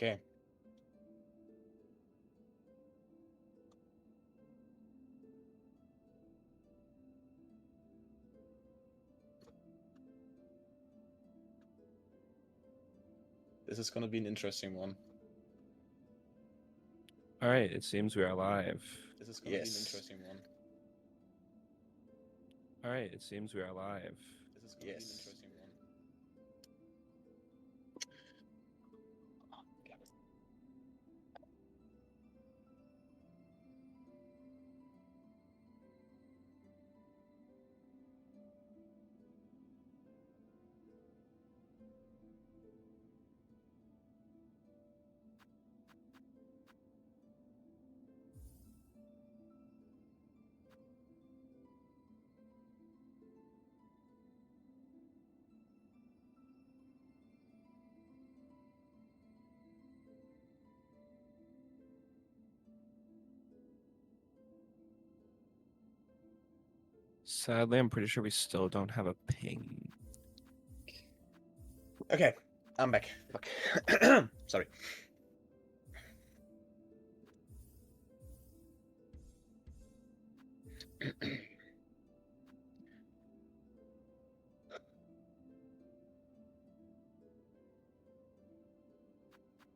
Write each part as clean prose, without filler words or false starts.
Okay. This is gonna be an interesting one. All right, it seems we are live. This is gonna be an interesting one. All right, it seems we are live. This is gonna be an interesting one. Sadly, I'm pretty sure we still don't have a ping. Okay, I'm back. Fuck. Sorry.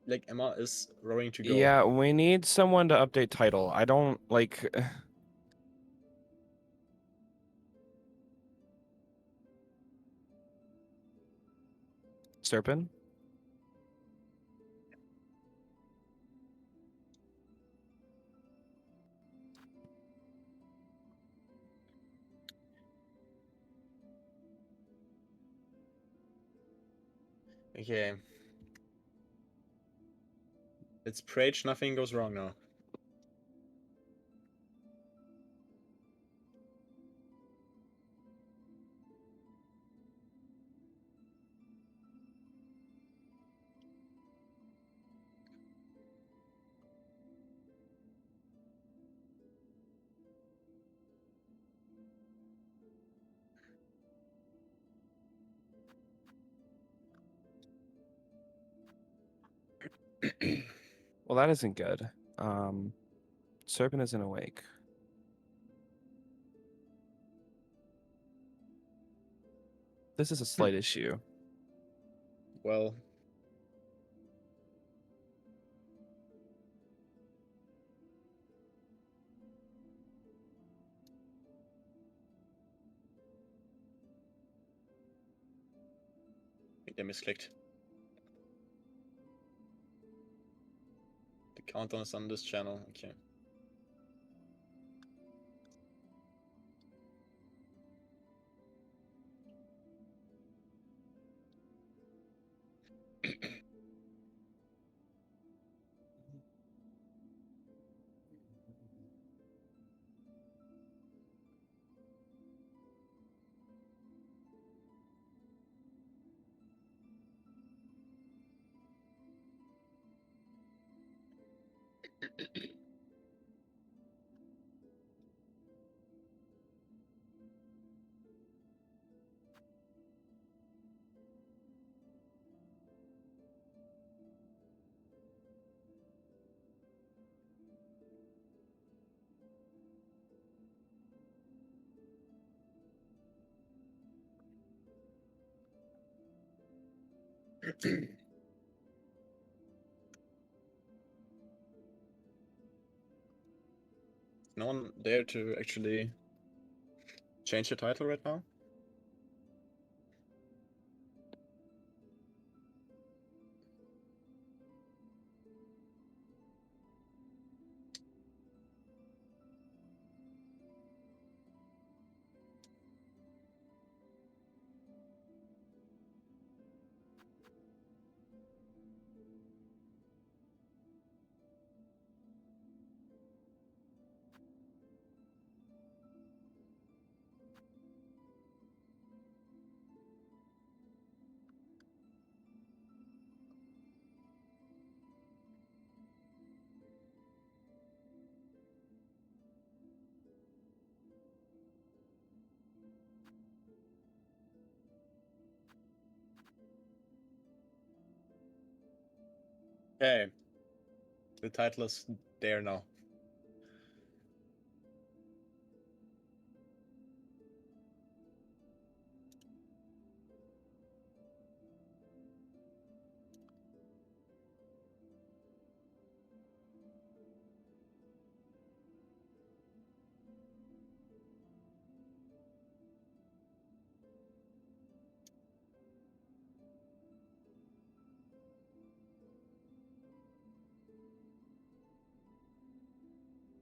Like Emma is roaring to go. Yeah, we need someone to update title. I don't like. Serpent? Okay. It's Prage, nothing goes wrong now. Well, that isn't good. Serpent isn't awake. This is a slight issue. Well. I think I misclicked. The countdown is on this channel. Okay. No one there to actually change the title right now? Okay. The title is there now.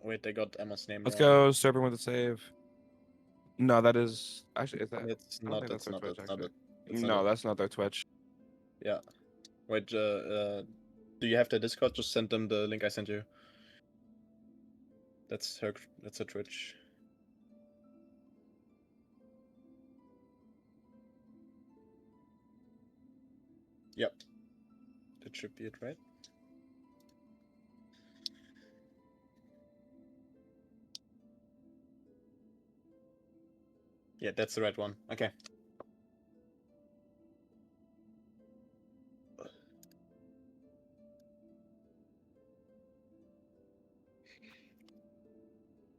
Wait, they got Emma's name Let's wrong. go, server with a save. No, that is actually is that. It's I don't not. think that's It's their not. Twitch. It's not Actually, it. It's not no, it. that's not their Twitch. Yeah. Wait. Do you have the Discord? Just send them the link I sent you. That's her. That's her Twitch. Yep. That should be it, right? Yeah, that's the right one. Okay.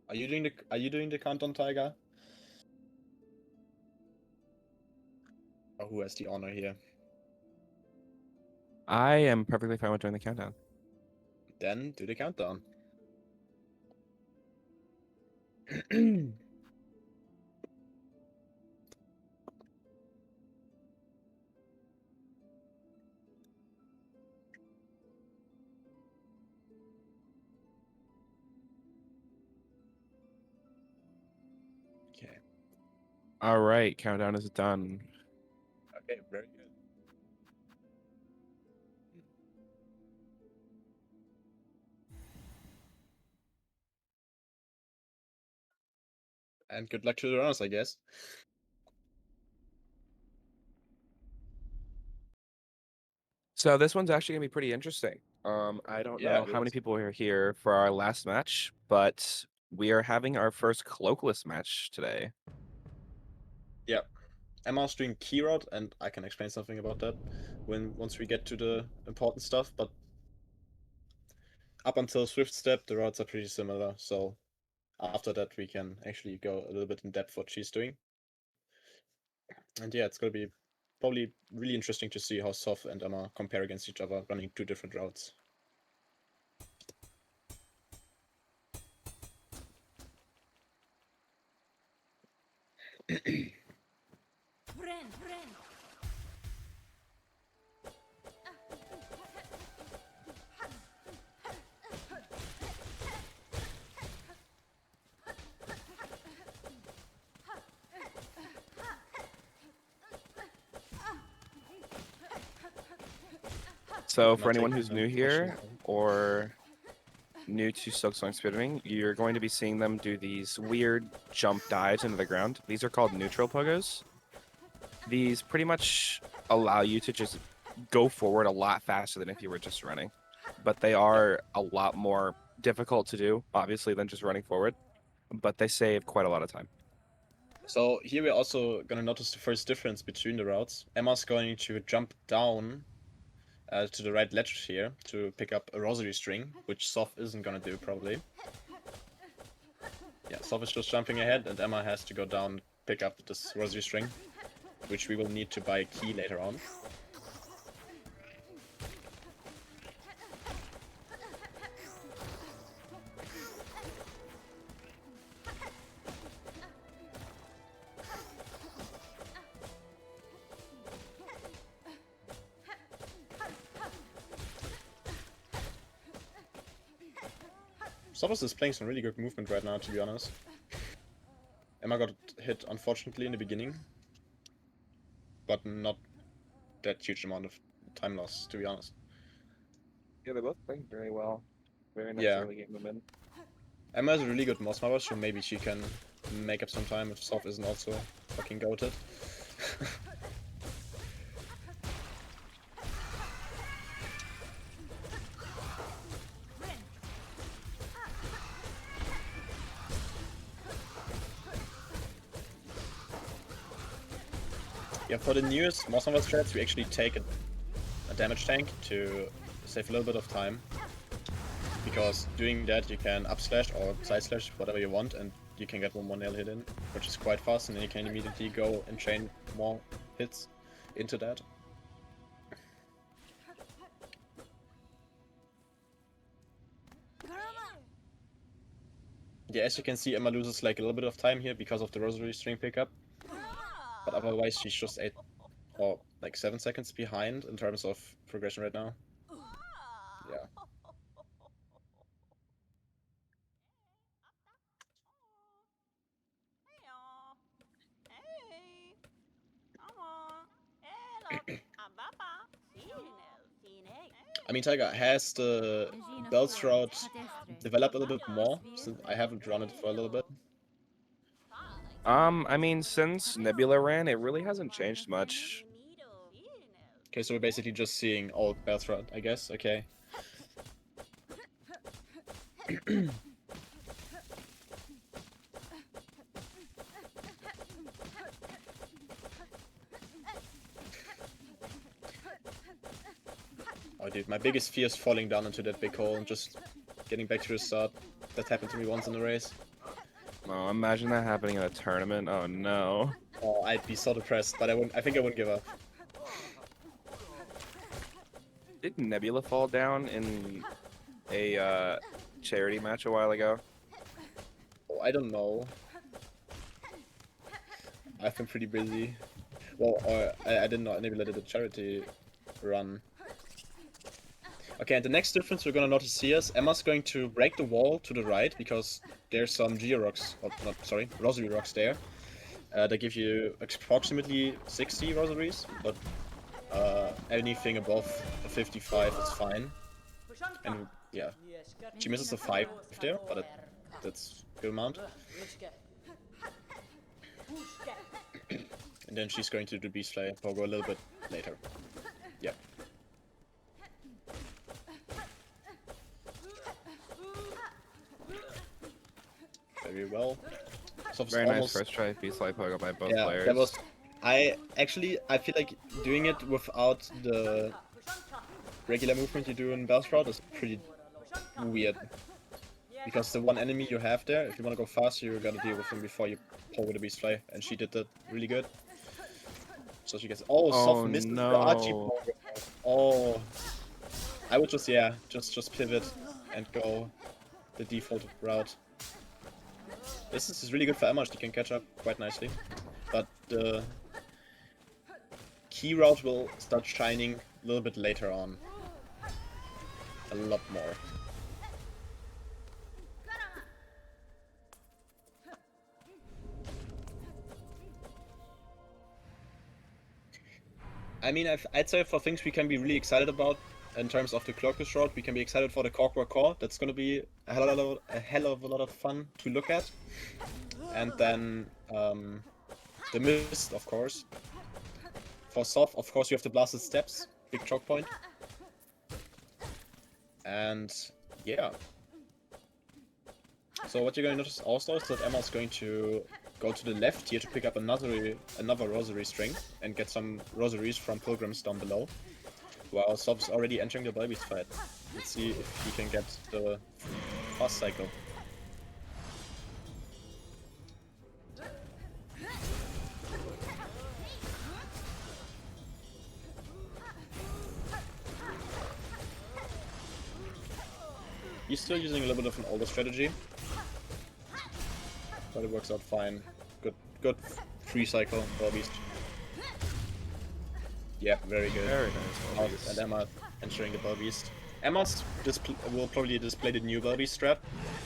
Are you doing the countdown, Tiger? Or who has the honor here? I am perfectly fine with doing the countdown. Then do the countdown. Okay. All right, countdown is done. Okay, very good. And good luck to the runners, I guess. So this one's actually gonna be pretty interesting. I don't Yeah, know it how many is. people are here for our last match, but we are having our first cloakless match today. Yeah. Emma's doing key route, and I can explain something about that once we get to the important stuff, but up until Swift Step, the routes are pretty similar, so after that we can actually go a little bit in depth what she's doing. And yeah, it's gonna be probably really interesting to see how Zoph and Emma compare against each other, running two different routes. So I'm for not anyone taking who's the new question. here or new to Silksong speedrunning, you're going to be seeing them do these weird jump dives into the ground. These are called neutral poggos. These pretty much allow you to just go forward a lot faster than if you were just running. But they are a lot more difficult to do, obviously, than just running forward. But they save quite a lot of time. So here we're also gonna notice the first difference between the routes. Emma's going to jump down to the right ledge here to pick up a rosary string, which Zoph isn't gonna do probably. Yeah, Zoph is just jumping ahead, and Emma has to go down, pick up this rosary string, which we will need to buy a key later on. Zoph is playing some really good movement right now, to be honest. Emma got hit, unfortunately, in the beginning, but not that huge amount of time loss, to be honest. Yeah, they're both playing very well. Very nice Yeah. early game momentum. Emma has a really good mouse mower, so maybe she can make up some time if Zoph isn't also fucking goated. Yeah, for the newest mouse mower strats, we actually take a damage tank to save a little bit of time. Because doing that you can up slash or side slash, whatever you want, and you can get one more nail hit in, which is quite fast, and then you can immediately go and chain more hits into that. Yeah, as you can see, Emma loses like a little bit of time here because of the rosary string pickup. But otherwise she's just 8 or like 7 seconds behind in terms of progression right now. Yeah. I mean, Tiger, has the Bell's route developed a little bit more since I haven't run it for a little bit? I mean, since Nebula ran, it really hasn't changed much. Okay, so we're basically just seeing old Bell's route, I guess. Okay. Oh, dude, my biggest fear is falling down into that big hole and just getting back to the start. That happened to me once in the race. Oh, imagine that happening in a tournament. Oh no. Oh, I'd be so depressed, but I think I wouldn't give up. Did Nebula fall down in a charity match a while ago? Oh, I don't know. I've been pretty busy. Well, or I didn't know Nebula did a charity run. Okay, and the next difference we're gonna notice here is Emma's going to break the wall to the right because there's some Geo-Rocks, or not, sorry, Rosary Rocks there. They give you approximately 60 Rosaries, but anything above 55 is fine. And yeah, she misses a 5 there, but that's a good amount. And then she's going to do Beast Slayer Pogo a little bit later. Yeah. Very well. So Very nice first try Beast Slayer Pogo by both players. That was. I feel like doing it without the regular movement you do in Bell's Route is pretty weird. Because the one enemy you have there, if you want to go faster, you gotta deal with him before you pull with the Beast Slayer, and she did that really good. So she gets Zoph missed the RG power. Oh, I would just just pivot and go the default route. This is really good for Emma. She can catch up quite nicely, but the key route will start shining a little bit later on. A lot more. I mean, I'd say for things we can be really excited about in terms of the Cloakus route, we can be excited for the Corkwork Core. That's going to be a hell of a lot of fun to look at. And then the Mist, of course. For Zoph, of course, you have the Blasted Steps, big choke point. And yeah. So what you're going to notice also is that Emma's going to go to the left here to pick up another Rosary string and get some Rosaries from Pilgrims down below. While Zoph's already entering the Baby's fight. Let's see if he can get the fast cycle. He's still using a little bit of an older strategy, but it works out fine. Good free cycle for Beast. Yeah, very good. Very nice. And Emma entering the Bell Beast. Emma will probably display the new Bell Beast strat,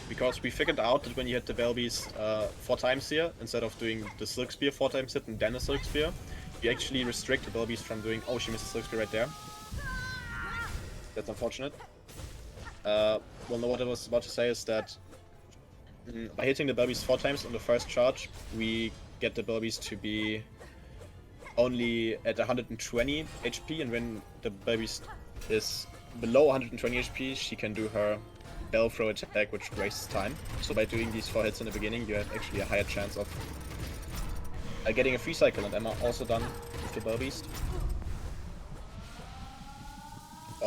because we figured out that when you hit the Bell Beast 4 times here, instead of doing the Silk Spear 4 times hit and then a Silk Spear, you actually restrict the Bell Beast from doing. Oh, she missed a Silk Spear right there. That's unfortunate. Well, no, what I was about to say is that by hitting the Bell Beast 4 times on the first charge, we get the Bell Beast to be only at 120 HP, and when the Bell Beast is below 120 HP, she can do her Bell Throw attack, which wastes time. So by doing these 4 hits in the beginning, you have actually a higher chance of getting a free cycle, and Emma also done with the Bell Beast.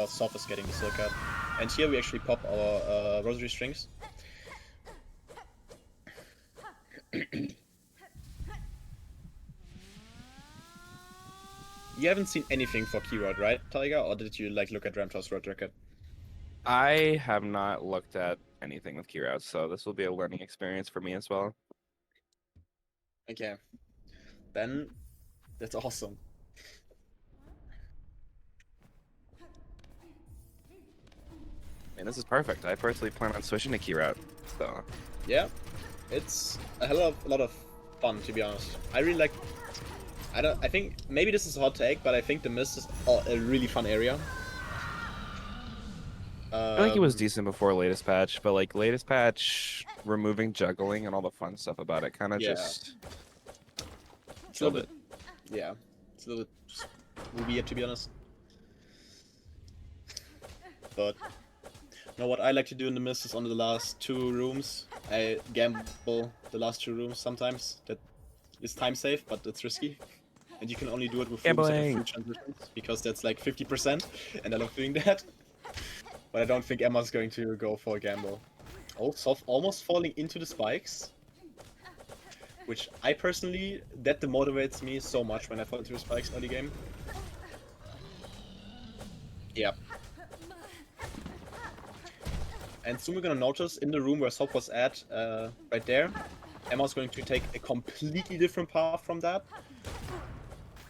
because Zoph is getting the Silk card. And here we actually pop our Rosary Strings. You haven't seen anything for Key Road, right, Tiger? Or did you like look at Ramtor's road record? I have not looked at anything with key routes, so this will be a learning experience for me as well. Okay. Then that's awesome. And this is perfect. I personally plan on switching to key route. So Yeah, it's a lot of fun, to be honest. I really like. I think maybe this is a hot take, but I think the mist is a really fun area. I feel like it was decent before latest patch, but like latest patch removing juggling and all the fun stuff about it kind of Yeah. just It's a little bit. Yeah, it's a little bit weird, to be honest. But you know what I like to do in the mist is on the last 2 rooms. I gamble the last 2 rooms sometimes. That is time safe, but it's risky. And you can only do it with rooms that have free transitions, because that's like 50%, and I love doing that. But I don't think Emma's going to go for a gamble. Oh, Zoph almost falling into the spikes. Which I personally, that demotivates me so much when I fall into the spikes early game. Yeah. And soon we're gonna notice in the room where Zoph was at, right there, Emma's going to take a completely different path from that.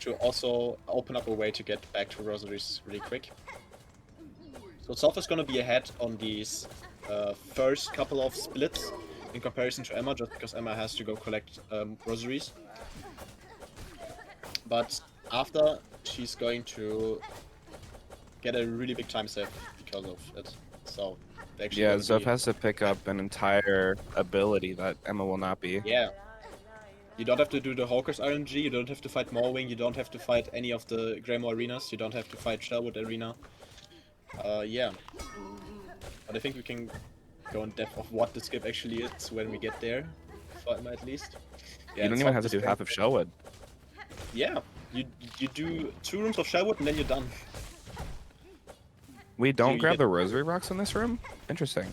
To also open up a way to get back to Rosaries really quick. So Zoph is gonna be ahead on these first couple of splits in comparison to Emma, just because Emma has to go collect Rosaries. But after, she's going to get a really big time save because of it. So yeah, Zoph has to pick up an entire ability that Emma will not be. Yeah. You don't have to do the Hawker's RNG, you don't have to fight Morwing, you don't have to fight any of the Greymore arenas, you don't have to fight Sherwood arena. Yeah. But I think we can go in depth of what the skip actually is when we get there, for Emma at least. Yeah, you don't even have to do half of Sherwood. Yeah, you do 2 rooms of Sherwood and then you're done. We don't grab the Rosary Rocks in this room? Interesting.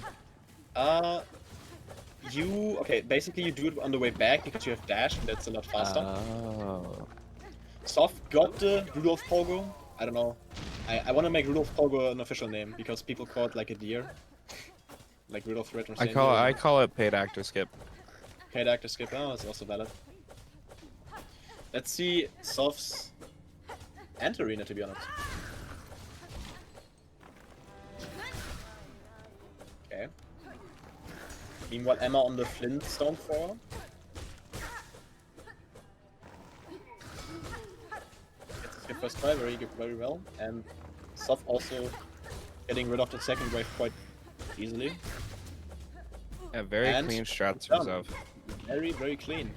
Okay, basically you do it on the way back because you have dash and that's a lot faster. Oh. Zoph got the Rudolph Pogo. I don't know. I want to make Rudolph Pogo an official name because people call it like a deer. Like Rudolph the Red-Nosed Reindeer. I call it paid actor skip. Paid actor skip, oh, that's also valid. Let's see Zoph's Ant Arena, to be honest. Okay. Meanwhile, Emma on the Flintstone floor. Gets the skip first try very well, and Zoph also getting rid of the second wave quite easily. Yeah, very clean strats for Zoph. Very clean.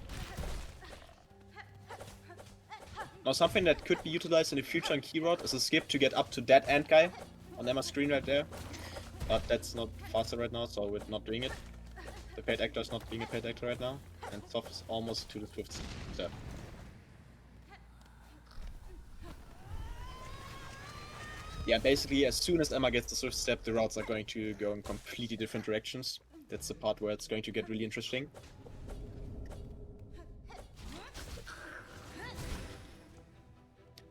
Now something that could be utilized in the future on Key Road is a skip to get up to that ant guy on Emma's screen right there. But that's not faster right now, so we're not doing it. The paid actor is not being a paid actor right now, and Zoph is almost to the Swift step. Yeah, basically as soon as Emma gets the Swift step, the routes are going to go in completely different directions. That's the part where it's going to get really interesting.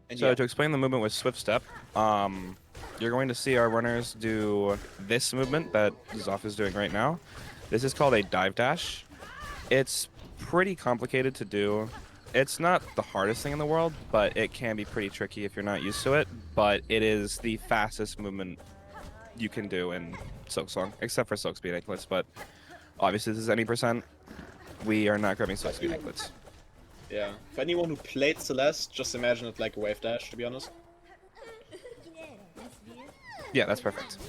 And so to explain the movement with Swift Step, you're going to see our runners do this movement that Zoph is doing right now. This is called a dive dash. It's pretty complicated to do. It's not the hardest thing in the world, but it can be pretty tricky if you're not used to it. But it is the fastest movement you can do in Silksong, except for Silk Speed Anklets. But obviously this is any percent. We are not grabbing Silk Speed Anklets. Yeah, for anyone who played Celeste, just imagine it like a wave dash, to be honest. Yeah, that's perfect.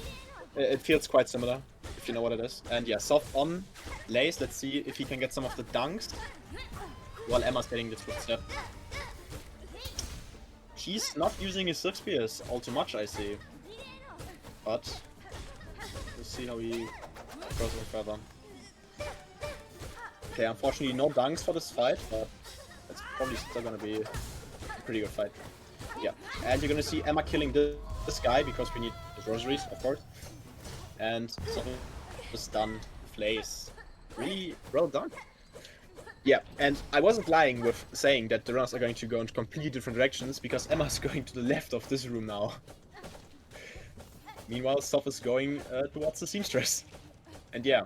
It feels quite similar, if you know what it is. And yeah, Zoph on Lace, let's see if he can get some of the dunks, while Emma's getting the footstep. He's not using his Silk Spears all too much, I see. But, we'll see how he goes with further. Okay, unfortunately no dunks for this fight, but it's probably still gonna be a pretty good fight. Yeah, and you're gonna see Emma killing this guy because we need with rosaries, of course. And Zoph is done Flays. Really well done. Yeah, and I wasn't lying with saying that the runners are going to go in completely different directions, because Emma's going to the left of this room now. Meanwhile, Zoph is going towards the seamstress. And yeah.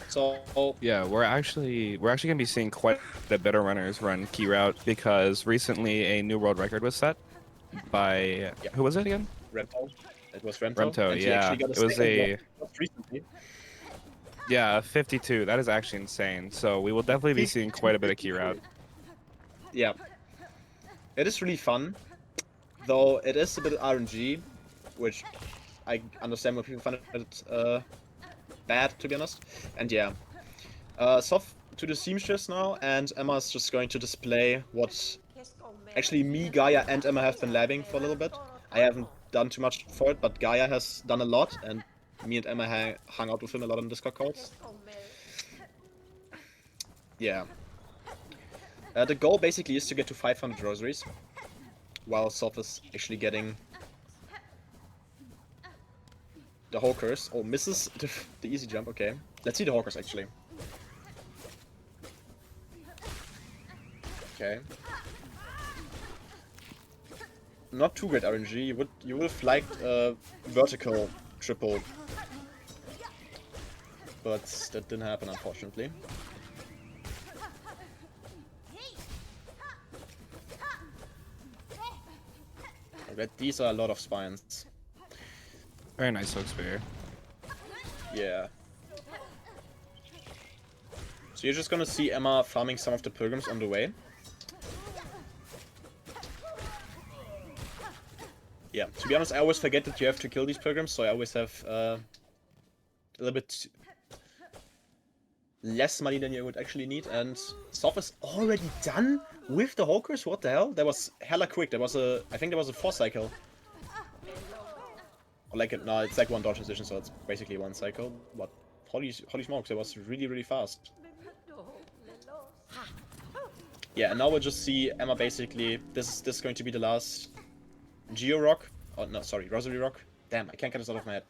So Yeah, we're actually gonna be seeing quite a bit of runners run key route because recently a new world record was set by who was it again? Remto. It was Remto. Remto, And he yeah. actually got a It was second a one just recently. yeah, 52. That is actually insane. So we will definitely be seeing quite a bit of key route. Yeah. It is really fun, though it is a bit RNG, which I understand why people find it bad, to be honest. And yeah. Zoph to the seamstress now, and Emma's just going to display what actually me, Gaia, and Emma have been labbing for a little bit. I haven't done too much for it, but Gaia has done a lot, and me and Emma hung out with him a lot on Discord calls. Yeah. The goal basically is to get to 500 rosaries, while Zoph is actually getting the Hawkers. Oh, misses the easy jump, okay. Let's see the Hawkers, actually. Okay. Not too great RNG. You would have liked a vertical triple, but that didn't happen, unfortunately. Okay, these are a lot of spines. Very nice hook spear. Yeah. So you're just gonna see Emma farming some of the pilgrims on the way. Yeah, to be honest, I always forget that you have to kill these pilgrims, so I always have a little bit less money than you would actually need. And Zoph is already done with the Hawkers? What the hell? That was hella quick. There was I think there was a 4 cycle. Or like, no, it's like 1 dodge decision, so it's basically 1 cycle. But holy smokes, it was really, really fast. Yeah, and now we'll just see Emma basically, this is going to be the last Geo Rock. Oh, no, sorry, Rosary Rock. Damn, I can't get this out of my head.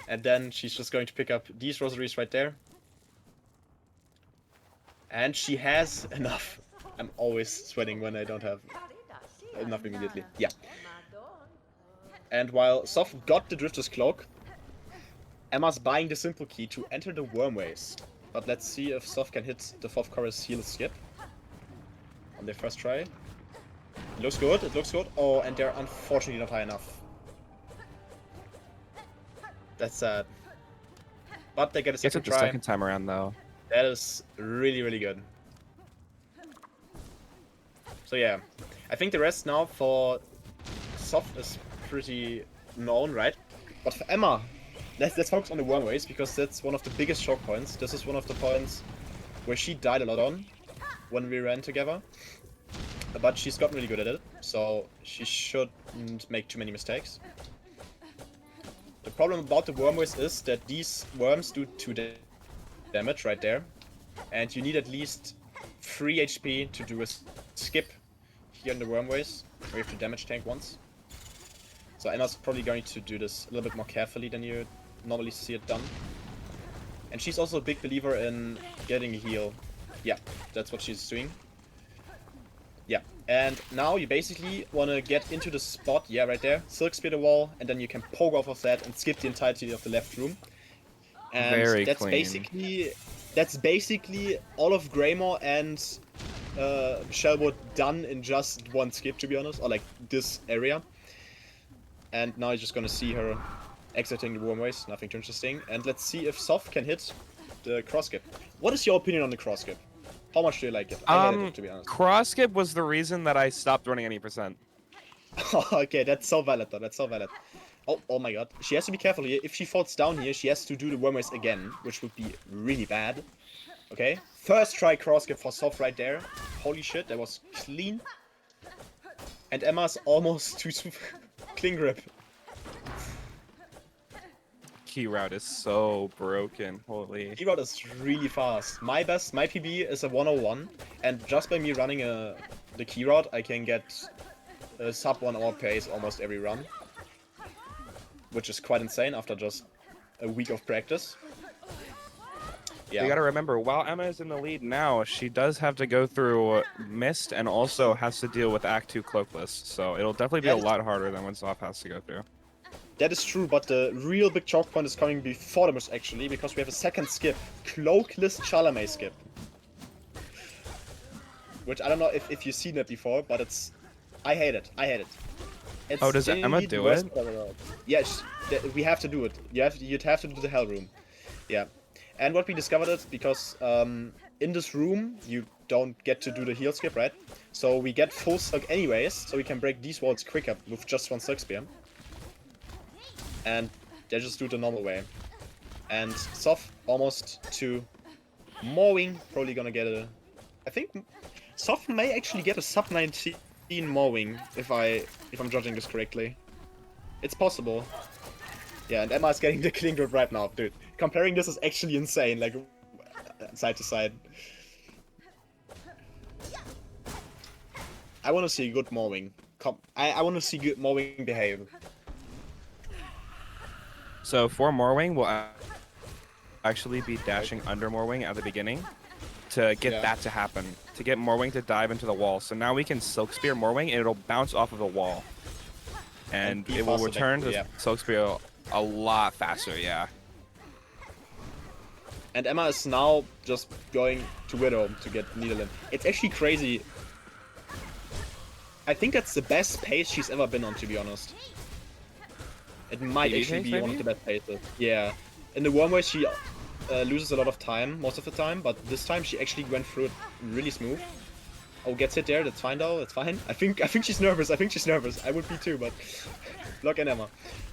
And then she's just going to pick up these rosaries right there. And she has enough. I'm always sweating when I don't have enough immediately. Yeah. And while Zoph got the Drifter's Cloak, Emma's buying the simple key to enter the Wormways. But let's see if Zoph can hit the 4th chorus heal skip on their first try. It looks good, it looks good. Oh, and they're unfortunately not high enough. That's sad. But they get a second try. The second time around, though. That is really, really good. So yeah, I think the rest now for Zoph is pretty known, right? But for Emma, let's focus on the Wormways, because that's one of the biggest choke points. This is one of the points where she died a lot on when we ran together. But she's gotten really good at it, so she shouldn't make too many mistakes. The problem about the Wormways is that these worms do 2 damage right there. And you need at least 3 HP to do a skip here in the Wormways, where you have to damage tank once. So Emma's probably going to do this a little bit more carefully than you normally see it done. And she's also a big believer in getting a heal. Yeah, that's what she's doing. Yeah, and now you basically want to get into the spot, yeah, right there, Silk Spear the wall, and then you can poke off of that and skip the entirety of the left room. And Very that's clean. basically all of Greymore and Shellwood done in just 1 skip, to be honest, or like this area. And now you're just gonna see her exiting the Wormways, nothing too interesting. And let's see if Zoph can hit the cross skip. What is your opinion on the cross skip? How much do you like it? I hated it, to be honest. Cross skip was the reason that I stopped running any percent. Okay, that's so valid though, that's so valid. Oh my god. She has to be careful here. If she falls down here, she has to do the Wormways again, which would be really bad. Okay. First try cross skip for Zoph right there. Holy shit, that was clean. And Emma's almost too clean grip. key route is so broken. Holy. Key route is really fast. My PB is a 101, and just by me running the key route, I can get a sub 1 hour pace almost every run, which is quite insane after just a week of practice. Yeah. You gotta remember, while Emma is in the lead now, she does have to go through Mist and also has to deal with Act 2 Cloakless, so it'll definitely be a lot harder than what Zoph has to go through. That is true, but the real big choke point is coming before the Mist actually, because we have a second skip. Cloakless Chalamet skip. Which I don't know if you've seen it before, but it's... I hate it. I hate it. It's does Emma do it? Yes, we have to do it. You'd have to do the Hell Room. Yeah. And what we discovered is because in this room you don't get to do the heal skip, right? So we get full silk anyways, so we can break these walls quicker with just one silk spear. And they just do it the normal way. And Zoph almost to mowing, probably gonna get a... I think Zoph may actually get a sub 19 mowing if I'm judging this correctly. It's possible. Yeah, and Emma is getting the clean grip right now, dude. Comparing this is actually insane, like side to side. I want to see good mowing. I want to see good mowing behave. So for Morwing, we'll actually be dashing under Morwing at the beginning to get that to happen, to get Morwing to dive into the wall. So now we can Silk Spear Morwing and it'll bounce off of the wall. And it will return to Silk Spear a lot faster, yeah. And Emma is now just going to Widow to get Needle in. It's actually crazy. I think that's the best pace she's ever been on, to be honest. It might actually be one of the best paces. Yeah. In the Wormway, she loses a lot of time, most of the time, but this time she actually went through it really smooth. Oh, gets hit there, that's fine though, that's fine. I think she's nervous, I would be too, but... Look at Emma.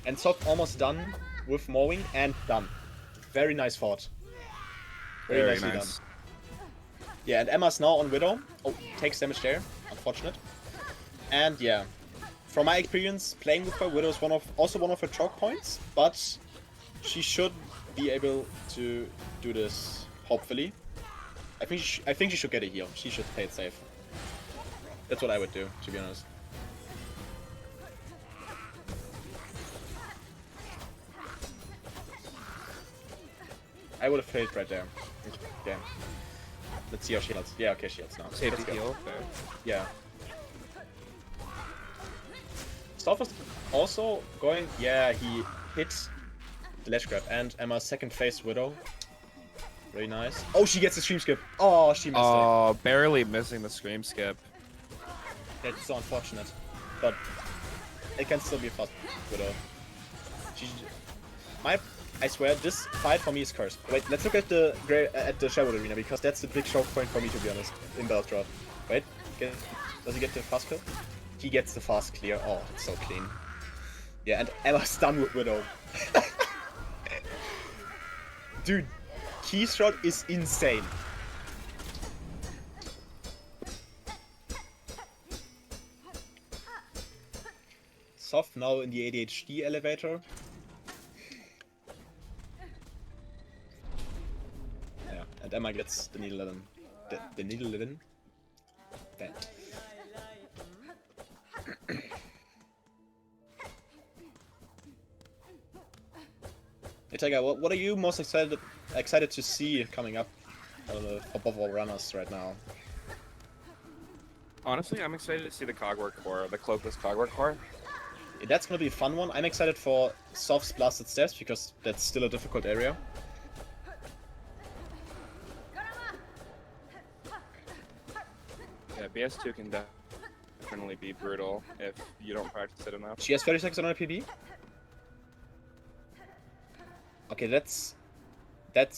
And Zoph almost done with mowing, and done. Very nice fought. Very nicely done. Yeah, and Emma's now on Widow. Oh, takes damage there. Unfortunate. And yeah, from my experience playing with her, Widow is also one of her choke points, but she should be able to do this, hopefully. I think she should get a heal. She should play it safe. That's what I would do, to be honest. I would have failed right there. Okay. Let's see how she heals. Yeah, okay, she heals now. Safety heal. Yeah. Zoph is also going... Yeah, he hits the ledge grab. And Emma's second phase Widow. Very nice. Oh, she gets the stream skip. Oh, she missed it. Oh, barely missing the scream skip. It's so unfortunate. But it can still be a fast Widow. I swear, this fight for me is cursed. Wait, let's look at the Sherwood Arena, because that's the big choke point for me, to be honest, in Belstrad. Wait, does he get the fast kill? He gets the fast clear. Oh, it's so clean. Yeah, and Emma's done with Widow. Dude, Keyshot is insane. Zoph now in the ADHD elevator. Yeah, and Emma gets the needle 11. The needle 11? Bad. Hey Tiger, what are you most excited to see coming up for both our runners right now? Honestly, I'm excited to see the Cogwork core, the Cloakless Cogwork core. Yeah, that's gonna be a fun one. I'm excited for Zoph's Blasted Steps, because that's still a difficult area. Yeah, BS2 can definitely be brutal if you don't practice it enough. She has 30 seconds on her PB. Okay, that's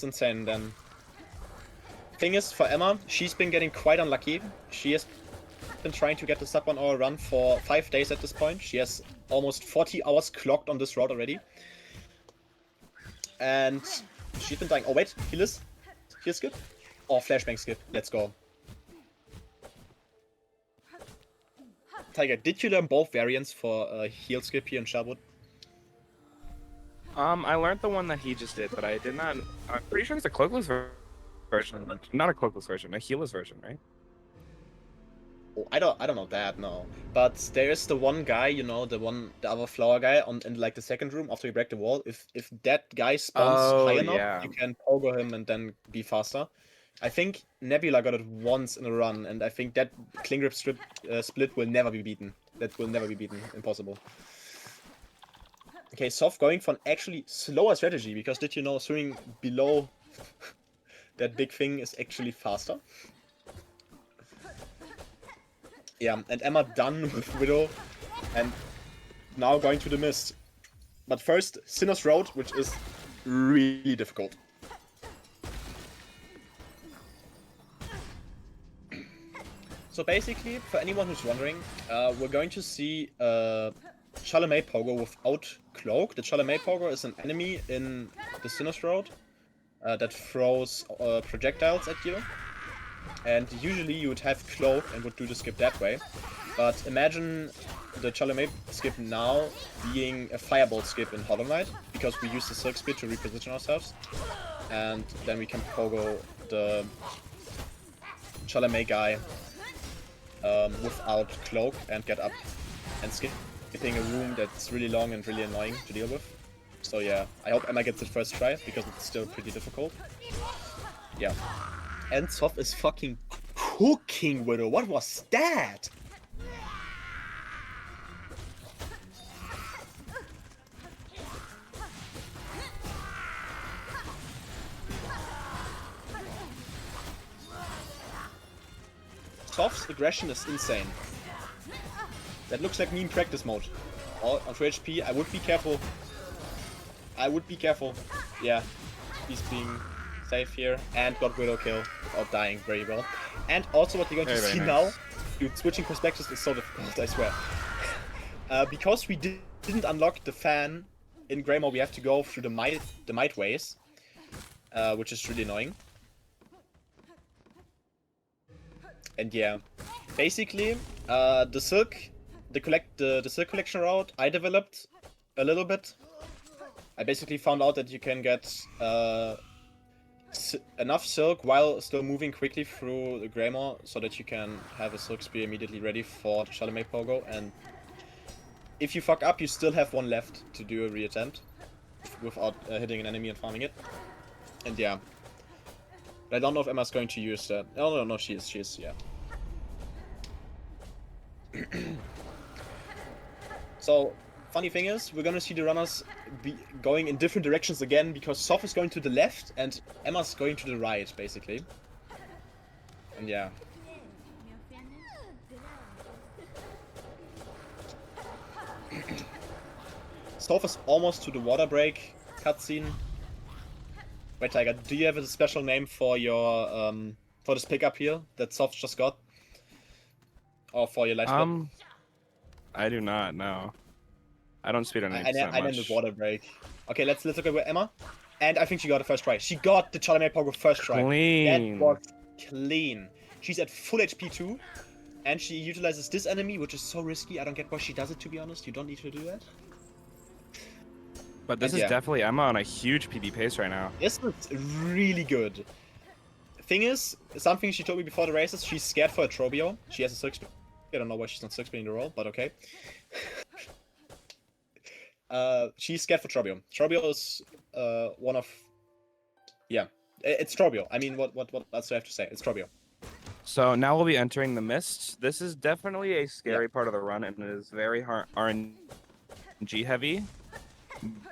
insane then. Thing is, for Emma, she's been getting quite unlucky. She has been trying to get the sub 1 hour run for 5 days at this point. She has almost 40 hours clocked on this route already. And she's been dying. Oh wait, heal skip? Oh, flashbang skip. Let's go. Tiger, did you learn both variants for heal skip here in Sherwood? I learned the one that he just did, but I did not. I'm pretty sure there's a cloakless version, not a cloakless version, a heelless version, right? Oh, I don't know that, no. But there is the one guy, you know, the other flower guy in like the second room after you break the wall. If that guy spawns high Oh enough, yeah. you can pogo him and then be faster. I think Nebula got it once in a run, and I think that cling grip split will never be beaten. That will never be beaten. Impossible. Okay, Zoph going for an actually slower strategy, because did you know swimming below that big thing is actually faster? Yeah, and Emma done with Widow, and now going to the mist. But first, Sinner's Road, which is really difficult. So basically, for anyone who's wondering, we're going to see Chalamet Pogo without Cloak. The Chalamet Pogo is an enemy in the Sinner's Road that throws projectiles at you. And usually you would have Cloak and would do the skip that way. But imagine the Chalamet skip now being a Firebolt skip in Hollow Knight, because we use the Silk Spear to reposition ourselves. And then we can pogo the Chalamet guy without Cloak and get up and skipping a room that's really long and really annoying to deal with. So yeah, I hope Emma gets it first try, because it's still pretty difficult. Yeah. And Zoph is fucking cooking Widow. What was that? Zoph's aggression is insane. That looks like meme practice mode. Oh, on 2 HP, I would be careful. I would be careful. Yeah, he's being safe here and got Widow kill without dying very well. And also what you're going to see now, dude, switching perspectives is so difficult, I swear. Because we didn't unlock the fan in Greymore, we have to go through the might ways, which is really annoying. And yeah, basically, the silk collection route I developed a little bit. I basically found out that you can get enough silk while still moving quickly through the Greymore, so that you can have a silk spear immediately ready for the Chalamet Pogo. And if you fuck up, you still have one left to do a reattempt without hitting an enemy and farming it. And yeah, I don't know if Emma's going to use that. Oh no, she is, yeah. So, funny thing is, we're gonna see the runners be going in different directions again, because Zoph is going to the left and Emma's going to the right, basically. And yeah. Zoph is almost to the water break cutscene. Wait, Tiger, do you have a special name for your for this pickup here that Zoph just got? Or for your light split? I do not know. I don't speed on names that I named much. it water break. Okay, let's look at Emma. And I think she got it first try. She got the Chalamet Pogo first try. Clean. That was clean. She's at full HP too. And she utilizes this enemy, which is so risky. I don't get why she does it, to be honest. You don't need to do that. But this is definitely Emma on a huge PB pace right now. This is really good. Thing is, something she told me before the races, she's scared for a Trobio. She has a Silk Spear. I don't know why she's not Silk Spear in the role, but okay. She's scared for Trobio. Trobio is one of... Yeah, it's Trobio. I mean, what else do I have to say? It's Trobio. So now we'll be entering the mist. This is definitely a scary part of the run, and it is very RNG heavy.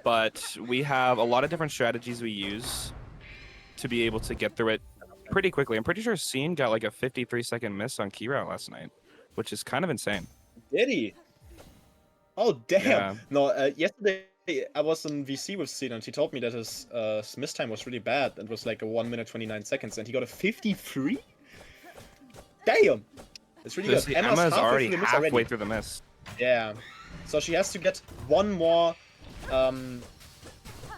But we have a lot of different strategies we use to be able to get through it pretty quickly. I'm pretty sure Scene got like a 53-second miss on key route last night, which is kind of insane. Did he? Oh, damn. Yeah. No, yesterday I was in VC with Scene, and he told me that his miss time was really bad and was like a 1 minute 29 seconds, and he got a 53? Damn! It's really good. Emma's already halfway through the mist. Yeah. So she has to get one more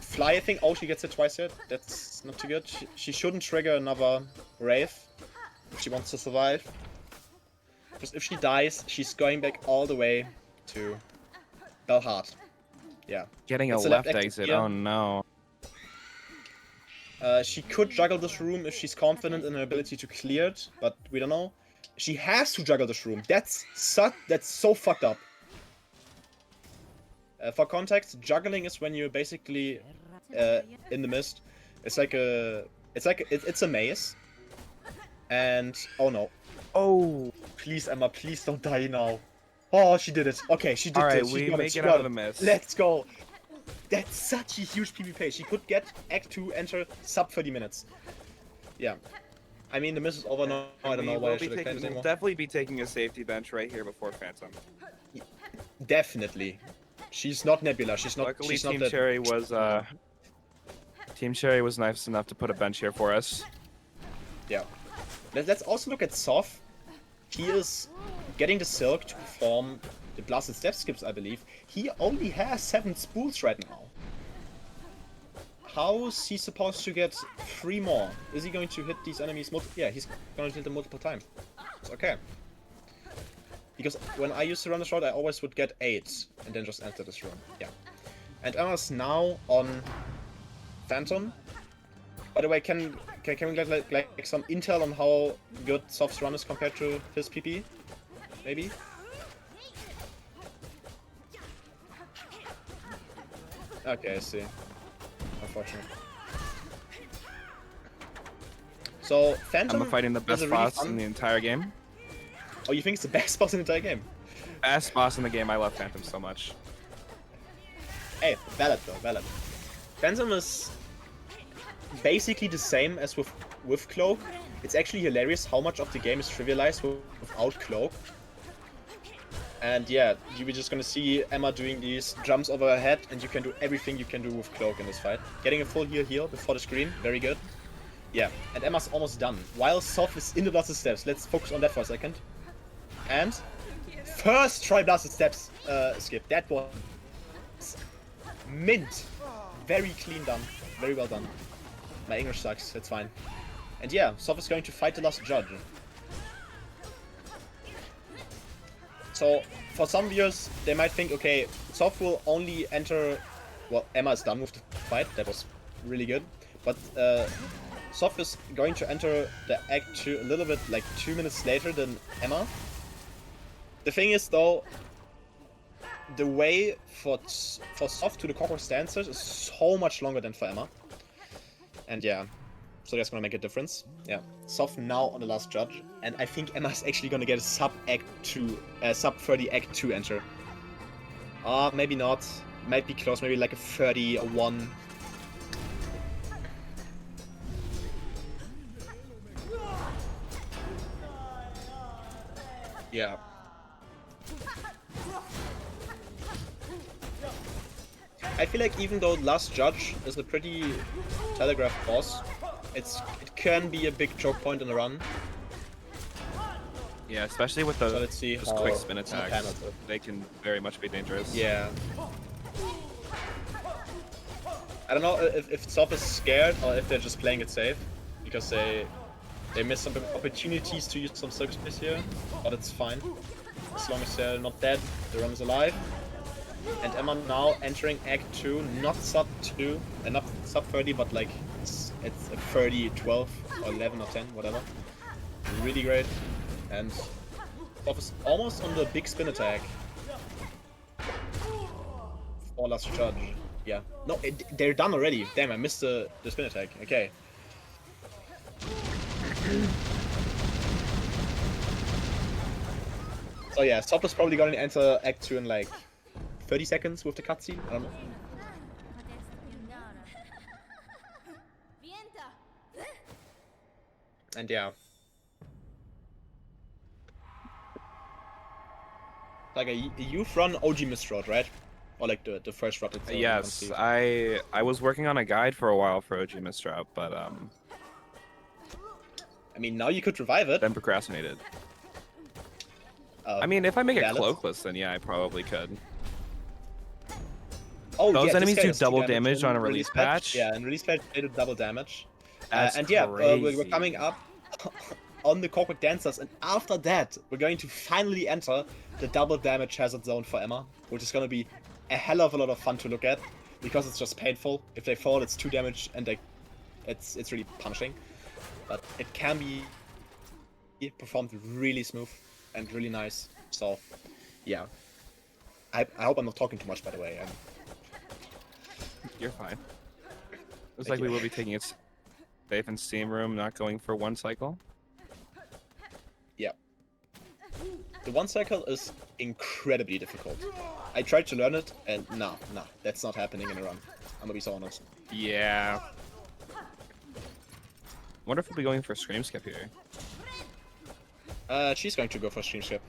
fly thing. Oh, she gets it twice yet. That's not too good. She shouldn't trigger another Wraith if she wants to survive. Because if she dies, she's going back all the way to Belhart. Yeah. Getting a It's a left left exit exit. here. Oh no. She could juggle this room if she's confident in her ability to clear it, but we don't know. She has to juggle this room. That's so fucked up. For context, juggling is when you're basically in the mist. It's like it's a maze. And oh no. Oh, please Emma, please don't die now. Oh, she did it. Okay, she did All right, it. She we got make She it got out of the mist. Let's go. That's such a huge PvP. She could get Act 2, enter sub 30 minutes. Yeah. I mean, the mist is over now. I don't know why I should have played it We'll anymore. definitely be taking a safety bench right here before Phantom. Definitely. She's not Nebula. She's not. Luckily, she's not Team that... Cherry was Team Cherry was nice enough to put a bench here for us. Yeah. Let's also look at Zoph. He is getting the Silk to perform the Blasted Step skips, I believe. He only has 7 spools right now. How is he supposed to get 3 more? Is he going to hit these enemies yeah, he's going to hit them multiple times. It's okay. Because when I used to run this route, I always would get 8 and then just enter this room. Yeah. And Emma's now on Phantom. By the way, can we get like some intel on how good Zoph's run is compared to his PP? Maybe? Okay, I see. Unfortunate. So, Phantom I'm fighting the is best a really boss fun... in the entire game. Oh, you think it's the best boss in the entire game? Best boss in the game. I love Phantom so much. Hey, valid though, valid. Phantom is basically the same as with Cloak. It's actually hilarious how much of the game is trivialized without Cloak. And yeah, you're just gonna see Emma doing these jumps over her head, and you can do everything you can do with Cloak in this fight. Getting a full heal before the screen, very good. Yeah, and Emma's almost done. While Zoph is in the Blasted Steps, let's focus on that for a second. And first try Blasted Steps skip. That was mint. Very clean done. Very well done. My English sucks, it's fine. And yeah, Zoph is going to fight the last judge. So, for some viewers, they might think, okay, Zoph will only enter... Well, Emma is done with the fight, that was really good. But Zoph is going to enter the Act 2 a little bit, like 2 minutes later than Emma. The thing is, though, the way for Zoph to the Cockroach Dancers is so much longer than for Emma. And yeah, so that's gonna make a difference. Yeah, Zoph now on the last judge, and I think Emma's actually gonna get a sub 30 Act 2 enter. Maybe not. Might be close, maybe like a 30 or 1. Yeah. I feel like even though Last Judge is a pretty telegraphed boss, it can be a big choke point in the run. Yeah, especially with So let's see those how quick spin attacks. panels They can very much be dangerous. Yeah. I don't know if Zoph is scared or if they're just playing it safe, because they missed some opportunities to use some Silk Space here, but it's fine. As long as they're not dead, the run is alive. And Emma now entering Act 2, not sub 2, not sub 30, but like it's a 30, 12, or 11 or 10, whatever. Really great. And Zoph is almost on the big spin attack. For last judge. Yeah. No, they're done already. Damn, I missed the spin attack. Okay. So yeah, Zoph is probably gonna enter Act 2 in like 30 seconds with the cutscene. I don't know. And yeah. Like you've run OG Mist Road, right? Or like the first route itself. Yes, I was working on a guide for a while for OG Mistrap, but I mean, now you could revive it. then procrastinated. I mean, if I make it cloakless, then yeah, I probably could. Oh, those yeah, enemies this guy do does double 2 damage on a release patch. Yeah, and release patch they do double damage. That's and yeah, we're crazy. coming up on the Corporate Dancers, and after that, we're going to finally enter the double damage hazard zone for Emma, which is gonna be a hell of a lot of fun to look at because it's just painful. If they fall, it's 2 damage and it's really punishing. But it can be performed really smooth and really nice. So, yeah. I hope I'm not talking too much, by the way. You're fine. Looks Thank like you. we will be taking it safe in Steam Room, not going for 1 cycle. Yeah. The 1 cycle is incredibly difficult. I tried to learn it, and nah, that's not happening in a run. I'm gonna be so honest. Yeah. Wonder if we'll be going for Scream Skip here. She's going to go for stream skip.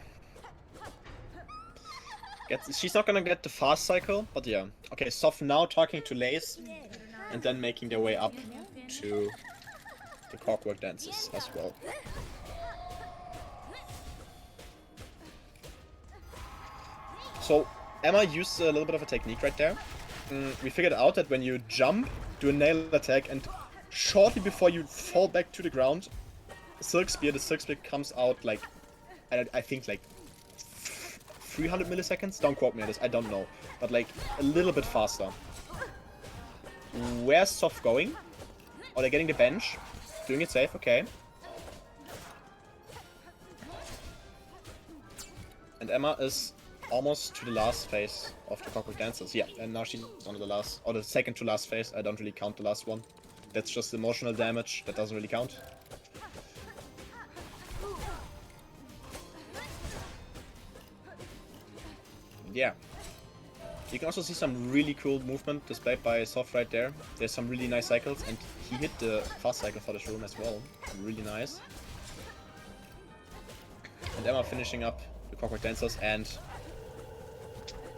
She's not gonna get the fast cycle, but yeah. Okay, Zoph now talking to Lace, and then making their way up to the clockwork dances as well. So Emma used a little bit of a technique right there. We figured out that when you jump, do a nail attack, and shortly before you fall back to the ground, the Silk Spear comes out like, I think like 300 milliseconds? Don't quote me on this, I don't know. But like a little bit faster. Where's Zoph going? Oh, they're getting the bench. Doing it safe, okay. And Emma is almost to the last phase of the Clockwork Dancers. Yeah, and now she's on the last, or the second to last phase. I don't really count the last one. That's just emotional damage. That doesn't really count. Yeah. You can also see some really cool movement displayed by Zoph right there. There's some really nice cycles, and he hit the fast cycle for this room as well. Really nice. And Emma finishing up the Clockwork Dancers, and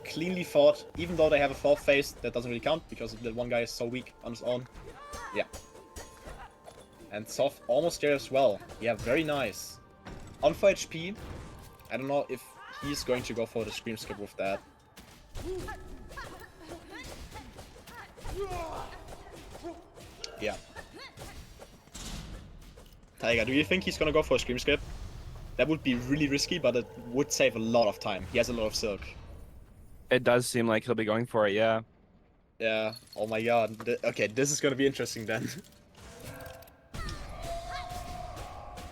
cleanly fought, even though they have a 4th phase, that doesn't really count, because the one guy is so weak on his own. Yeah. And Zoph almost there as well. Yeah, very nice. On 4 HP, I don't know if he's going to go for the Scream Skip with that. Yeah. Tiger, do you think he's gonna go for a Scream Skip? That would be really risky, but it would save a lot of time. He has a lot of Silk. It does seem like he'll be going for it, yeah. Yeah. Oh my god. Okay, this is gonna be interesting then.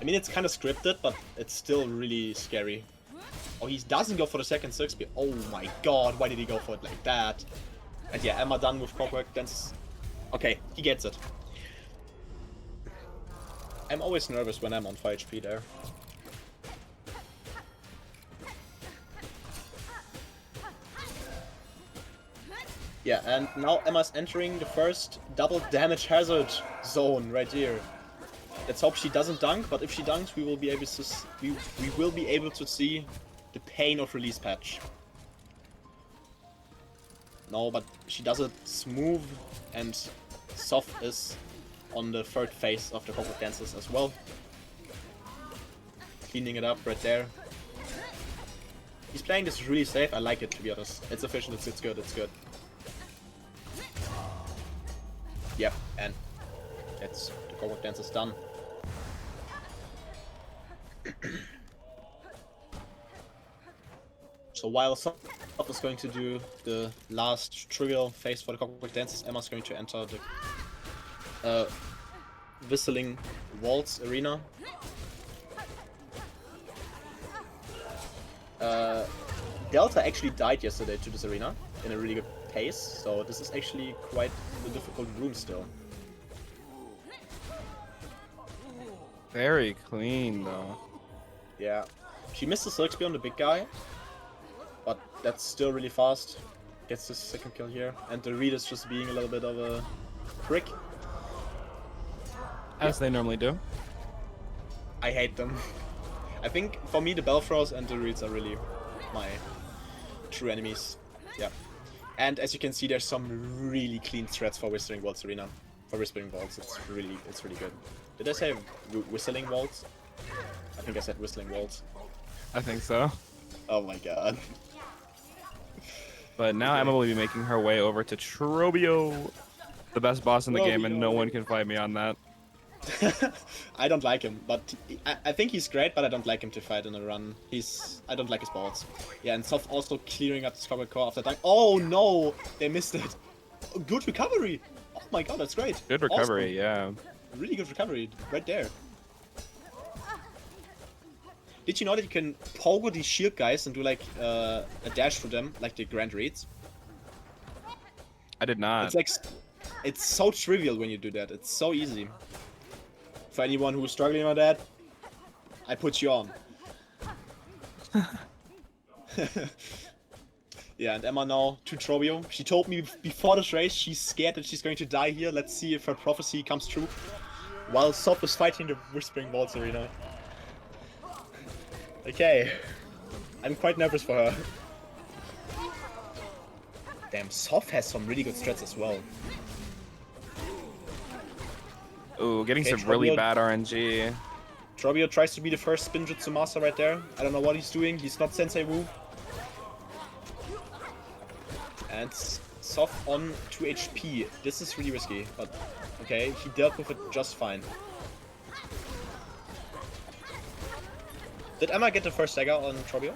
I mean, it's kind of scripted, but it's still really scary. Oh, he doesn't go for the second Silk Spear. Oh my god, why did he go for it like that? And yeah, Emma done with Clockwork Dance. Okay, he gets it. I'm always nervous when I'm on 5 HP there. Yeah, and now Emma's entering the first double damage hazard zone right here. Let's hope she doesn't dunk, but if she dunks, we will be able to we will be able to see the pain of release patch. No, but she does it smooth, and Zoph is on the 3rd phase of the Clockwork Dances as well. Cleaning it up right there. He's playing this really safe. I like it, to be honest. It's efficient. It's good. It's good. Yep, and that's the Clockwork Dance is done. So while Zoph is going to do the last trivial phase for the Clockwork Dances, Emma's going to enter the Whistling Waltz arena. Delta actually died yesterday to this arena in a really good pace, so this is actually quite a difficult room still. Very clean, though. Yeah. She missed the Silk Spear on the big guy, but that's still really fast. Gets the second kill here, and the Reed is just being a little bit of a prick. As they normally do. I hate them. I think, for me, the Belfrost and the Reeds are really my true enemies. Yeah. And as you can see, there's some really clean threads for Whistling Waltz Arena. For Whispering Waltz, it's really good. Did I say Whistling Waltz? I think I said Whistling Waltz. I think so. Oh my god. But now Emma will be making her way over to Trobio, the best boss in the game, and no one can fight me on that. I don't like him, but I think he's great, but I don't like him to fight in a run. I don't like his balls. Yeah, and Zoph also clearing up the Scorpion Core after dying. Oh no! They missed it. Good recovery! Oh my god, that's great. Good recovery, Awesome. yeah. Really good recovery, right there. Did you know that you can pogo these shield guys and do like a dash for them, like the Grand Raids? I did not. It's like, it's so trivial when you do that. It's so easy. For anyone who's struggling with that, I put you on. Yeah, and Emma now to Trobio. She told me before this race she's scared that she's going to die here. Let's see if her prophecy comes true. While Zoph is fighting the Whispering Balls arena. Okay. I'm quite nervous for her. Damn, Zoph has some really good strats as well. Ooh, getting Okay, some really Trobio- bad RNG. Trobio tries to be the first spin jutsu master right there. I don't know what he's doing. He's not Sensei Wu. And Zoph on 2 HP. This is really risky, but okay, he dealt with it just fine. Did Emma get the first dagger on Trobio?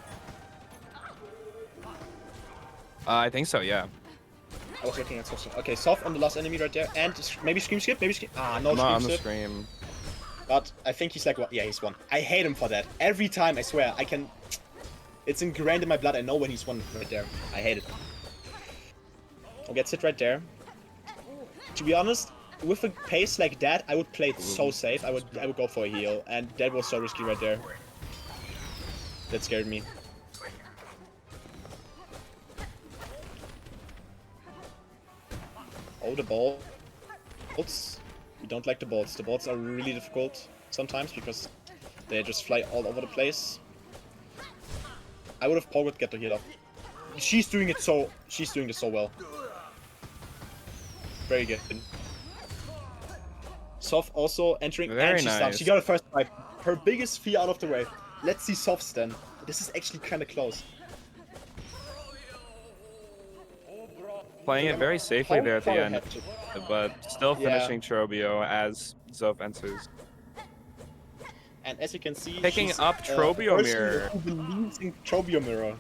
I think so, yeah. I was looking at Silksong. Okay, Zoph on the last enemy right there, and maybe Scream Skip, maybe Scream. Ah, no Not Scream on the Skip. stream. But I think he's like, yeah, he's won. I hate him for that. Every time, I swear, I can. It's ingrained in my blood. I know when he's won right there. I hate it. I'll get sit right there. To be honest, with a pace like that, I would play it so safe. I would go for a heal, and that was so risky right there. That scared me. Oh, the bolts. We don't like the bolts. The bolts are really difficult sometimes because they just fly all over the place. I would have powered to get the heal up. She's doing this so well. Very good. Zoph also entering, Very and she's down. nice. She got a first fight. Her biggest fear out of the way. Let's see Zoph's then. This is actually kind of close. Playing it very safely there at the far end, ahead? but still Yeah. finishing Trobio as Zoph enters. And as you can see, Picking she's, up a Trobio person Mirror. who believes in Trobio Mirror.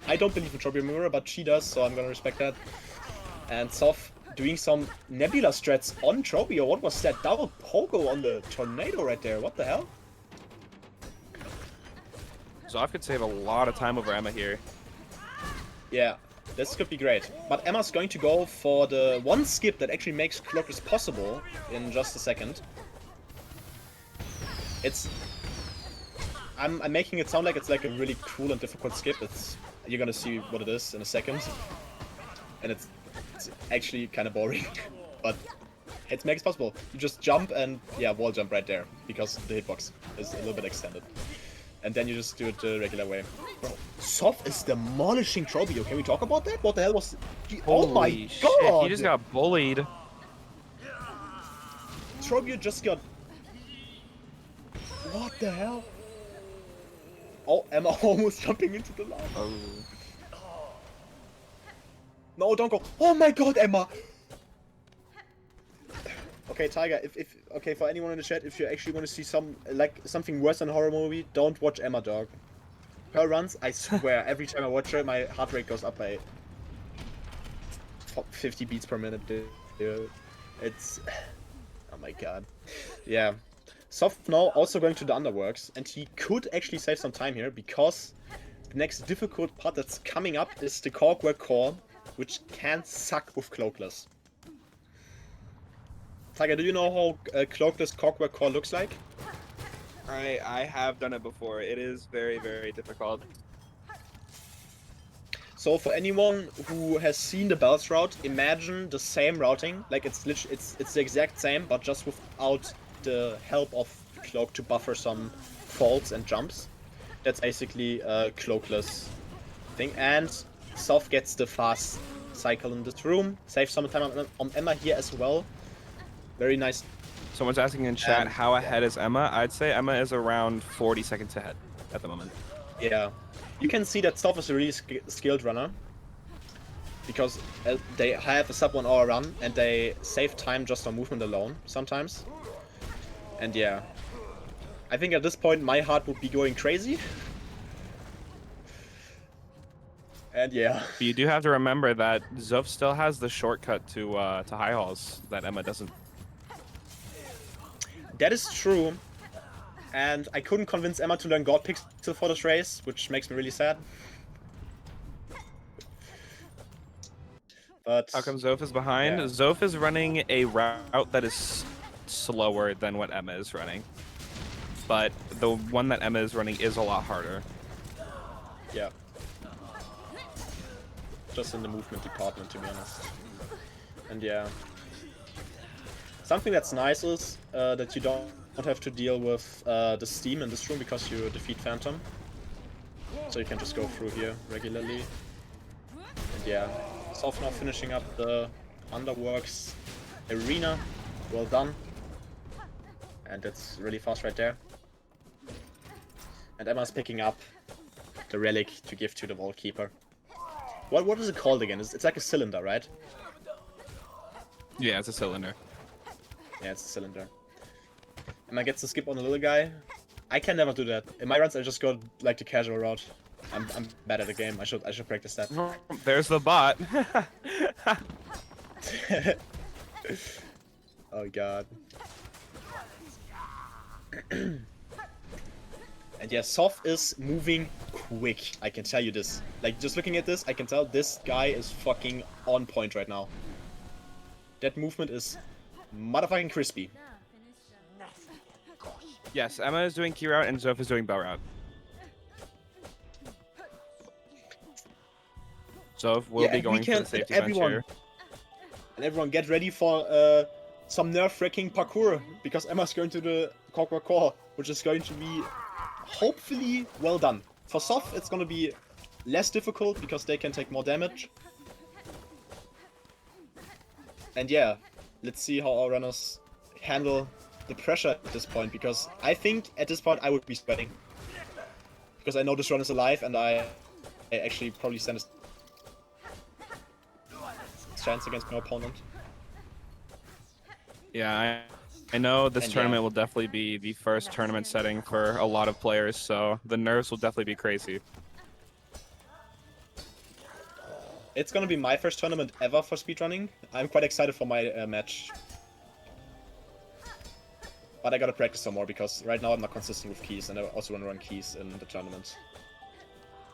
I don't believe in Trobio Mirror, but she does, so I'm gonna respect that. And Zoph doing some Nebula strats on Trobio. What was that? Double pogo on the tornado right there. What the hell? Zoph could save a lot of time over Emma here. Yeah, this could be great. But Emma's going to go for the one skip that actually makes Clockers possible in just a second. I'm making it sound like it's like a really cool and difficult skip. You're gonna see what it is in a second. And it's actually kind of boring. But it makes it possible. You just jump and, yeah, wall jump right there. Because the hitbox is a little bit extended. And then you just do it the regular way. Bro, Zoph is demolishing Trobio. Can we talk about that? What the hell was... Oh my Holy shit, god! he just got bullied. Trobio just got... What the hell? Oh, Emma almost jumping into the lava. Oh. No, don't go. Oh my god, Emma! Okay, Tiger, okay, for anyone in the chat, if you actually want to see something worse than a horror movie, don't watch Emma, dog. Her runs, I swear, every time I watch her, my heart rate goes up by 50 beats per minute, dude. It's... Oh my god. Yeah. Zoph now also going to the Underworks, and he could actually save some time here, because the next difficult part that's coming up is the Corkwork Core, which can suck with Cloakless. Tiger, do you know how Cloakless Corkwork Core looks like? I have done it before. It is very, very difficult. So for anyone who has seen the Bells route, imagine the same routing, like it's literally it's the exact same, but just without the help of Cloak to buffer some falls and jumps. That's basically a Cloakless thing, and Zoph gets the fast cycle in this room, saves some time on Emma here as well. Very nice. Someone's asking in chat, And, how ahead is Emma? I'd say Emma is around 40 seconds ahead at the moment. Yeah, you can see that Zoph is a really skilled runner, because they have a sub 1 hour run and they save time just on movement alone sometimes. And yeah, I think at this point my heart would be going crazy. And yeah. But you do have to remember that Zoph still has the shortcut to high halls that Emma doesn't. That is true. And I couldn't convince Emma to learn God Pixel for this race, which makes me really sad. But How come Zoph is behind? yeah. Zoph is running a route that is slower than what Emma is running. But the one that Emma is running is a lot harder. Yeah. Just in the movement department, to be honest. And yeah. Something that's nice is that you don't have to deal with the steam in this room because you defeat Phantom. So you can just go through here regularly. And yeah, Zoph now finishing up the Underworks arena. Well done. And it's really fast right there. And Emma's picking up the relic to give to the Vault Keeper. What is it called again? It's like a cylinder, right? Yeah, it's a cylinder. Yeah, it's a cylinder. Emma gets to skip on the little guy. I can never do that. In my runs, I just go like the casual route. I'm bad at the game. I should practice that. There's the bot. Oh god. And yeah, Zoph is moving quick. I can tell you this. Like, just looking at this, I can tell this guy is fucking on point right now. That movement is motherfucking crispy. Yes, Emma is doing key route and Zoph is doing bow route. Zoph will be going for the safety bench here. And everyone get ready for some nerve-wracking parkour, because Emma's going to the Clockwork Core, which is going to be hopefully well done. For Zoph, it's going to be less difficult because they can take more damage. And yeah, let's see how our runners handle the pressure at this point, because I think at this point I would be sweating. Because I know this run is alive and I actually probably stand a chance against my opponent. Yeah, I know this tournament will definitely be the first tournament setting for a lot of players, so the nerves will definitely be crazy. It's gonna be my first tournament ever for speedrunning. I'm quite excited for my match. But I gotta practice some more because right now I'm not consistent with keys and I also wanna run keys in the tournament.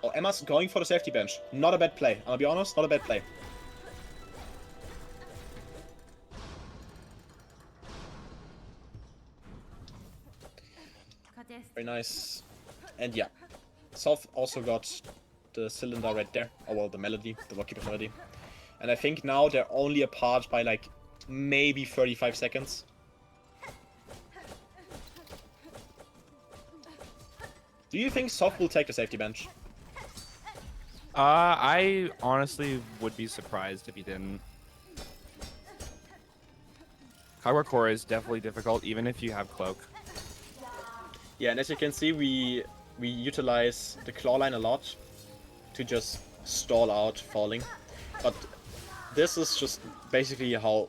Oh, Emma's going for the safety bench. Not a bad play. I'll be honest, not a bad play. Very nice. And yeah, Zoph also got the cylinder right there. Oh well, the melody, the Rockkeeper melody. And I think now they're only apart by like maybe 35 seconds. Do you think Zoph will take the safety bench? I honestly would be surprised if he didn't. Clockwork Core is definitely difficult, even if you have Cloak. Yeah, and as you can see, we utilize the claw line a lot to just stall out falling. But this is just basically how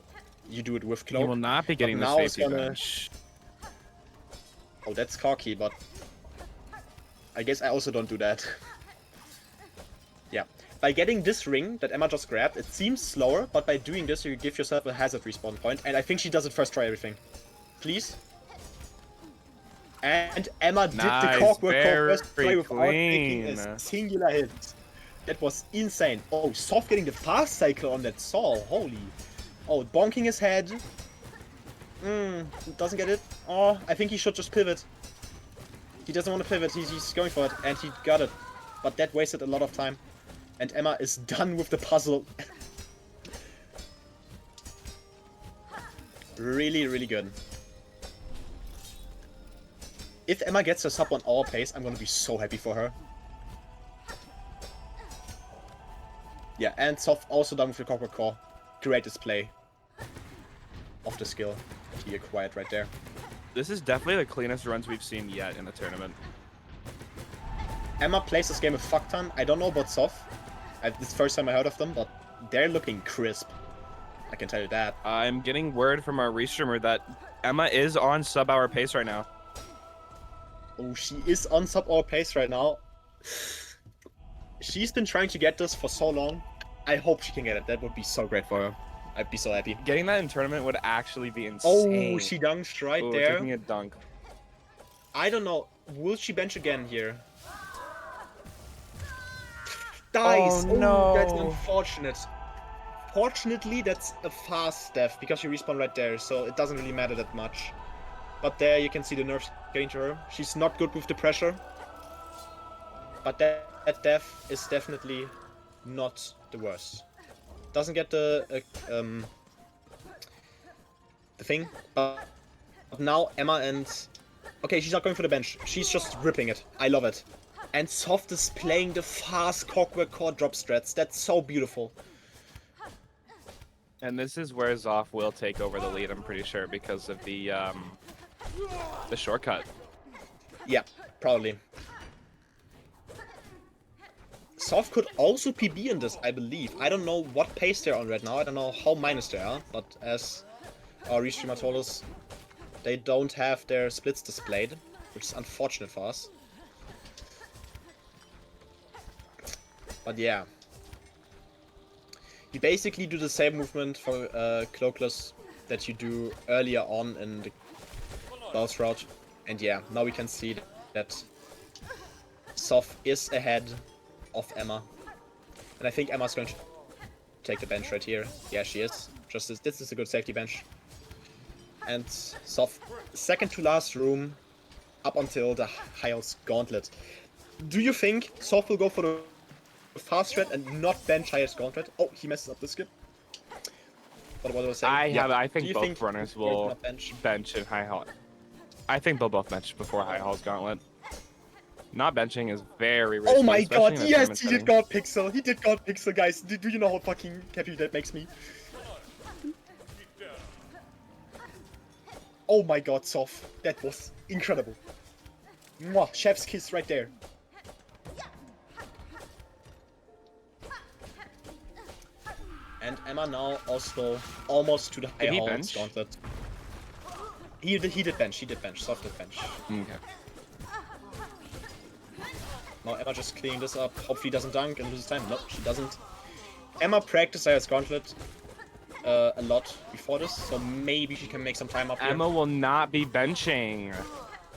you do it with Cloak. You will not be getting the safety bench. Oh, that's cocky, but I guess I also don't do that. Yeah. By getting this ring that Emma just grabbed, it seems slower, but by doing this, you give yourself a hazard respawn point, and I think she does it first try everything. Please? And Emma did the Clockwork Core first try without taking a singular hit. That was insane. Oh, Zoph getting the fast cycle on that Saw. Holy. Oh, bonking his head. Doesn't get it. Oh, I think he should just pivot. He doesn't want to pivot. He's going for it. And he got it. But that wasted a lot of time. And Emma is done with the puzzle. Really, really good. If Emma gets her sub on our pace, I'm gonna be so happy for her. Yeah, and Zoph also done with the Clockwork Core. Great display of the skill he acquired right there. This is definitely the cleanest runs we've seen yet in the tournament. Emma plays this game a fuck ton. I don't know about Zoph. It's the first time I heard of them, but they're looking crisp. I can tell you that. I'm getting word from our restreamer that Emma is on sub-hour pace right now. Oh, she is on sub-hour pace right now. She's been trying to get this for so long. I hope she can get it. That would be so great for her. I'd be so happy. Getting that in tournament would actually be insane. Oh, she dunked right Ooh, there. taking a dunk. I don't know. Will she bench again here? Dies! Oh, no. That's unfortunate. Fortunately, that's a fast death because she respawned right there, so it doesn't really matter that much. But there you can see the nerfs getting to her. She's not good with the pressure. But that death is definitely not the worst. Doesn't get the thing, but now Emma and... Okay, she's not going for the bench. She's just ripping it. I love it. And Zoph is playing the fast Clockwork Core drop strats. That's so beautiful. And this is where Zoph will take over the lead, I'm pretty sure, because of the shortcut. Yeah, probably. Zoph could also PB in this, I believe. I don't know what pace they're on right now. I don't know how minus they are. But as our restreamer told us, they don't have their splits displayed, which is unfortunate for us. But yeah. You basically do the same movement for Cloakless that you do earlier on in the boss route. And yeah, now we can see that Zoph is ahead of Emma. And I think Emma's going to take the bench right here. Yeah, she is. Just this is a good safety bench. And Zoph, second to last room up until the Hyle's Gauntlet. Do you think Zoph will go for the fast strat and not bench Hyle's Gauntlet? Oh, he messes up the skip. What was I saying? I think both runners will bench in High Hall. I think they'll both bench before High Hall's Gauntlet. Not benching is very risky. Oh my god, yes, he did God Pixel. He did God Pixel, guys. Do you know how fucking happy that makes me? Oh my god, Zoph. That was incredible. Mwah, chef's kiss right there. And Emma now also almost to the High Hall's Gauntlet. He did bench, Zoph did bench. Okay. Now Emma just cleaning this up. Hopefully he doesn't dunk and loses time. Nope, she doesn't. Emma practiced Hyle's Gauntlet a lot before this, so maybe she can make some time up here. Emma will not be benching.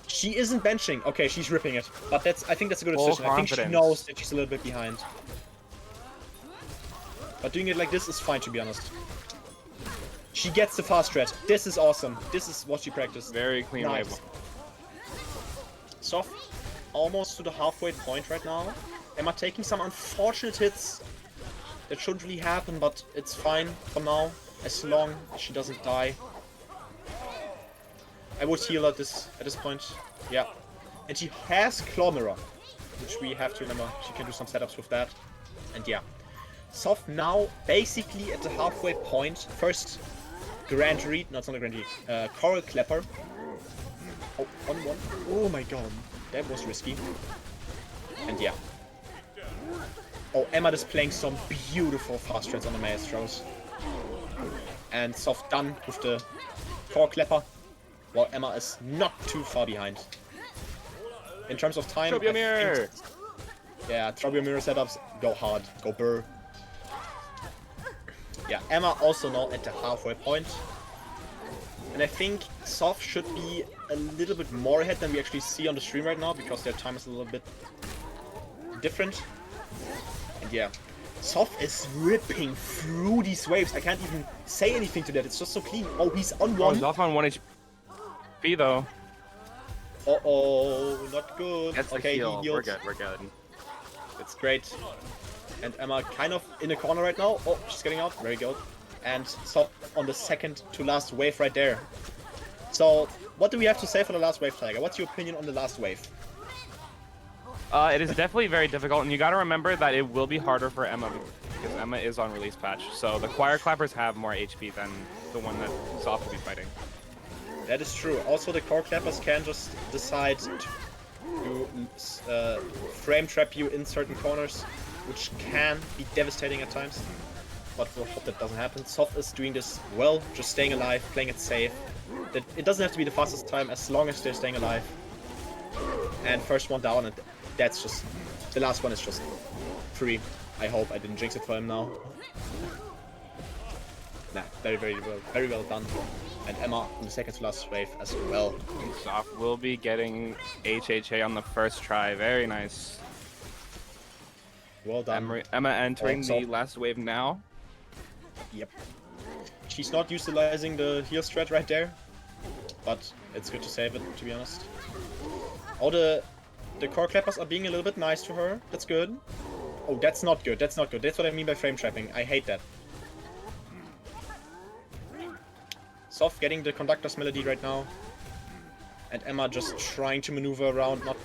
She isn't benching. Okay, she's ripping it. But I think that's a good decision. I think she knows that she's a little bit behind. But doing it like this is fine, to be honest. She gets the fast strat. This is awesome. This is what she practiced. Very clean nice. wave. Zoph almost to the halfway point right now. Emma taking some unfortunate hits. That shouldn't really happen, but it's fine for now. As long as she doesn't die. I would heal at this point. Yeah. And she has Claw Mirror, which we have to remember. She can do some setups with that. And yeah. Zoph now basically at the halfway point. First Grand Read, no, it's not a Grand Read. Coral Clapper. Oh, on one. Oh my god. That was risky. And yeah. Oh, Emma is playing some beautiful fast strats on the Maestros. And Zoph done with the Coral Clapper. While Emma is not too far behind. In terms of time, yeah, Trobio Mirror setups, go hard, go burr. Yeah, Emma also now at the halfway point. And I think Zoph should be a little bit more ahead than we actually see on the stream right now, because their time is a little bit different. And yeah, Zoph is ripping through these waves. I can't even say anything to that, it's just so clean. Oh, he's on one. He's off on 1 HP though. Uh-oh, not good. That's okay, he healed. We're good. That's great. And Emma kind of in the corner right now. Oh, she's getting out. Very good. And Zoph on the second to last wave right there. So, what do we have to say for the last wave, Tiger? What's your opinion on the last wave? It is definitely very difficult, and you got to remember that it will be harder for Emma because Emma is on release patch. So the Choir Clappers have more HP than the one that Zoph will be fighting. That is true. Also, the Core Clappers can just decide to frame trap you in certain corners, which can be devastating at times. but we'll hope that doesn't happen. Zoph is doing this well, just staying alive, playing it safe. It doesn't have to be the fastest time as long as they're staying alive. And first one down, and that's just... The last one is just free. I hope I didn't jinx it for him now. Nah, very well done. And Emma in the second to last wave as well. Zoph will be getting HHA on the first try. Very nice. Well done. Emma entering the Zoph. last wave now. Yep. She's not utilizing the heal strat right there, but it's good to save it, to be honest. Oh, the core clappers are being a little bit nice to her. That's good. Oh, that's not good. That's not good. That's what I mean by frame trapping. I hate that. Zoph getting the conductor's melody right now. And Emma just trying to maneuver around, not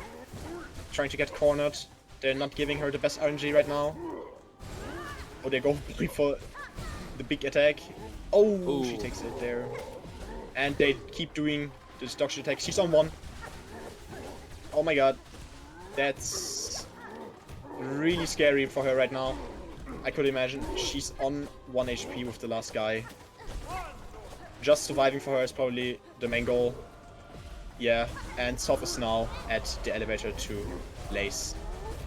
trying to get cornered. They're not giving her the best RNG right now. Oh, they're going for the big attack. Oh, ooh. She takes it there. And they keep doing the destruction attack. She's on 1. Oh my god. That's really scary for her right now. I could imagine. She's on 1 HP with the last guy. Just surviving for her is probably the main goal. Yeah, and Zoph is now at the elevator to Lace.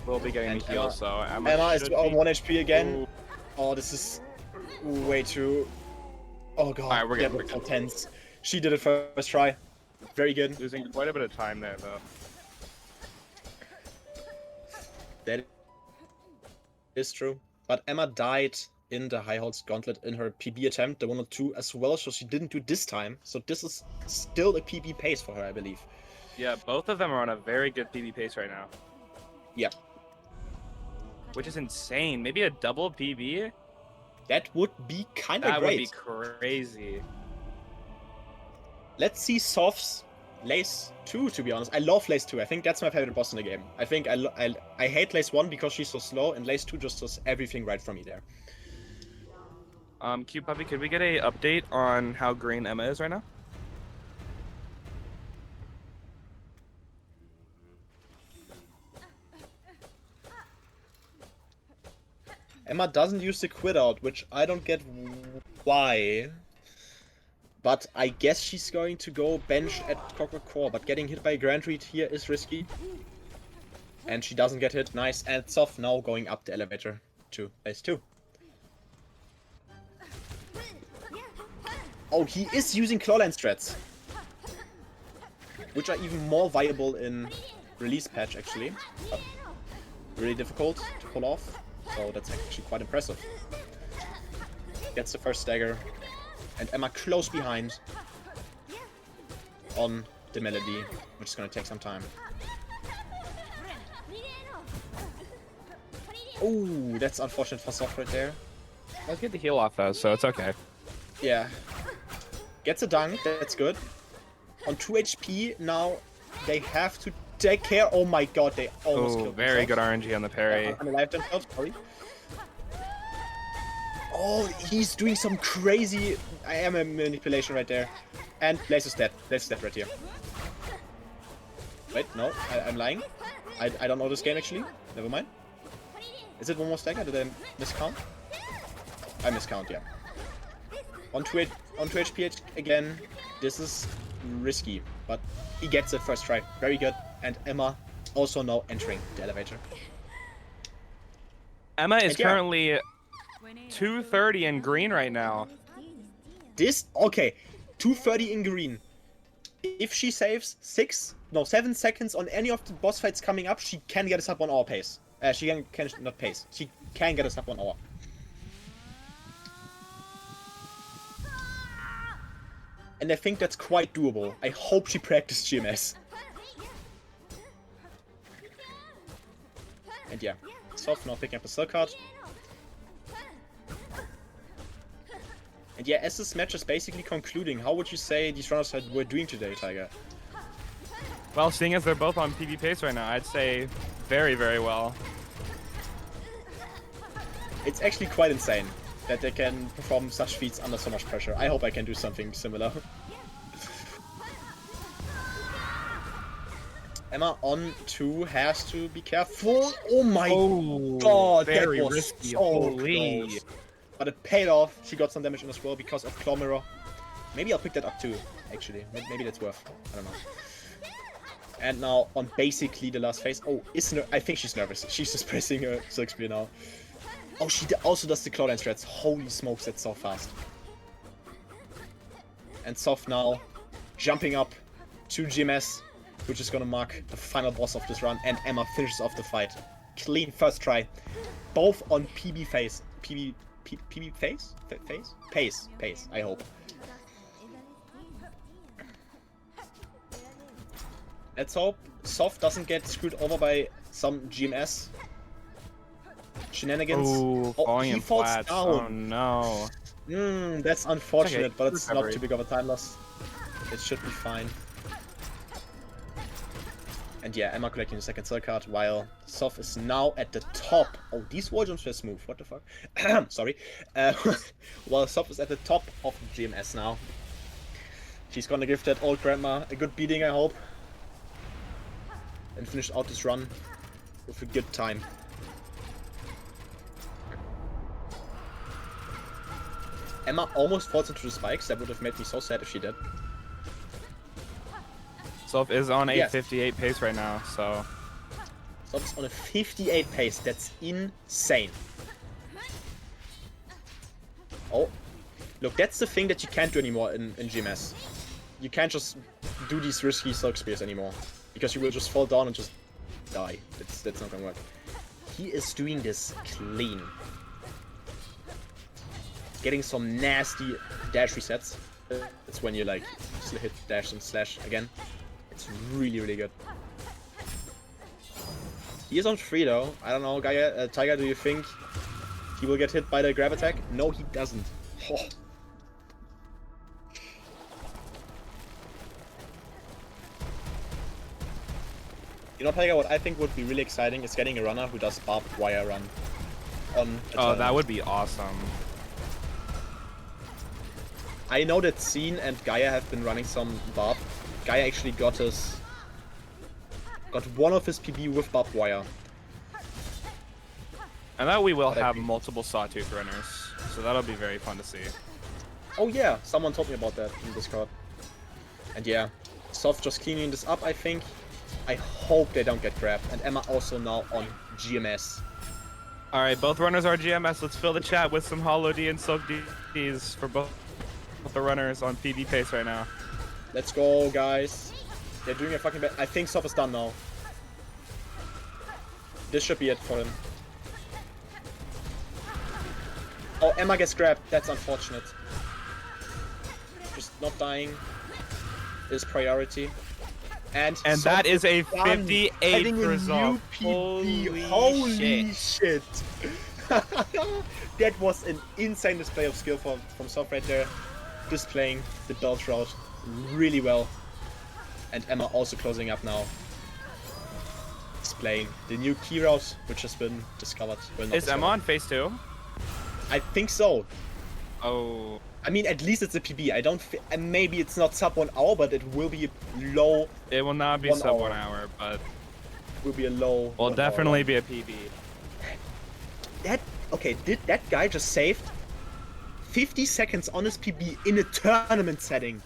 We'll be getting the heal, so Emma is on 1 HP again. Ooh. Oh, this is way too... Oh god, right, we're good. So tense. She did it first try. Very good. Losing quite a bit of time there, though. That is true. But Emma died in the High Holds Gauntlet in her PB attempt, the 102 as well, so she didn't do this time. So this is still a PB pace for her, I believe. Yeah, both of them are on a very good PB pace right now. Yeah. Which is insane. Maybe a double PB? That would be kind of great. That would be crazy. Let's see Zoph's Lace 2, to be honest. I love Lace 2. I think that's my favorite boss in the game. I think I hate Lace 1 because she's so slow, and Lace 2 just does everything right for me there. Cute Puppy, could we get a update on how green Emma is right now? Emma doesn't use the quit out, which I don't get why. But I guess she's going to go bench at Clockwork Core, but getting hit by a Grand Read here is risky. And she doesn't get hit. Nice. And Zoph now going up the elevator to Lace 2. Oh, he is using Clawland strats, which are even more viable in release patch, actually. But really difficult to pull off, so that's actually quite impressive. Gets the first stagger, and Emma close behind on the melody, which is going to take some time. Oh, that's unfortunate for Zoph right there. Let's get the heal off though, so it's okay. Yeah. Gets a dunk, that's good. On 2 HP now, they have to take care. Oh my god, they almost killed very themselves. good RNG on the parry. Unalive themselves, sorry. Oh, he's doing some crazy manipulation right there. And Lace is dead. Lace is dead right here. Wait, no, I'm lying. I don't know this game actually. Never mind. Is it one more stagger? Did I miscount? I miscount, yeah. On 2 HP again. This is risky, but he gets it first try. Very good. And Emma also now entering the elevator. Emma is currently 230 in green right now. Okay, 230 in green. If she saves 7 seconds on any of the boss fights coming up, she can get us up on our pace. She can not pace. She can get us up on our. And I think that's quite doable. I hope she practiced GMS. And yeah, Zoph now picking up a Silk card. And yeah, as this match is basically concluding, how would you say these runners were doing today, Tiger? Well, seeing as they're both on PB pace right now, I'd say very, very well. It's actually quite insane that they can perform such feats under so much pressure. I hope I can do something similar. Emma on 2 has to be careful. Oh my god, very that was risky. so Holy. close. But it paid off. She got some damage in as well because of Claw Mirror. Maybe I'll pick that up too, actually. Maybe that's worth. I don't know. And now on basically the last phase. Oh, I think she's nervous. She's just pressing her Silk Spear now. Oh, she also does the Claw Dance strats. Holy smokes, that's so fast. And Zoph now jumping up to GMS, which is gonna mark the final boss of this run. And Emma finishes off the fight. Clean first try. Both on PB phase. PB phase? Pace, I hope. Let's hope Zoph doesn't get screwed over by some GMS shenanigans. Ooh, He falls down. Oh no. That's unfortunate, okay. but it's not too big of a time loss. It should be fine. And yeah, Emma collecting the second cell card, while Zoph is now at the top. Oh, these wall jumps were smooth. What the fuck? Sorry. While Zoph is at the top of the GMS now. She's gonna give that old grandma a good beating, I hope. And finish out this run with a good time. Emma almost falls into the spikes. That would have made me so sad if she did. Zoph is on a 58 pace right now, so... Zoph's on a 58 pace. That's insane. Oh. Look, that's the thing that you can't do anymore in GMS. You can't just do these risky Silk Spears anymore. Because you will just fall down and just die. That's not gonna work. He is doing this clean. Getting some nasty dash resets. That's when you like hit dash and slash again. It's really, really good. He is on 3 though. I don't know, Tiger, do you think he will get hit by the grab attack? No, he doesn't. Oh. You know, Tiger, what I think would be really exciting is getting a runner who does barbed wire run on a Oh, that would be awesome. I know that Scene and Gaia have been running some barb. Gaia actually got one of his PB with barbed wire. And that we will have multiple Sawtooth runners, so that'll be very fun to see. Oh yeah, someone told me about that in Discord. And yeah, Zoph just cleaning this up, I think. I hope they don't get grabbed. And Emma also now on GMS. Alright, both runners are GMS. Let's fill the chat with some Hollow D and Soak Ds for both the runners on PB pace right now. Let's go, guys. They're doing a fucking bad. I think Zoph is done now. This should be it for him. Oh, Emma gets grabbed. That's unfortunate. Just not dying is priority. And that is a 58 result. Holy shit. That was an insane display of skill from Zoph right there. Displaying the belt route really well. And Emma also closing up now. Displaying the new key route, which has been discovered. Well, is Emma on phase 2? I think so. Oh. I mean, at least it's a PB. I don't. And maybe it's not sub 1 hour, but it will be low. It will not be sub 1 hour, but it will be a low. Will definitely be a PB. Did that guy just saved 50 seconds on his PB in a tournament setting?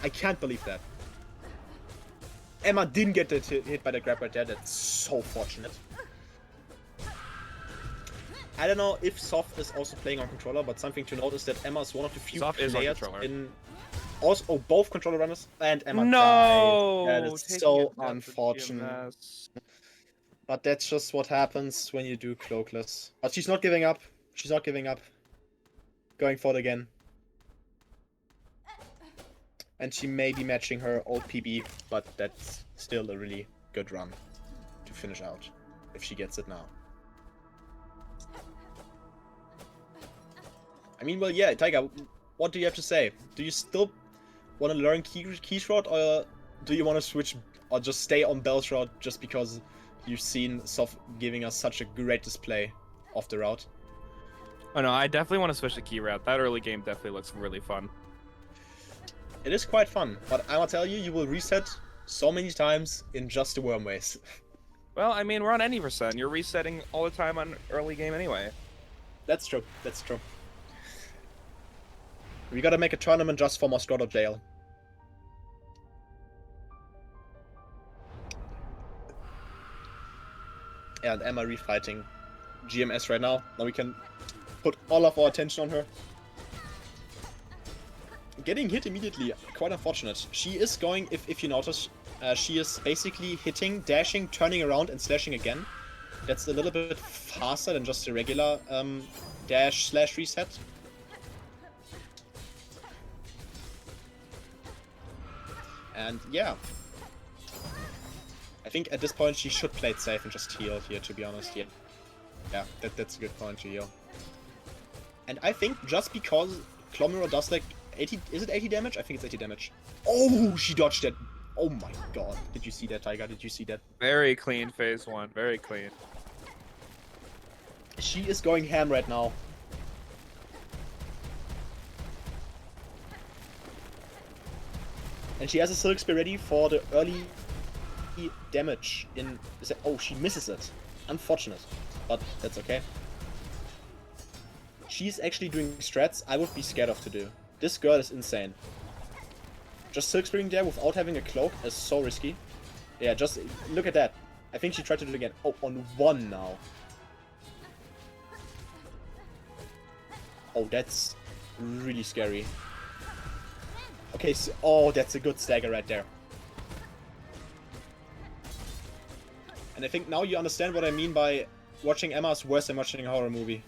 I can't believe that. Emma didn't get hit by the grab right there. That's so fortunate. I don't know if Zoph is also playing on controller, but something to note is that Emma is one of the few players in... Also, both controller runners and Emma died. That is so unfortunate. But that's just what happens when you do cloakless. But she's not giving up. She's not giving up. Going for it again. And she may be matching her old PB, but that's still a really good run to finish out if she gets it now. I mean, well, yeah, Tiger, what do you have to say? Do you still want to learn key shot, or do you want to switch, or just stay on Bell's route just because you've seen Zoph giving us such a great display of the route? Oh no, I definitely want to switch to key route. That early game definitely looks really fun. It is quite fun, but I will tell you, you will reset so many times in just the worm ways. Well, I mean, we're on any percent. You're resetting all the time on early game anyway. That's true. That's true. We gotta make a tournament just for Moscow Jail. And Emma refighting GMS right now. Now we can put all of our attention on her. Getting hit immediately, quite unfortunate. She is going, if you notice, she is basically hitting, dashing, turning around, and slashing again. That's a little bit faster than just a regular dash/reset. And yeah, I think at this point she should play it safe and just heal here, to be honest. Yeah, that's a good point to heal. And I think just because Clomero does like 80, is it 80 damage? I think it's 80 damage. Oh, she dodged it. Oh my god. Did you see that, Tiger? Did you see that? Very clean phase 1, very clean. She is going ham right now. And she has a Silk Spear ready for the early damage in... Oh, she misses it. Unfortunate. But that's okay. She's actually doing strats I would be scared of to do. This girl is insane. Just Silk Spearing there without having a cloak is so risky. Yeah, just look at that. I think she tried to do it again. Oh, on 1 now. Oh, that's really scary. Okay, so, oh, that's a good stagger right there. And I think now you understand what I mean by watching Emma is worse than watching a horror movie.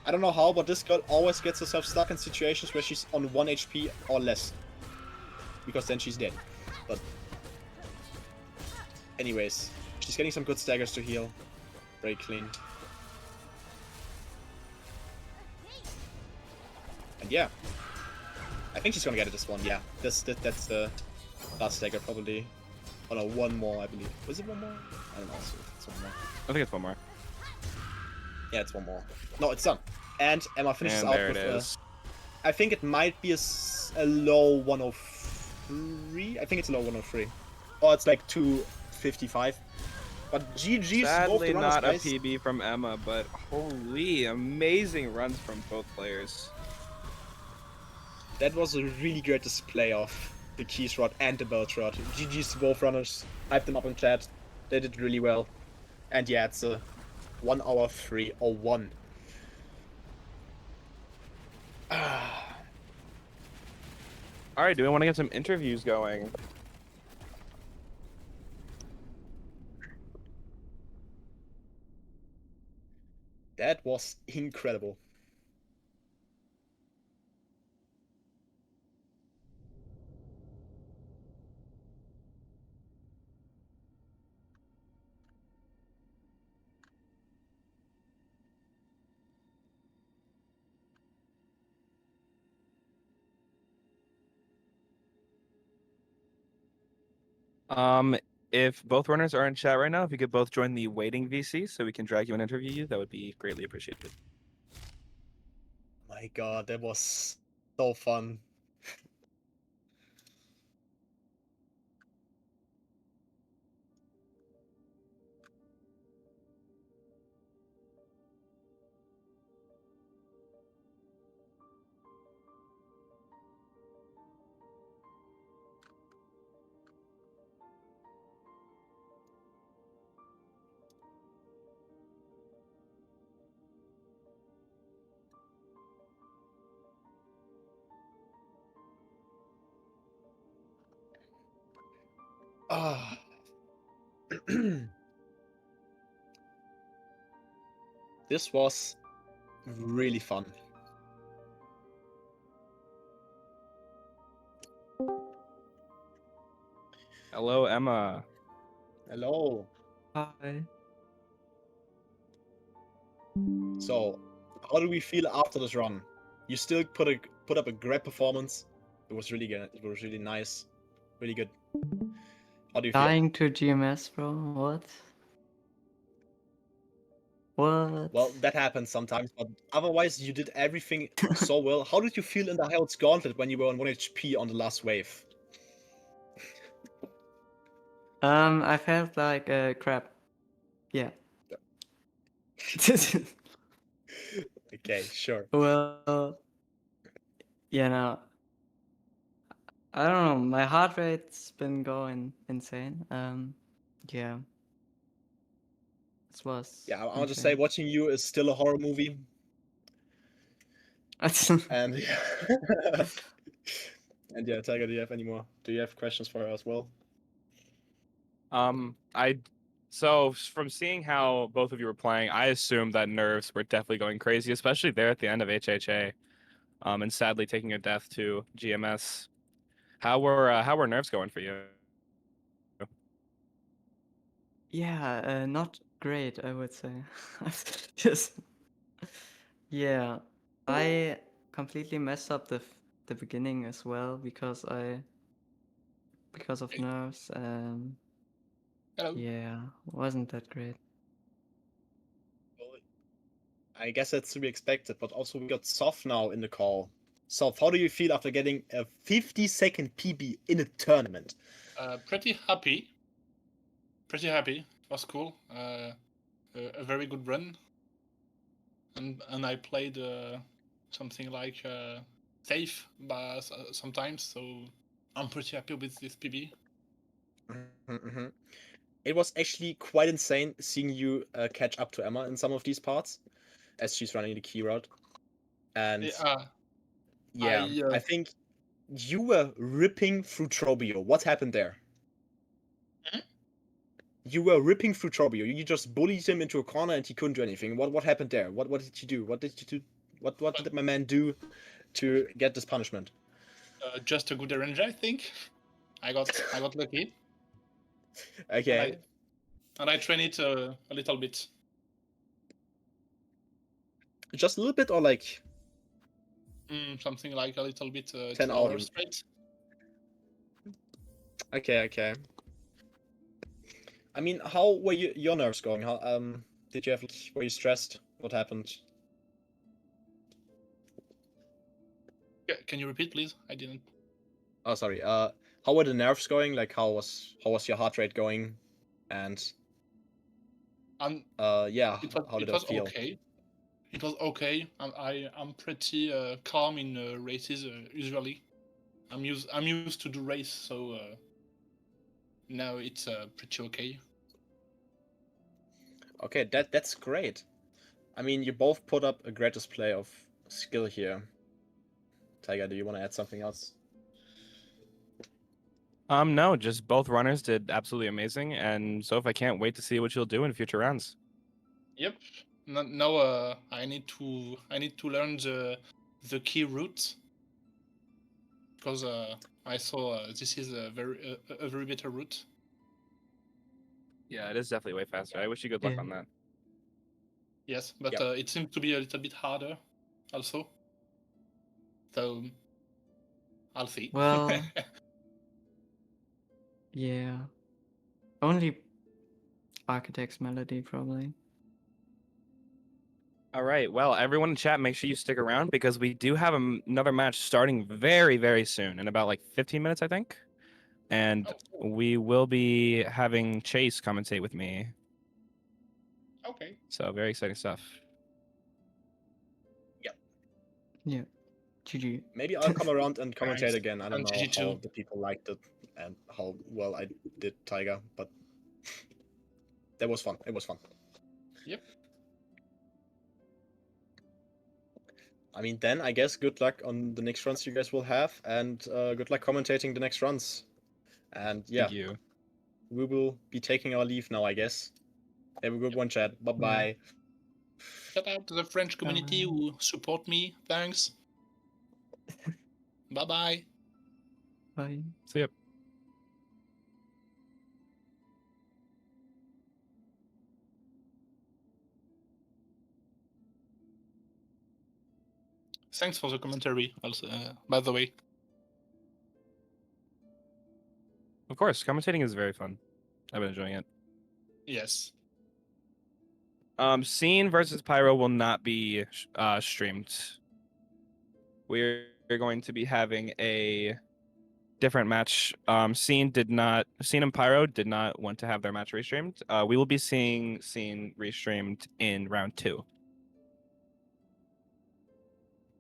I don't know how, but this girl always gets herself stuck in situations where she's on 1 HP or less. Because then she's dead. But anyways, she's getting some good staggers to heal. Very clean. And yeah, I think she's gonna get it this one. Yeah, that's the last stagger probably. Oh no, one more I believe. Was it one more? I don't know. So it's one more. I think it's 1 more. Yeah, it's one more. No, it's done. And Emma finishes And out there with it is. I think it might be a low 103. I think it's a low 103. Or it's like 255. But GG's both Sadly the runners, not a guys. PB from Emma, but holy, amazing runs from both players. That was a really great display of the Keys Rod and the Belt Rod. GG's both runners. Hype them up in chat. They did really well. And yeah, it's a 1 hour 3:01. All right, do we want to get some interviews going? That was incredible. If both runners are in chat right now, if you could both join the waiting VC so we can drag you and interview you, that would be greatly appreciated. My god, that was so fun. Ah. This was really fun. Hello, Emma. Hello. Hi. So, how do we feel after this run? You still put up a great performance. It was really good. It was really nice. Really good. How do you feel? Dying to GMS, bro. What? What? Well, that happens sometimes, but otherwise you did everything so well. How did you feel in the Herald's Gauntlet when you were on 1 HP on the last wave? I felt like crap. Yeah. My Okay, sure. Well, yeah, no. I don't know. My heart rate's been going insane. Yeah, this was Yeah, I'll just say insane. watching you is still a horror movie. And yeah. And yeah, Tiger, do you have any more? Do you have questions for her as well? So from seeing how both of you were playing, I assumed that nerves were definitely going crazy, especially there at the end of HHA. And sadly taking a death to GMS. How were nerves going for you? Yeah, not great, I would say. Just yeah, I completely messed up the beginning as well because of Hey, nerves. hello. Yeah, wasn't that great. Well, I guess that's to be expected, but also we got Zoph now in the call. Zoph, how do you feel after getting a 50-second PB in a tournament? Pretty happy. Pretty happy. It was cool. A very good run, and I played something like safe, but sometimes. So I'm pretty happy with this PB. Mm-hmm. It was actually quite insane seeing you catch up to Emma in some of these parts as she's running the key route. And yeah, I I think you were ripping through Trobio. What happened there? Mhm. You were ripping through Trobio. You just bullied him into a corner and he couldn't do anything. What happened there? What did you do? What did you do? What did my man do to get this punishment? just a good arranger, I think. I got lucky, and Okay, I train it a little bit. just a little bit or like Something like a little bit 10 2 hours? hours straight. Okay. I mean, how were your nerves going? How did you have were you stressed? What happened? Can you repeat, please? I didn't. Oh, sorry. How were the nerves going? Like, how was your heart rate going? And Um, yeah, how did it that was feel? okay. It was okay. I'm pretty calm in races usually. I'm used to do race, so now it's pretty okay. Okay, that's great. I mean, you both put up a great display of skill here. Tiger, do you want to add something else? No, just both runners did absolutely amazing, and Zoph, I can't wait to see what you'll do in future rounds. Yep. Now I need to learn the key route because I saw this is a very better route. Yeah, it is definitely way faster. I wish you good luck Yeah. on that. Yes, but Yep. it seems to be a little bit harder, also. So I'll see. Well, yeah. Only Architect's Melody, probably. All right. Well, everyone in chat, make sure you stick around because we do have another match starting very, very soon in about like 15 minutes, I think. And Oh, cool. we will be having Chase commentate with me. Okay. So very exciting stuff. Yeah. GG. Maybe I'll come around and Thanks. commentate again. I don't And know how GG2. the people liked it and how well I did Tiger, but that was fun. It was fun. Yep. I mean, then I guess good luck on the next runs you guys will have, and good luck commentating the next runs. And yeah, Thank you. we will be taking our leave now, I guess. Have a good one, chat. Bye Yeah. bye. Shout out to the French community who support me. Thanks. Bye bye. Bye. See ya. Thanks for the commentary. Also, by the way. Of course, commentating is very fun. I've been enjoying it. Yes. Scene versus Pyro will not be streamed. We're going to be having a different match. Scene and Pyro did not want to have their match restreamed. We will be seeing Scene restreamed in round 2.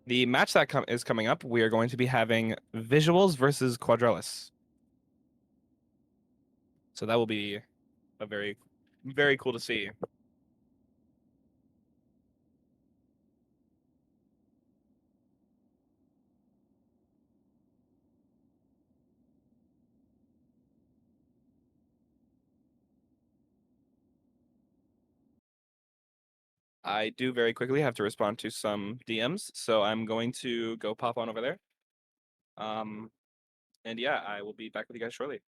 The match that is coming up, we are going to be having Vysuals versus Quadrales. So that will be a very, very cool to see. I do very quickly have to respond to some DMs, so I'm going to go pop on over there. And yeah, I will be back with you guys shortly.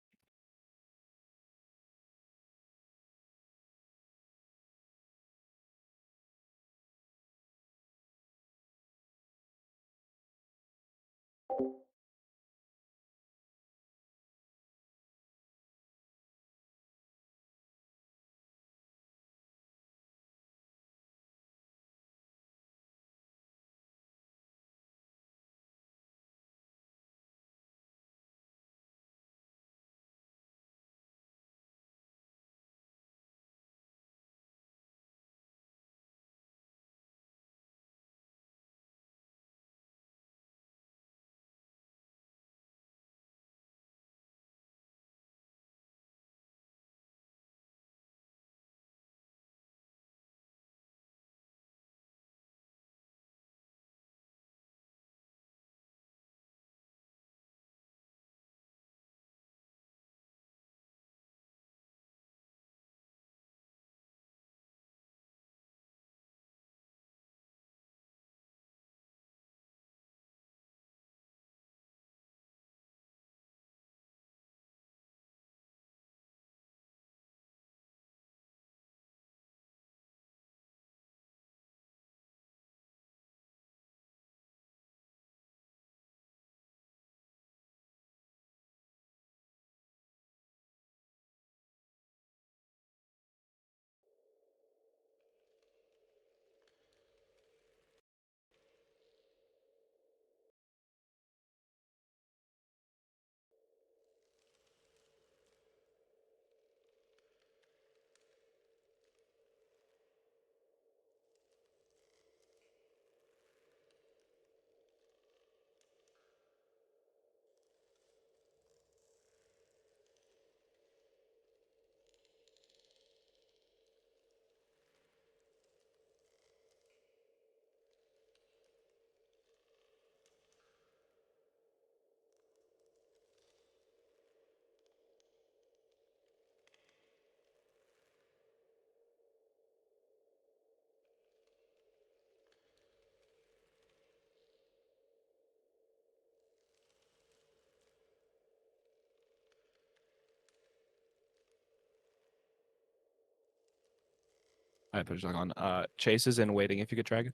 I put it on. Chase is in waiting. If you could drag.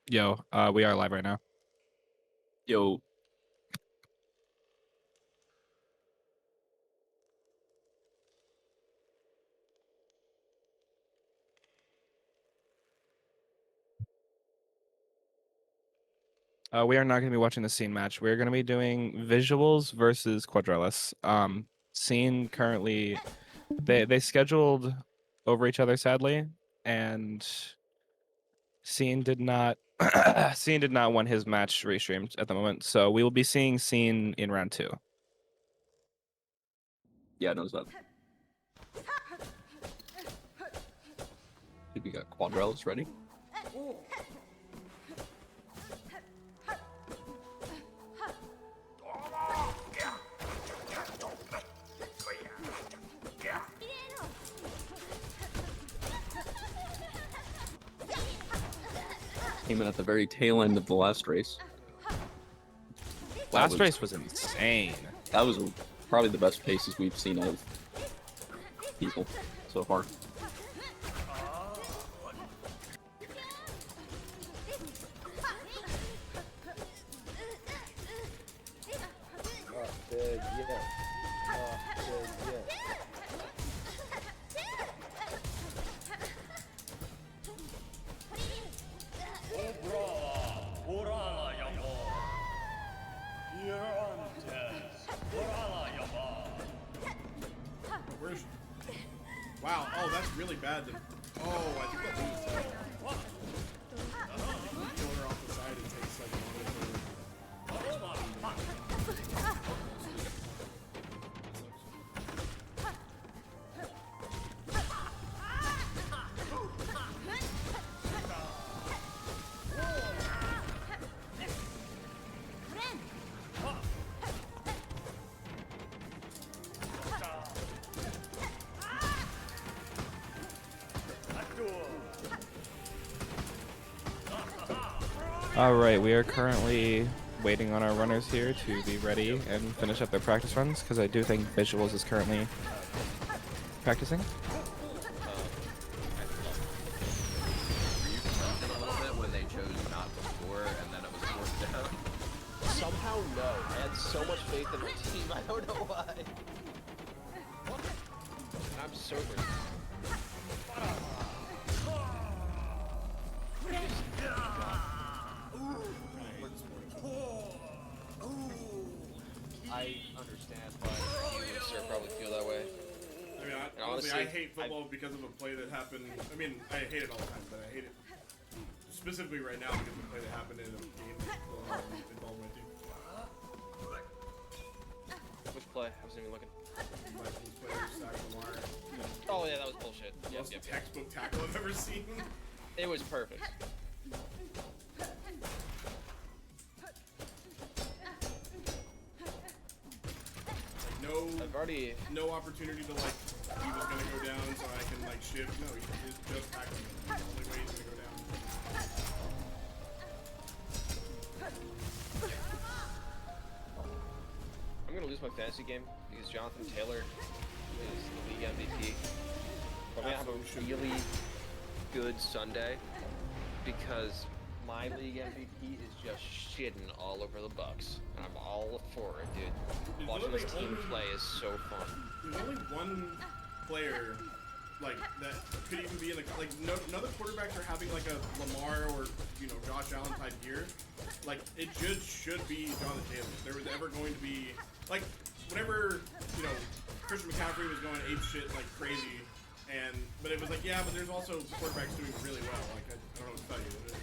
Yo, we are live right now. Yo, We are not going to be watching the scene match. We're going to be doing Vysuals versus Quadrales. Scene currently, they scheduled over each other sadly, and Scene did not Scene did not want his match restreamed at the moment. So we will be seeing Scene in round 2. yeah, knows that. Think we got Quadrales ready? Came in at the very tail end of the last race. Last race was insane. That was probably the best paces we've seen out of people so far. Wow. Oh, that's really bad. Oh, I think that loses. Killing her off the side, it takes like longer All right, we are currently waiting on our runners here to be ready and finish up their practice runs because I do think Vysuals is currently practicing. Were you frozen a little bit when they chose not to score and then it was forced down? Somehow, no. I had so much faith in my team, I don't know why. And I'm sober. I understand why you, sir, probably feel that way. I mean, honestly, I hate football because of a play that happened. I mean, I hate it all the time, but I hate it specifically right now because of a play that happened in a game involving my team. Which play? I wasn't even looking. My team's player sacked Lamar. Oh yeah, that was bullshit. Most textbook tackle I've ever seen. It was perfect. No opportunity to like, he was gonna go down so I can like shift. No, he just tackling him. The only way he's gonna go down. I'm gonna lose my fantasy game because Jonathan Taylor is the league MVP. But I'm gonna have a really good Sunday because my league MVP is just shitting all over the Bucks. And I'm all for it, dude. Watching this team play is so fun. There's only one player like that could even be in the like no, none of the quarterbacks are having like a Lamar or Josh Allen type year. Like it should be Jonathan Taylor. If there was ever going to be like whenever Christian McCaffrey was going ape shit like crazy, but it was like but there's also quarterbacks doing really well. Like I don't know what to tell you.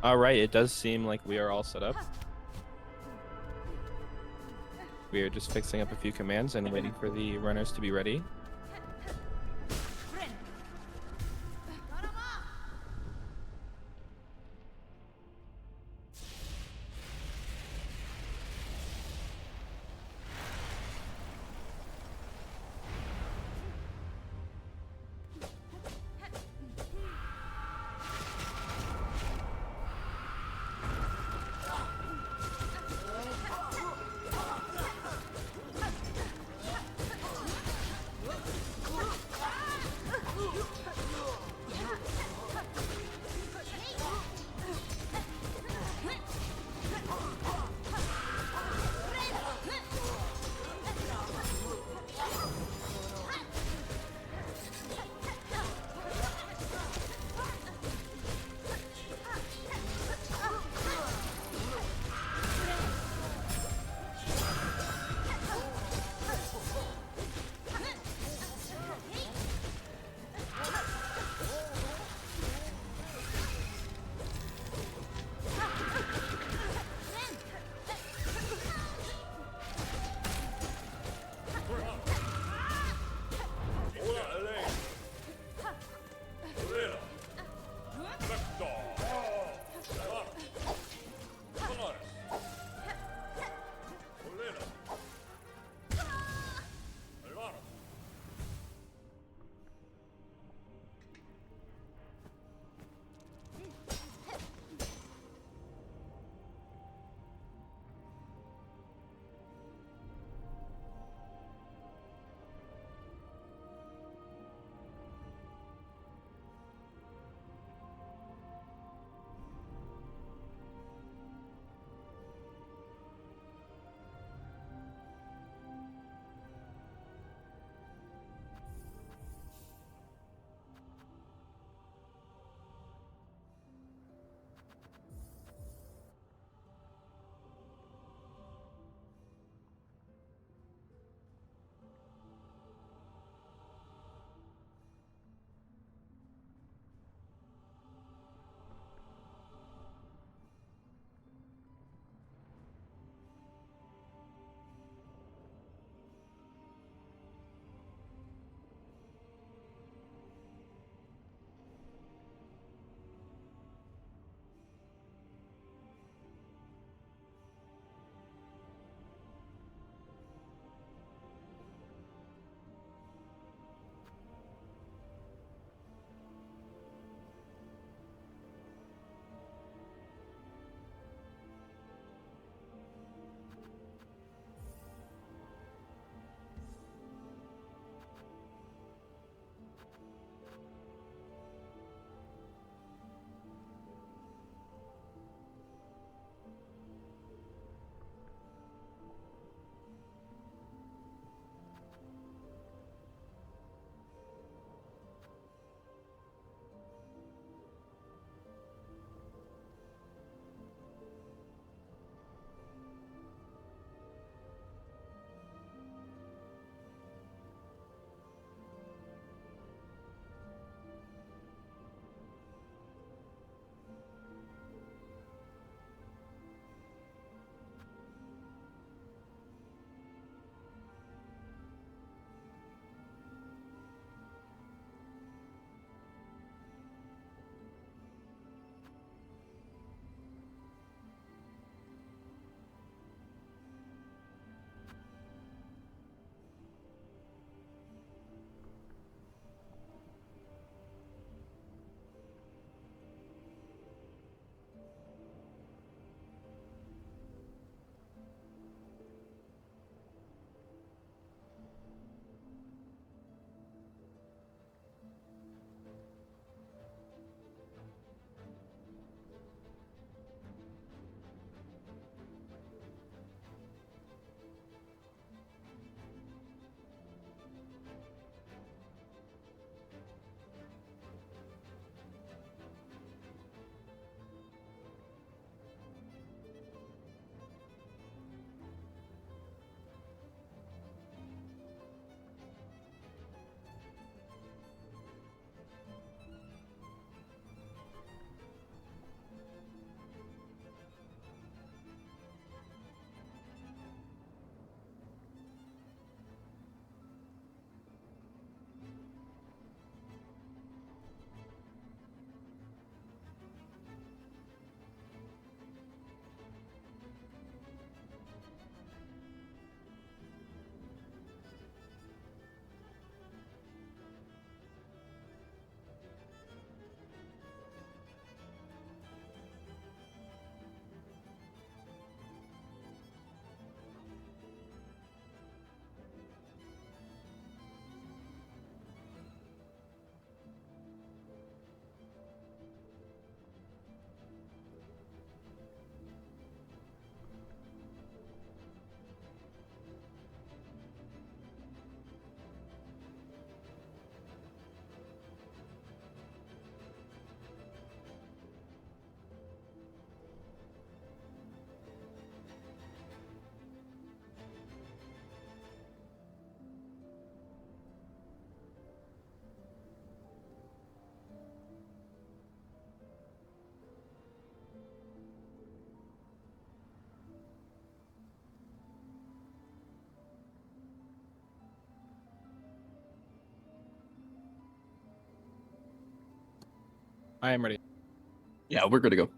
All right, it does seem like we are all set up. We are just fixing up a few commands and waiting for the runners to be ready. I am ready. Yeah, we're good to go.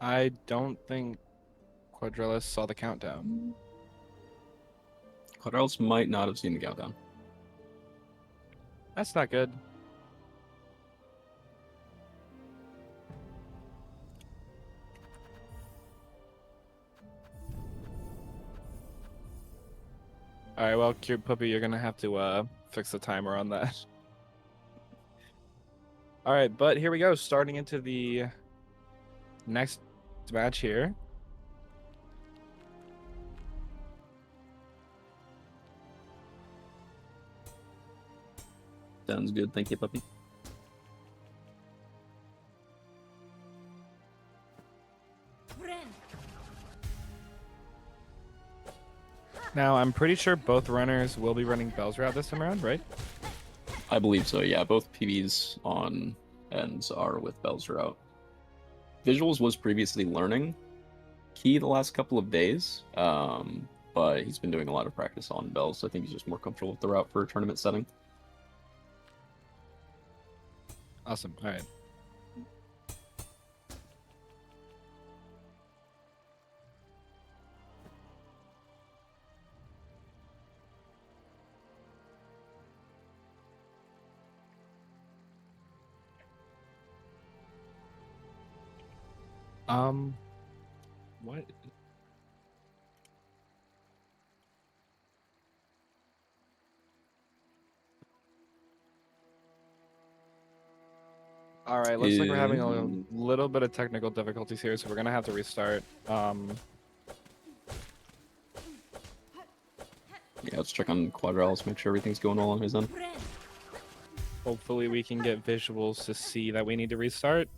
I don't think Quadrales saw the countdown. Quadrales might not have seen the countdown. That's not good. All right, well, Cute Puppy, you're gonna have to fix the timer on that. All right, but here we go. Starting into the next match here. Sounds good. Thank you, puppy. Now, I'm pretty sure both runners will be running Bell's route this time around, right? I believe so, yeah. Both PBs on ends are with Bell's route. Vysuals was previously learning Key the last couple of days, but he's been doing a lot of practice on Bell's, so I think he's just more comfortable with the route for a tournament setting. Awesome. All right. What? All right, looks like we're having a little bit of technical difficulties here, so we're gonna have to restart. Yeah, let's check on Quadrales, make sure everything's going well on his end. Hopefully we can get Vysuals to see that we need to restart.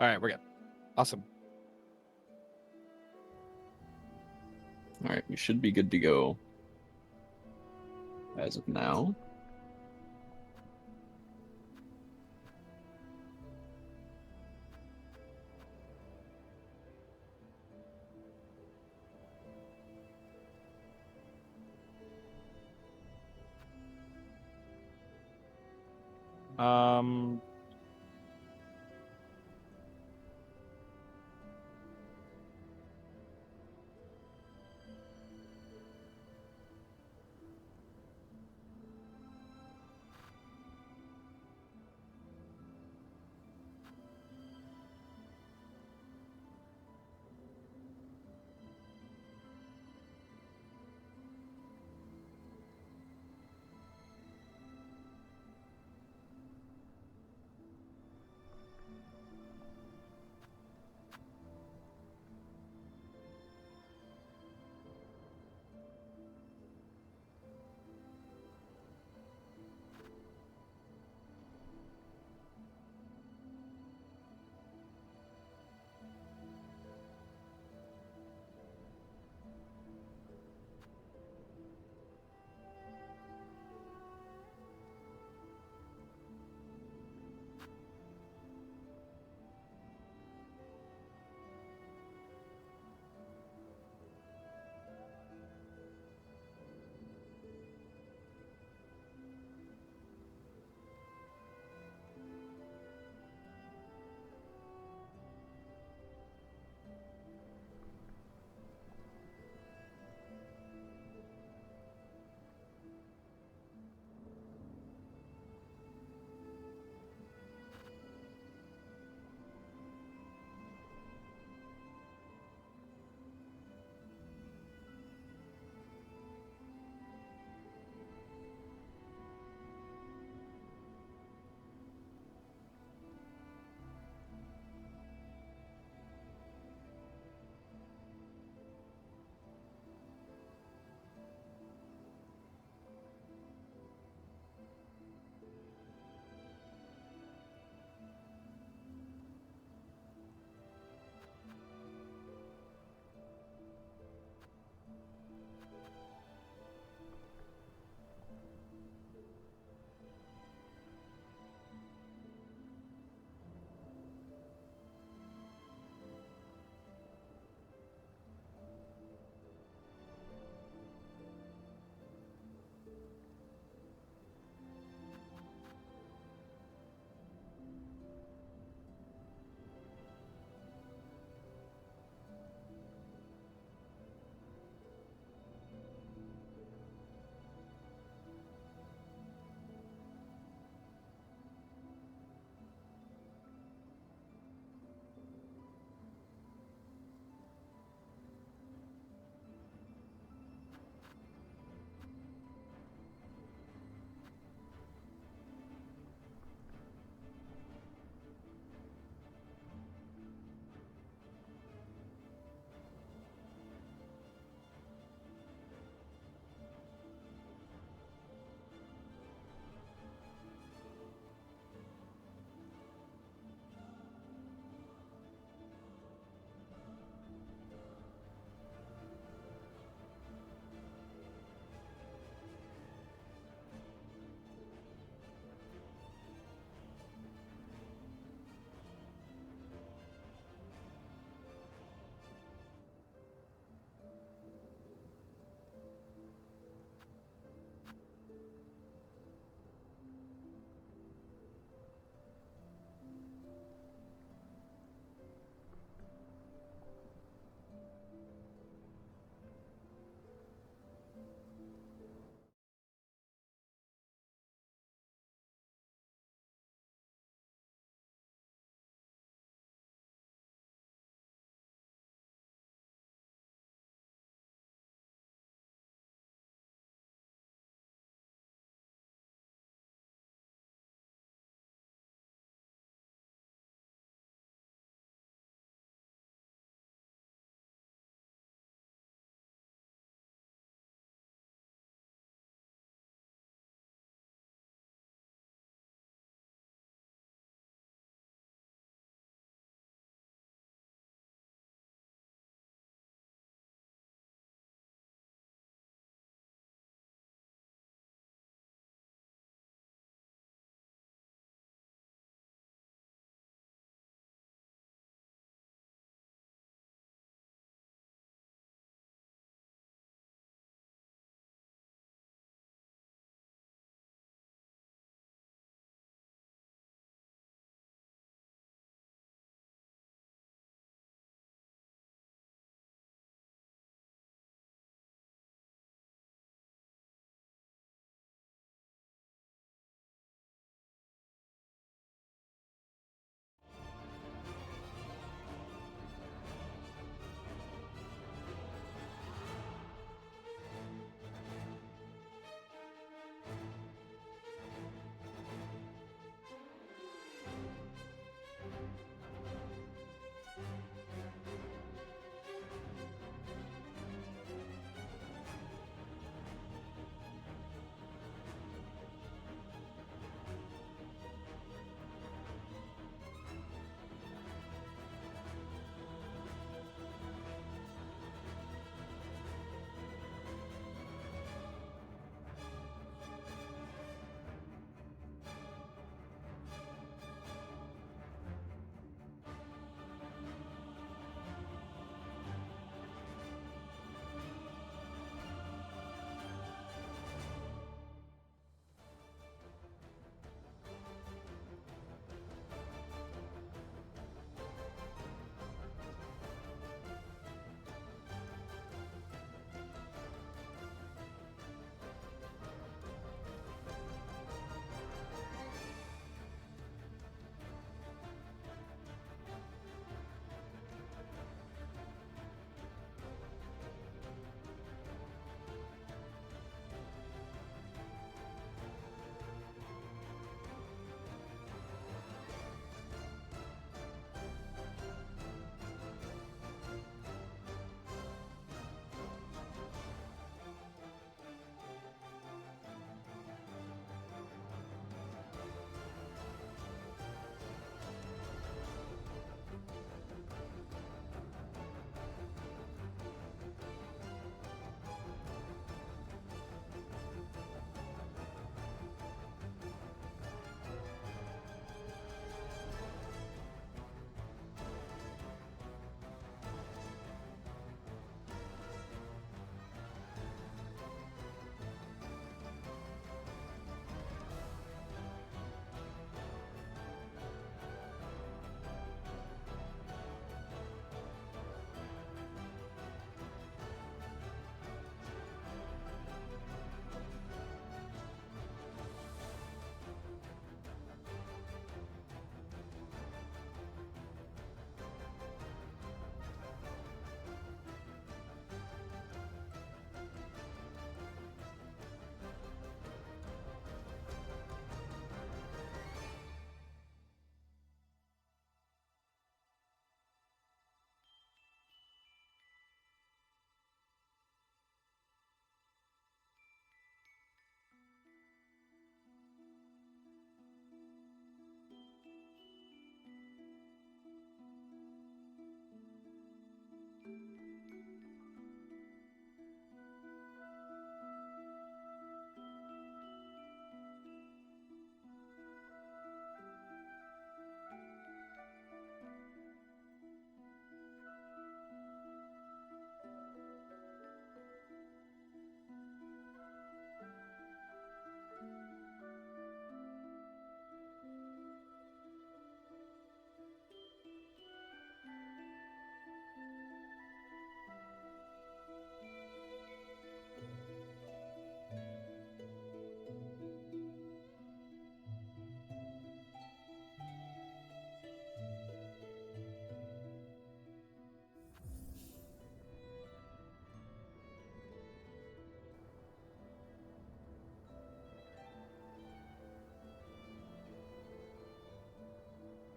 All right, we're good. Awesome. All right, we should be good to go as of now. Um,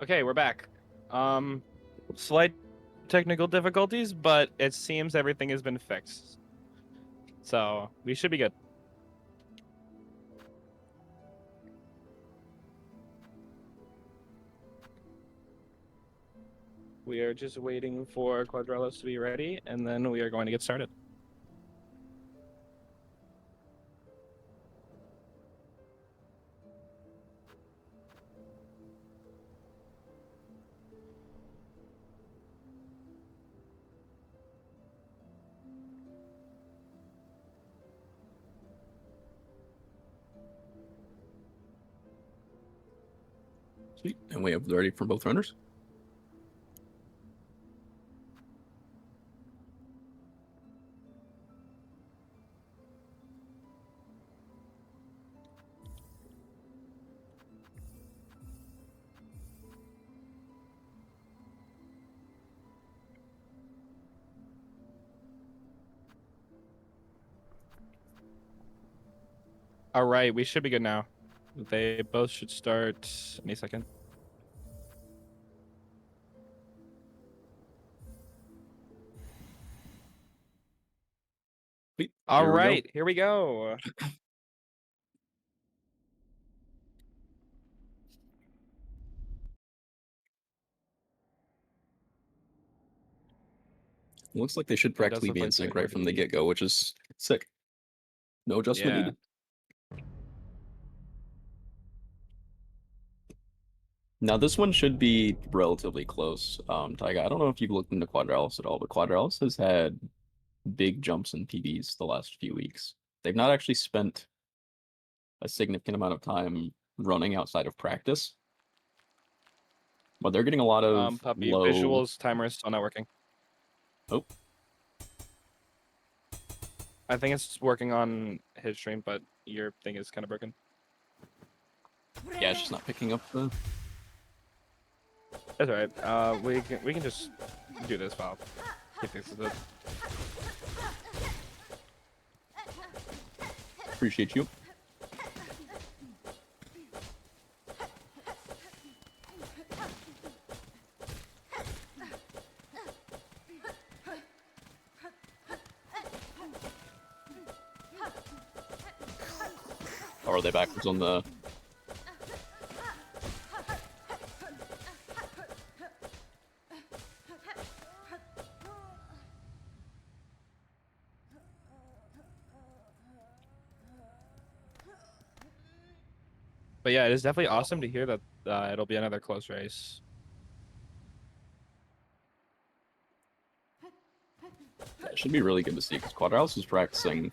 Okay, we're back. Slight technical difficulties, but it seems everything has been fixed. So we should be good. We are just waiting for Quadrales to be ready, and then we are going to get started. Sweet. And we have ready for both runners. All right, we should be good now. They both should start any second. Sweet. All Here we go. right, here we go. Looks like they should It does practically look be in like they're sync going right to from the be. get-go, which is sick. No adjustment Yeah. needed. Now this one should be relatively close. Taiga, I don't know if you've looked into Quadrales at all, but Quadrales has had big jumps in PBs the last few weeks. They've not actually spent a significant amount of time running outside of practice, but they're getting a lot of Puppy low. Vysuals timer is still not working. Oh, I think it's working on his stream, but your thing is kind of broken. yeah, it's just not picking up the. That's all right. We can just do this while he fixes it. Appreciate you. Or are they backwards on the? But yeah, it is definitely awesome to hear that it'll be another close race. It should be really good to see because Quadrales was practicing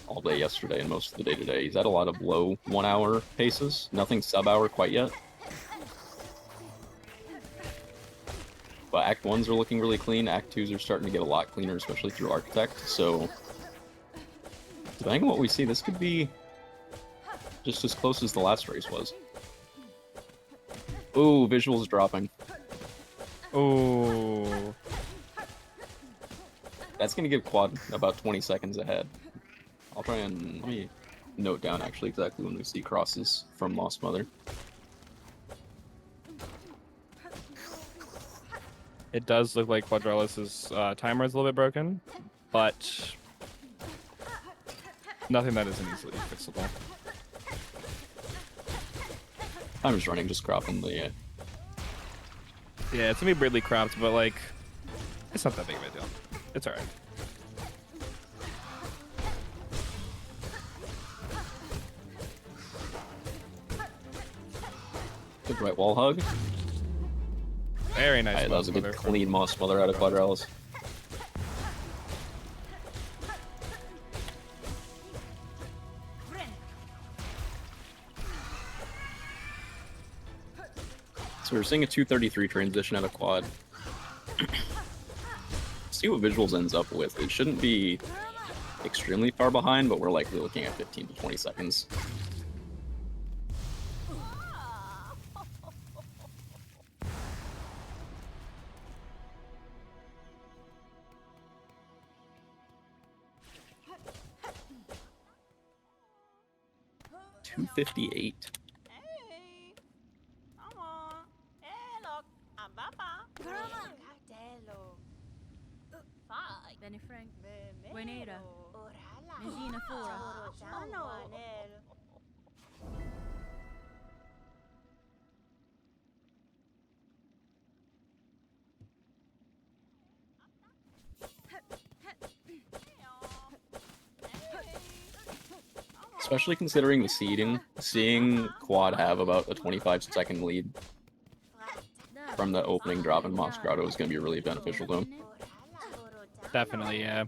all day yesterday and most of the day today. He's had a lot of low 1 hour paces, nothing sub-hour quite yet. But Act 1s are looking really clean, Act 2s are starting to get a lot cleaner, especially through Architect, so depending on what we see, this could be just as close as the last race was. Ooh, Vysuals dropping. Oh, That's going to give Quad about 20 seconds ahead. I'll try and let me note down actually exactly when we see crosses from Lost Mother. it does look like Quadrales' timer is a little bit broken, but nothing that isn't easily fixable. Timer's running, just cropping the... Yeah, it's gonna be weirdly cropped, but like, it's not that big of a deal. It's alright. Good right wall hug. Very nice. Alright, that was a good mother. clean Moss Mother out of Quadrales. So we're seeing a 233 transition out of Quad. See what Vysuals ends up with. It shouldn't be extremely far behind, but we're likely looking at 15 to 20 seconds. $258. Danny Frank, Guinea, Regina Fora. Especially considering the seeding, seeing Quad have about a 25-second lead from the opening drop in Mox Grotto is going to be really beneficial to him. Definitely, yeah.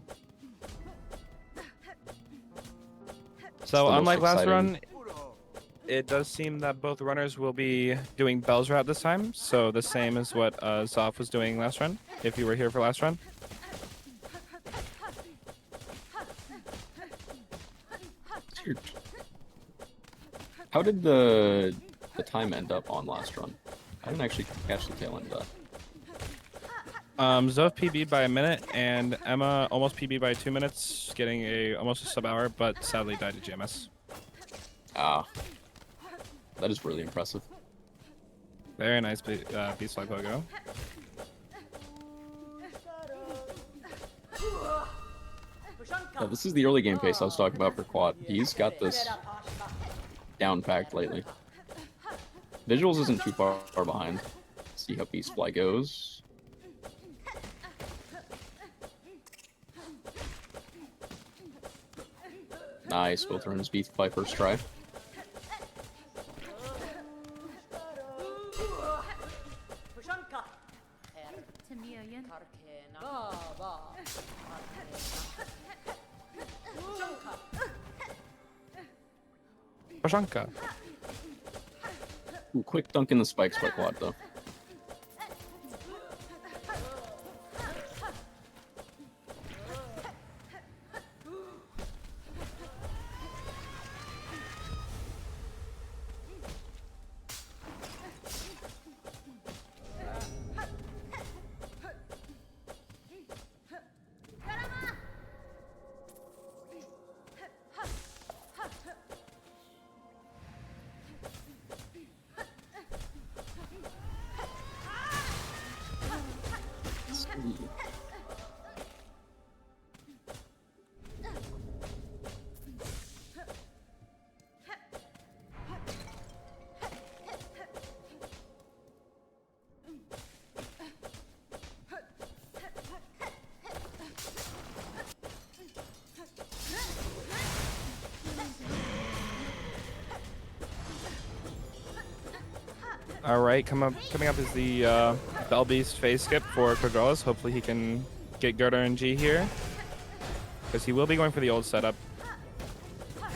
It's So the most unlike last exciting- run, it does seem that both runners will be doing Bell's route this time. So the same as what Zoph was doing last run, if you were here for last run. How did the time end up on last run? I didn't actually catch the tail end of that. Zoph PB'd by a minute, and Emma almost PB'd by 2 minutes, getting almost a sub-hour, but sadly died to GMS. Ah. That is really impressive. Very nice beast like logo. Yeah, this is the early game pace I was talking about for Quad. He's got this down packed lately. Visuals isn't too far behind. Let's see how Beast Fly goes. Nice, will turn his Beast Fly first try. Pashanka. Ooh, quick dunk in the spikes by Quad, though. All right, coming up is the Bell Beast phase skip for Quadrales. Hopefully he can get Gerda and G here, because he will be going for the old setup. All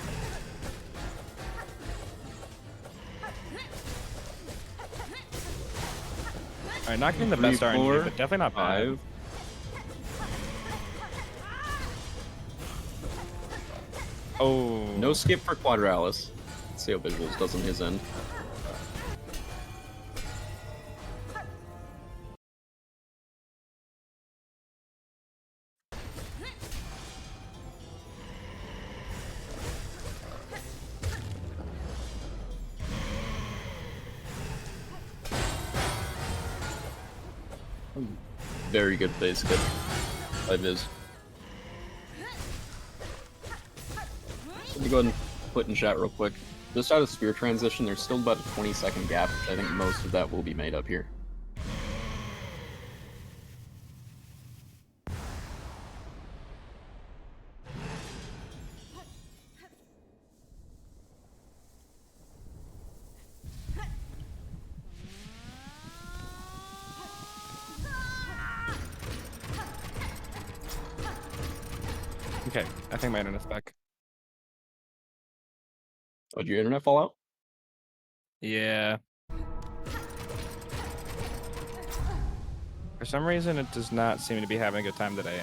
right, not getting the best RNG, but definitely not bad. Oh. No skip for Quadrales. Let's see how Visuals does on his end. Very good phase skip by Viz. Let me go ahead and put in chat real quick. Just out of spear transition, there's still about a 20-second gap, which I think most of that will be made up here. Okay, I think my internet's back. Oh, did your internet fall out? Yeah. For some reason, it does not seem to be having a good time today.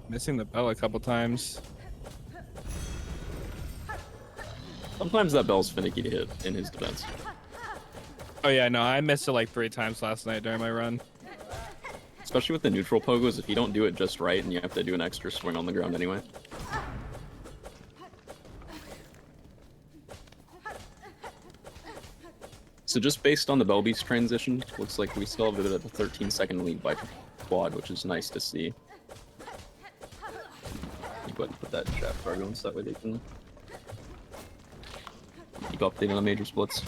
Missing the bell a couple times. Sometimes that bell's finicky to hit in his defense. Oh yeah, no, I missed it like 3 times last night during my run. Especially with the neutral pogos, if you don't do it just right and you have to do an extra swing on the ground anyway. So just based on the bell beast transition, looks like we still have a bit of a 13-second lead by Quad, which is nice to see. Go ahead and put that in chat for everyone so that way they can keep updated on major splits.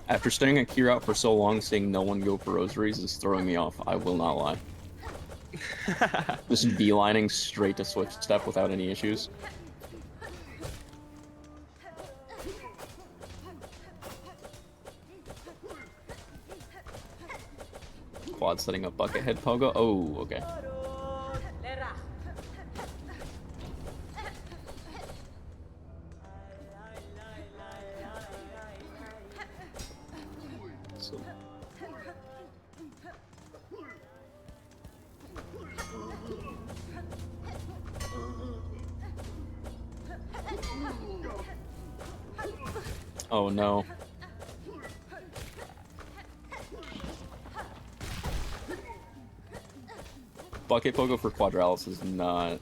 After staying at Kira out for so long, seeing no one go for rosaries is throwing me off. I will not lie. Just beelining straight to Swift Step without any issues. Quad setting up bucket head pogo. Oh, okay. So. Oh no. Bucket pogo for Quadrales is not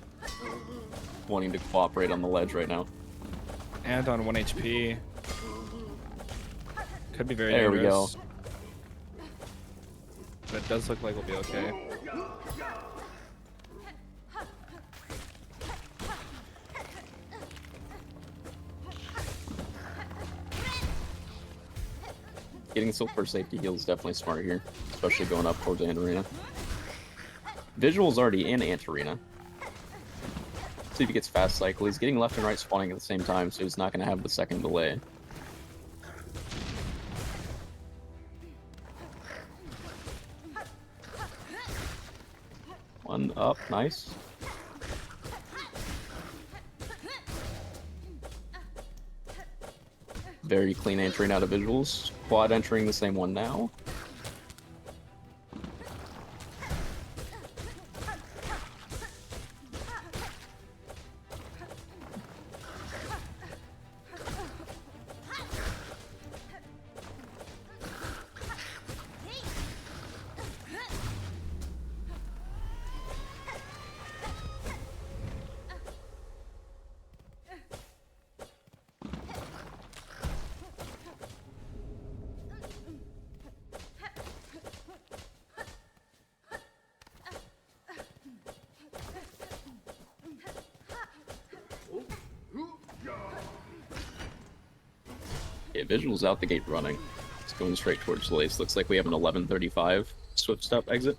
wanting to cooperate on the ledge right now. And on 1 HP. Could be very There dangerous. we go. But it does look like we'll be okay. Getting Silk for safety heal is definitely smart here, especially going up towards Ant Arena. Vysuals already in Ant Arena. See if he gets fast cycle. He's getting left and right spawning at the same time, so he's not going to have the second delay. One up, nice. Very clean entering out of Vysuals. Quad entering the same one now. Yeah, Vysuals out the gate running. It's going straight towards Lace. Looks like we have an 11:35 Swift Step exit.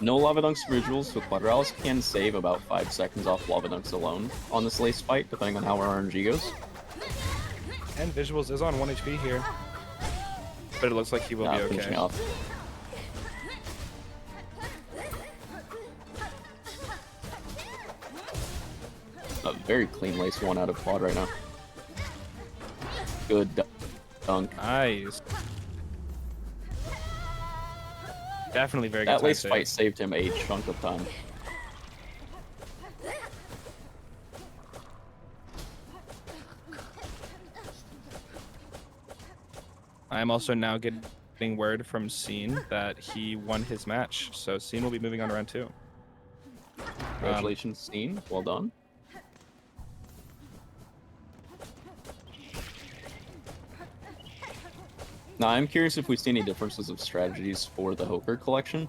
No lava dunks for Vysuals, so Quadrales can save about 5 seconds off lava dunks alone on this Lace fight, depending on how our RNG goes. And Vysuals is on 1 HP here. But it looks like he will be Finishing okay. off. A very clean Lace one out of Quad right now. Good dunk. Nice. Definitely very good. That time Lace save. fight saved him a chunk of time. I am also now getting getting word from Scene that he won his match, so Scene will be moving on to round 2. Congratulations, Scene. Well done. Now, I'm curious if we see any differences of strategies for the Hoker collection.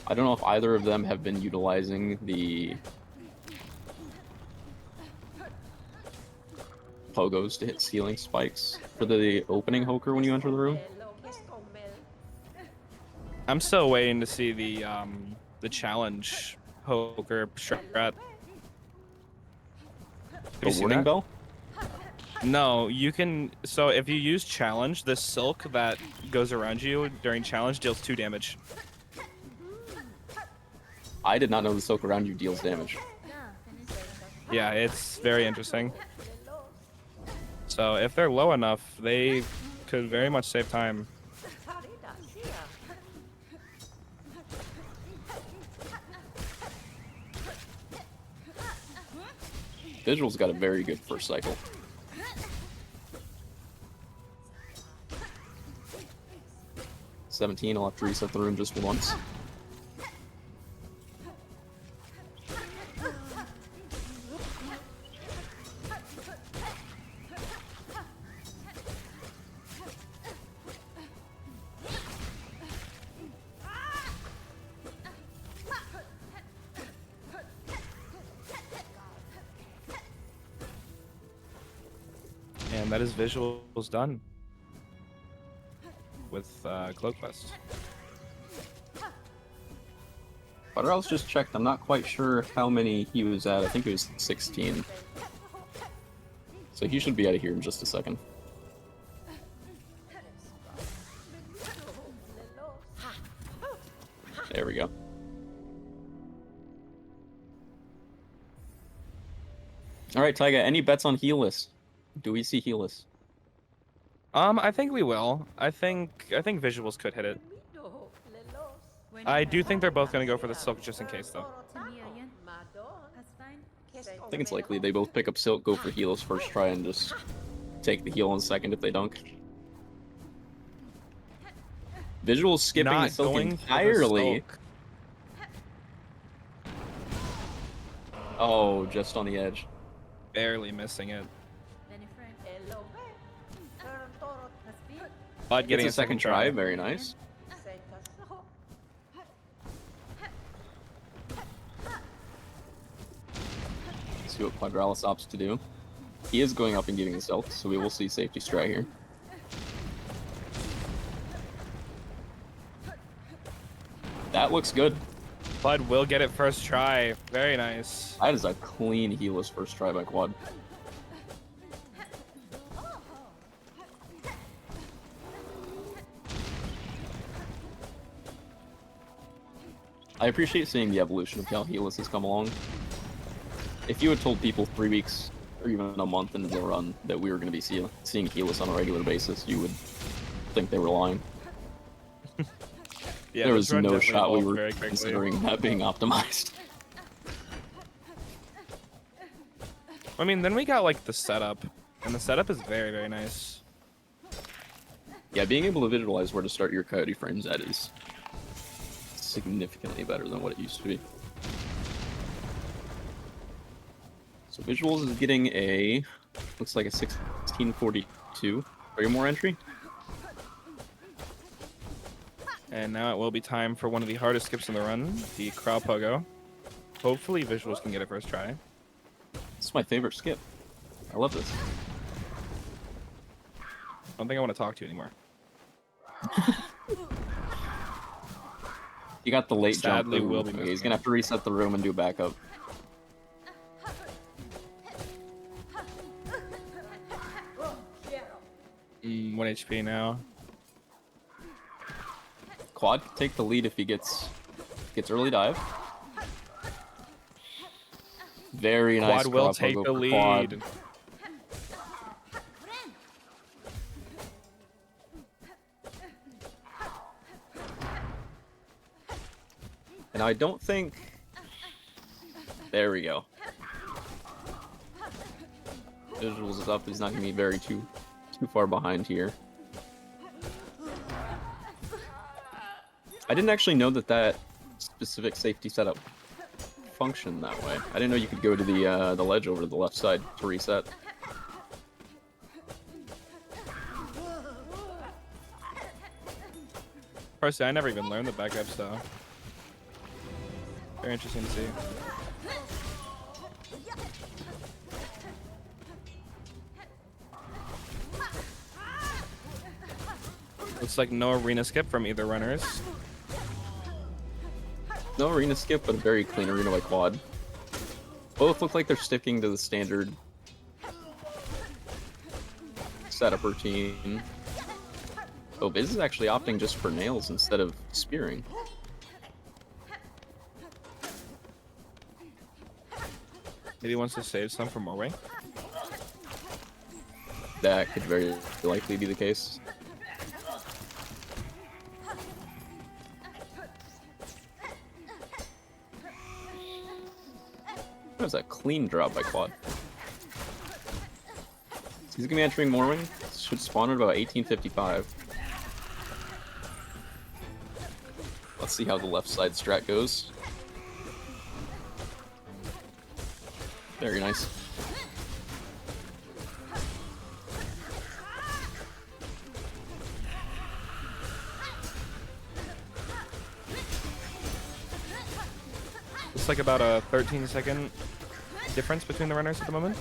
I don't know if either of them have been utilizing the pogos to hit ceiling spikes for the opening Hoker when you enter the room. I'm still waiting to see the challenge Hoker strat. The warning bell? No, you can. So if you use challenge, the silk that goes around you during challenge deals 2 damage. I did not know the silk around you deals damage. Yeah, it's very interesting. So if they're low enough, they could very much save time. Vysuals got a very good first cycle. $17, I'll have to reset the room just once. And that is Vysuals done with Cloak Quest. Quadrales just checked. I'm not quite sure how many he was at. I think it was 16. So he should be out of here in just a second. There we go. Alright, Taiga, any bets on Healess? Do we see Healess? I think we will. I think Vysuals could hit it. I do think they're both going to go for the silk just in case, though. I think it's likely they both pick up Silk, go for Healess first try, and just take the heal in second if they dunk. Vysuals skipping the Silk entirely. Oh, just on the edge. Barely missing it. But getting Gets a second try, very nice. See what Quadrales opts to do. He is going up and getting the Silk, so we will see safety strat here. That looks good. Bud will get it first try. Very nice. That is a clean Healess first try by Quad. I appreciate seeing the evolution of how Healess has come along. If you had told people 3 weeks or even a month into the run that we were going to be seeing Healess on a regular basis, you would think they were lying. Yeah, there was no shot we were very quickly. considering that being optimized. I mean, then we got like the setup, and the setup is very, very nice. Yeah, being able to visualize where to start your coyote frames at is significantly better than what it used to be. So Vysuals is getting a, looks like a 1642 more entry. And now it will be time for one of the hardest skips in the run, the Crow Pogo. Hopefully Vysuals can get it first try. This is my favorite skip. I love this. I don't think I want to talk to you anymore. You got the late Sadly, jump. will be Okay, missing he's gonna have to reset the room and do backup. Mm, 1 HP now. Quad can take the lead if he gets early dive. Very nice. Quad will crop take pogo the for lead. Quad. And I don't think. There we go. Vysuals is up. He's not going to be too far behind here. I didn't actually know that that specific safety setup functioned that way. I didn't know you could go to the ledge over to the left side to reset. Personally, I never even learned the backup, so very interesting to see. Looks like no arena skip from either runners. No arena skip, but a very clean arena by Quad. Both look like they're sticking to the standard setup routine. Oh, Viz is actually opting just for nails instead of spearing. Maybe he wants to save some for Morway. That could very likely be the case. That was a clean drop by Quad. So he's gonna be entering Morwing. Should spawn at about 1855. Let's see how the left side strat goes. Very nice. Looks like about a 13-second difference between the runners at the moment.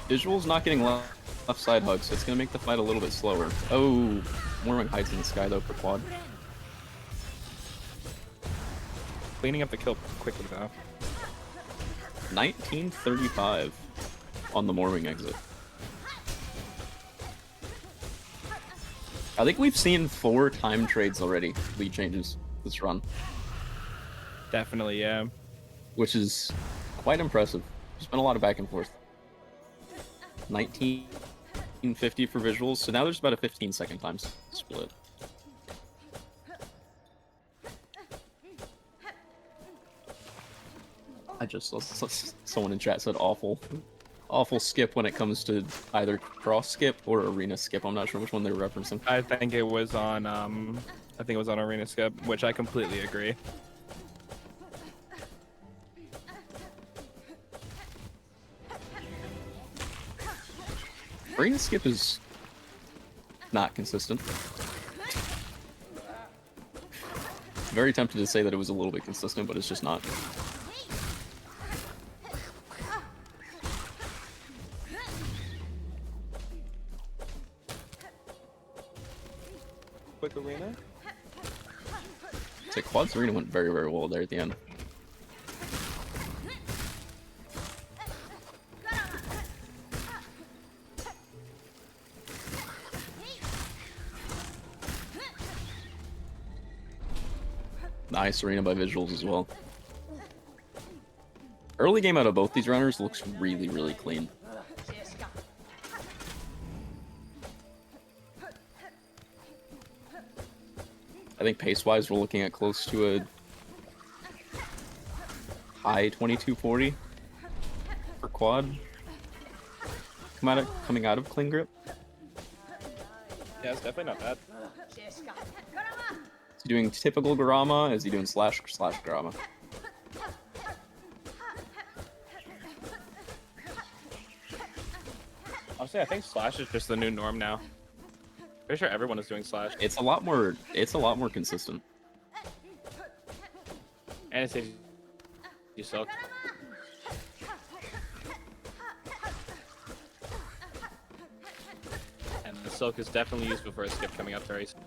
Vysuals not getting left side hugs, so it's gonna make the fight a little bit slower. Oh, Morwing hides in the sky though for Quad. Cleaning up the kill quickly though. 1935 on the Morwing exit. I think we've seen 4 time trades already, lead changes this run, Definitely, yeah. which is quite impressive. There's been a lot of back and forth. 1950 for Vysuals, so now there's about a 15-second time split. I just saw someone in chat said awful skip when it comes to either cross skip or arena skip. I'm not sure which one they were referencing. I think it was on arena skip, which I completely agree. Arena skip is not consistent. Very tempted to say that it was a little bit consistent, but it's just not. Quick arena. So Quad's arena went very, very well there at the end. Nice arena by Vysuals as well. Early game out of both these runners looks really, really clean. I think pace-wise, we're looking at close to a high 2240 for Quad. Coming out of clean grip. Yeah, it's definitely not bad. Is he doing typical Garama? Is he doing slash Garama? Honestly, I think slash is just the new norm now. Pretty sure everyone is doing slash. It's a lot more consistent. And it saves you Silk. And the Silk is definitely useful for a skip coming up very soon.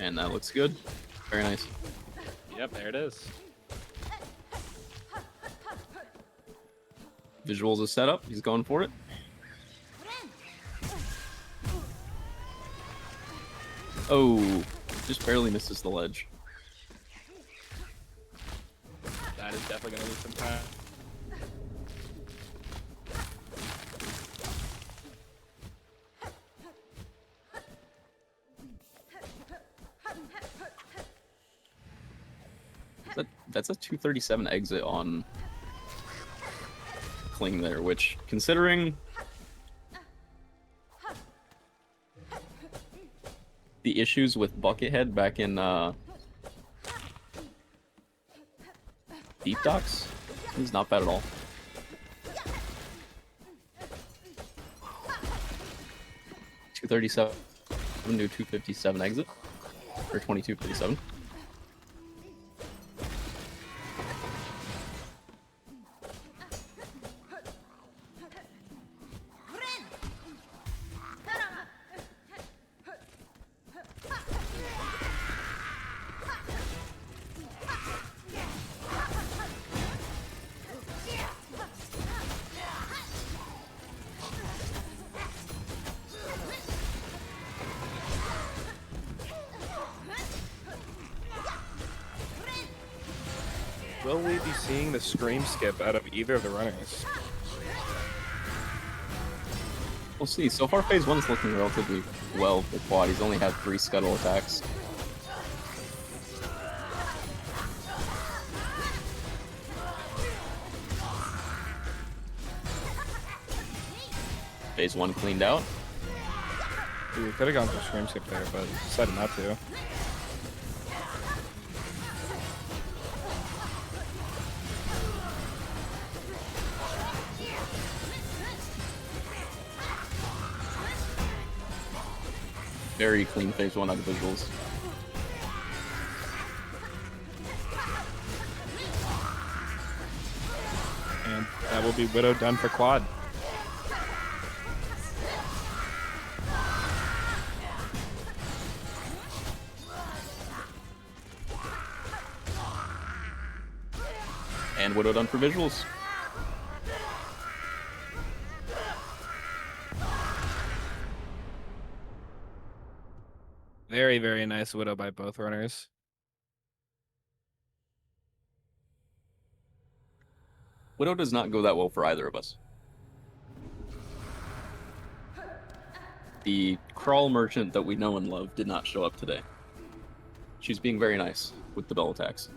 And that looks good. Very nice. Yep, there it is. Vysuals is set up. He's going for it. Oh, just barely misses the ledge. That is definitely going to lose some time. That's a 237 exit on Cling there, which, considering the issues with Buckethead back in Deep Docks, is not bad at all. $237 to $257 exit, or 2257. Will we be seeing the scream skip out of either of the runners? We'll see. So far, phase 1 is looking relatively well for Quad. He's only had 3 scuttle attacks. Phase 1 cleaned out. We could have gone for scream skip there, but decided not to. Very clean phase 1 out of Vysuals. And that will be Widow done for Quad. And Widow done for Vysuals. Very, very nice Widow by both runners. Widow does not go that well for either of us. The crawl merchant that we know and love did not show up today. She's being very nice with the bell attacks.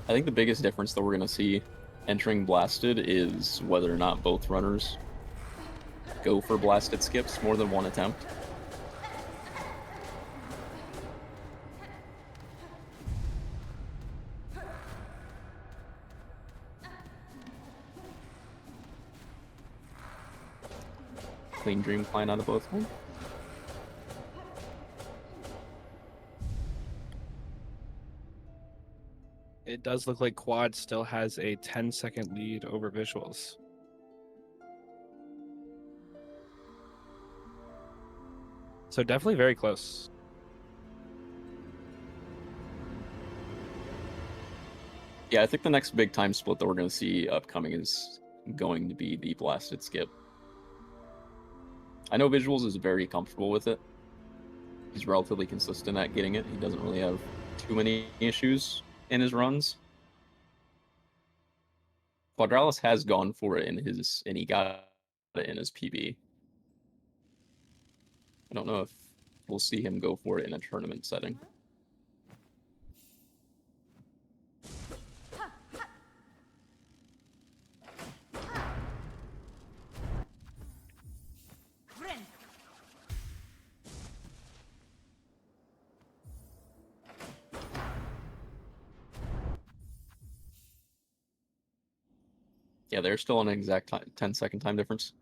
I think the biggest difference that we're going to see entering Blasted is whether or not both runners go for Blasted skips more than one attempt. Clean Dream Climb out of both of them. It does look like Quad still has a 10-second lead over Vysuals. So definitely very close. Yeah, I think the next big time split that we're going to see upcoming is going to be the Blasted skip. I know Vysuals is very comfortable with it. He's relatively consistent at getting it. He doesn't really have too many issues in his runs. Quadrales has gone for it and he got it in his PB. I don't know if we'll see him go for it in a tournament setting. Yeah, they're still on an exact 10-second time difference.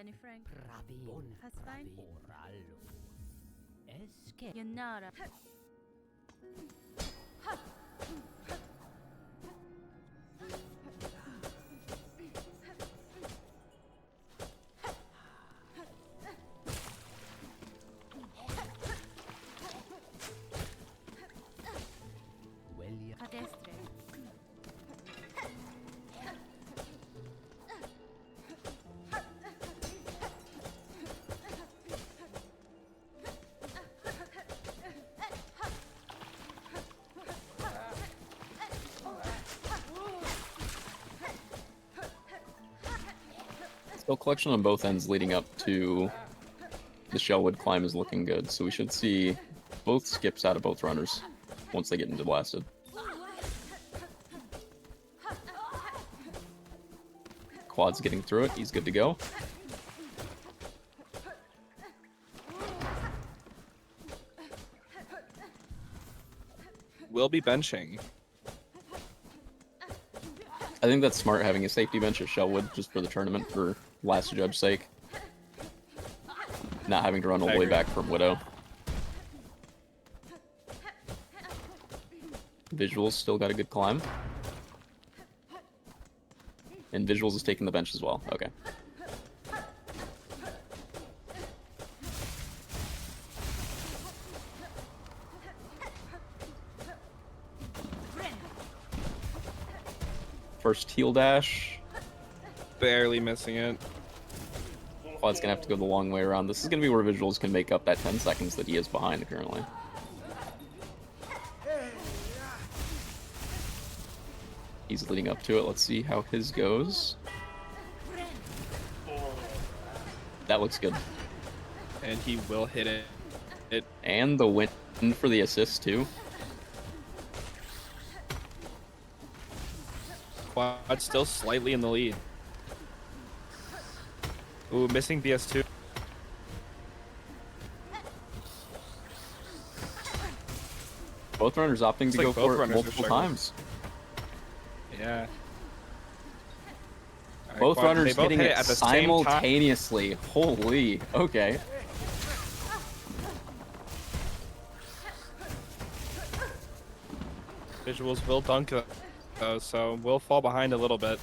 Benny Frank. Rabin. Hasfine. Oralo. Eske. Yanara. Welia. Cadestre. Skill collection on both ends leading up to the Shellwood climb is looking good, so we should see both skips out of both runners once they get into blasted. Quad's getting through it, he's good to go. Will be benching. I think that's smart having a safety bench at Shellwood just for the tournament for last judge's sake. Not having to run all the way back from Widow. Vysuals still got a good climb. And Vysuals is taking the bench as well. Okay. First heal dash. Barely missing it. Quad's gonna have to go the long way around. This is gonna be where Vysuals can make up that 10 seconds that he is behind currently. He's leading up to it. Let's see how his goes. That looks good. And he will hit it. And the win for the assist too. Quad still slightly in the lead. Ooh, missing BS2. Both runners opting to like go both for it runners are multiple struggling. times. Yeah. Alright, Both Quad, runners they both hitting hit it at the same time. simultaneously. Holy. Okay. Vysuals will dunk though, so we'll fall behind a little bit.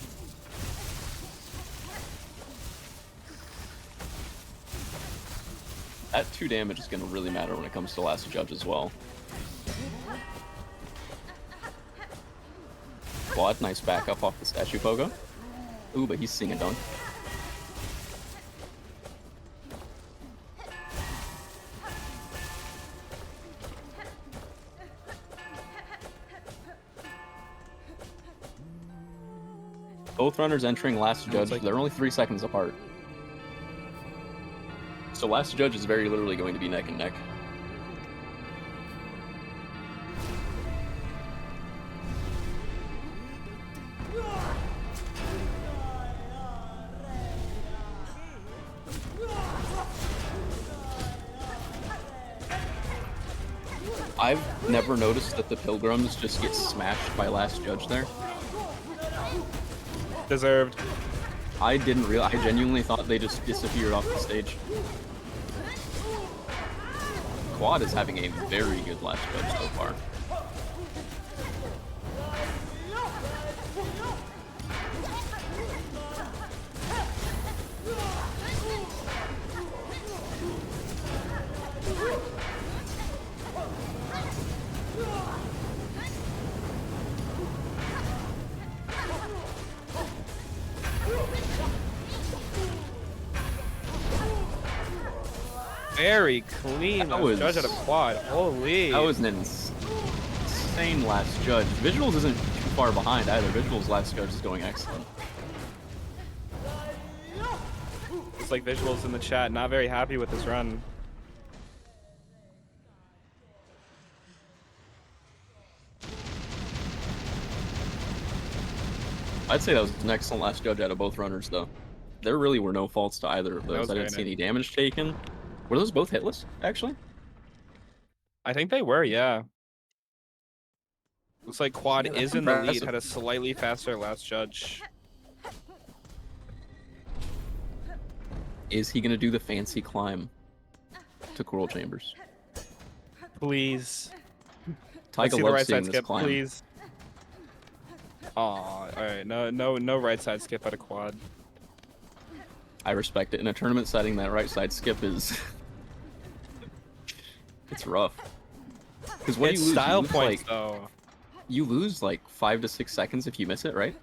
That 2 damage is going to really matter when it comes to last judge as well. Quad, nice backup off the statue pogo. Ooh, but he's seeing a dunk. Both runners entering last judge, they're only 3 seconds apart. So last judge is very literally going to be neck and neck. I've never noticed that the Pilgrims just get smashed by last judge there. Deserved. I didn't realize. I genuinely thought they just disappeared off the stage. Quad is having a very good last judge so far. Very clean last judge at a quad. Holy. That was an insane last judge. Vysuals isn't too far behind either. Vysuals last judge is going excellent. It's like Vysuals in the chat, not very happy with this run. I'd say that was an excellent last judge out of both runners, though. There really were no faults to either of That those. was I very didn't see nice. any damage taken. Were those both hitless, actually? I think they were, yeah. Looks like Quad Yeah, that's is in the lead, impressive. had a slightly faster last judge. Is he gonna do the fancy climb to Coral Chambers? Please. Tyga Let's see the loves right seeing side this skip, climb. please. Aw, alright, no right side skip at a quad. I respect it. In a tournament setting, that right side skip is... it's rough. Because what do It's you lose? style You lose, points, like, though. you lose like 5 to 6 seconds if you miss it, right?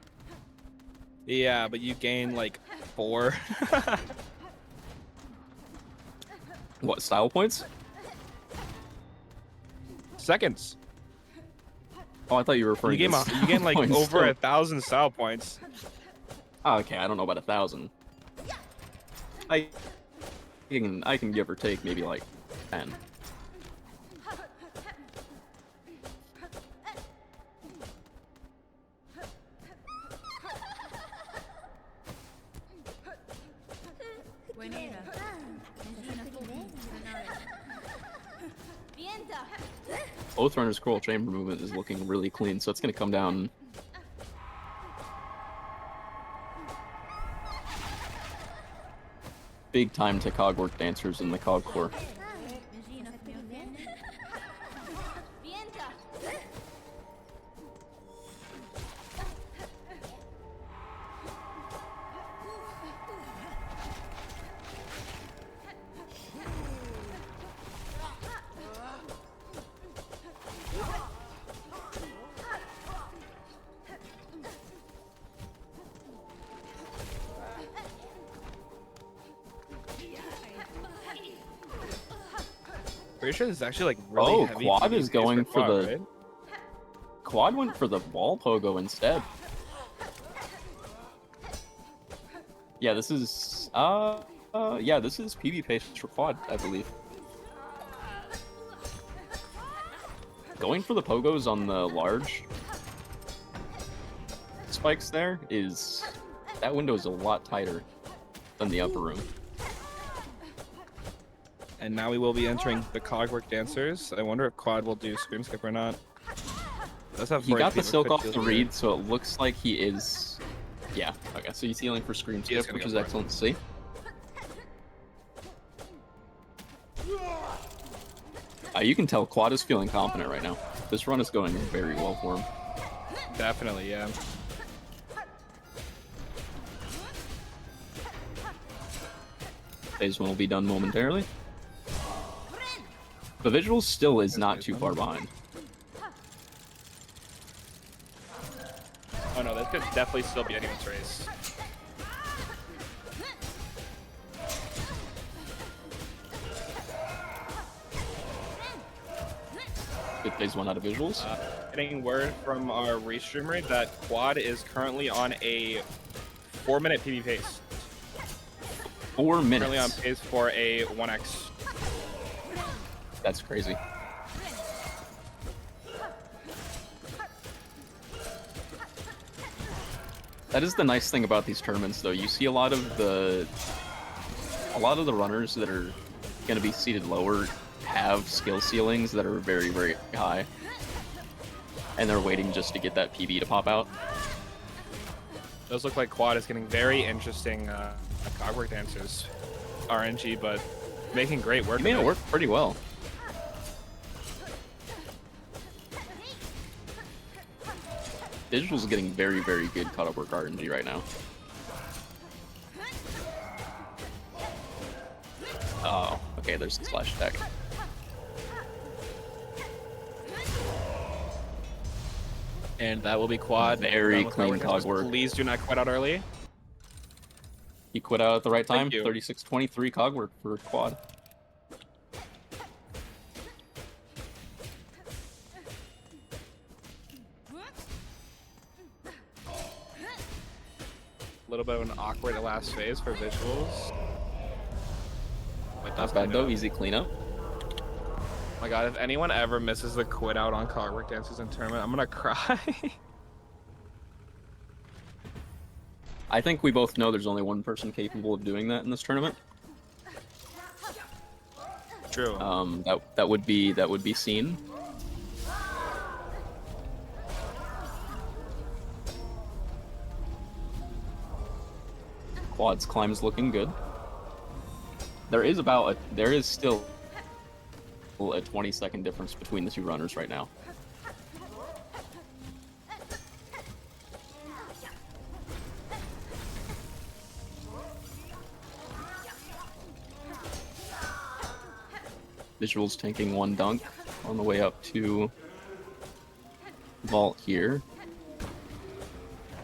Yeah, but you gain like 4. What, style points? Seconds. Oh, I thought you were referring You to gain, style you gain like points over still. 1,000 style points. Oh, okay, I don't know about 1,000. I can give or take maybe like 10. Buenera. Regina Fulton. Both runners' Coral Chamber movement is looking really clean, so it's going to come down. Big time to cogwork dancers in the cog core. Regina Fulton. Pretty sure this is actually like really heavy. Quad PvP is going for quad, the... right? Quad went for the wall pogo instead. Yeah, this is... yeah, this is PB pace for Quad, I believe. Going for the pogos on the large spikes there is... That window is a lot tighter than the upper room. And now we will be entering the cogwork dancers. I wonder if Quad will do scream skip or not. Let's have He got the Forty silk Fever off quick the heal read, so it looks like he is... Yeah, okay, so he's healing for scream He is skip, gonna which go is for it. excellent to see. You can tell Quad is feeling confident right now. This run is going very well for him. here. Definitely, yeah. Phase 1 will be done momentarily. The Vysuals still is not too far behind. Oh no, this could definitely still be anyone's race. Good phase 1 out of Vysuals. Getting word from our restreamer that Quad is currently on a 4-minute PB pace. 4 minutes. Currently on pace for a 1x. That's crazy. That is the nice thing about these tournaments, though. You see a lot of the runners that are going to be seated lower have skill ceilings that are very, very high, and they're waiting just to get that PB to pop out. Those look like Quad is getting very interesting cogwork dancers. RNG, but making great work. You made of it work pretty well. Vysuals getting very, very good cut-up work RNG right now. Oh, okay, there's the slash attack. And that will be Quad. Very Done with clean cogwork dancers. cog work. Please do not quit out early. He quit out at the right time. Thank you. 36-23 cog work for Quad. A little bit of an awkward last phase for Vysuals. But Not that's bad though, clean up. easy cleanup. Oh my god, if anyone ever misses the quit out on cogwork dancers in tournament, I'm gonna cry. I think we both know there's only one person capable of doing that in this tournament. True. That would be seen. Quad's climb is looking good. there is still a 20-second difference between the two runners right now. Vysuals tanking one dunk on the way up to Vault here.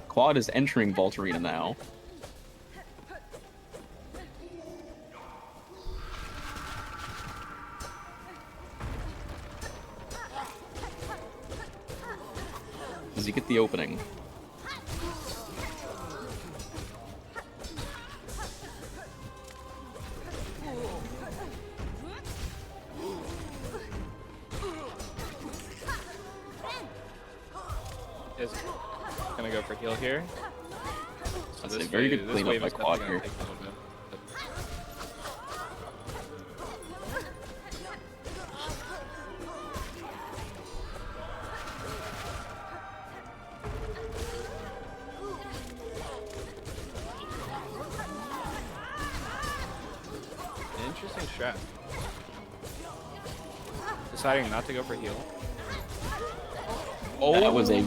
Quad is entering Vault Arena now. Does he get the opening? Is gonna go for heal here. So That's a this very wave- good this cleanup wave by is definitely Quad gonna here. take a little bit. Interesting strat. Deciding not to go for heal. Oh, that was a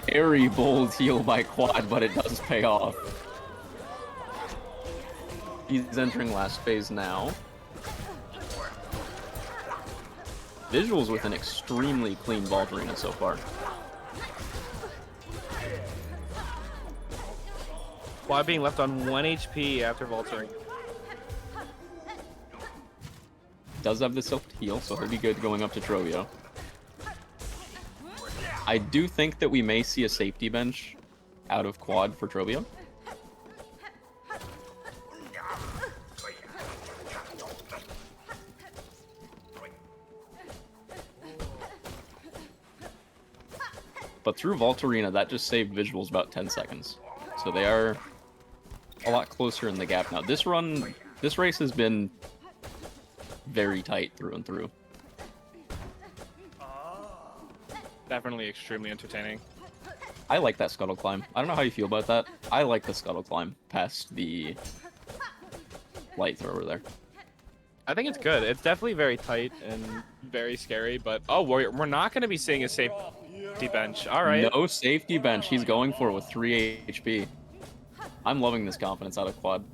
very bold heal by Quad, but it does pay off. He's entering last phase now. Vysuals with an extremely clean Vault Arena so far. Quad being left on 1 HP after vaulting. Does have the Silk heal, so he'll be good going up to Trovio. I do think that we may see a safety bench out of Quad for Trovio. But through Vault Arena, that just saved Vysuals about 10 seconds. So they are a lot closer in the gap now. This race has been very tight through and through. Definitely extremely entertaining. I like that scuttle climb. I don't know how you feel about that. I like the scuttle climb past the light thrower there. I think it's good. It's definitely very tight and very scary, but oh, we're not going to be seeing a safety bench. All right. No safety bench. He's going for it with 3 HP. I'm loving this confidence out of Quad.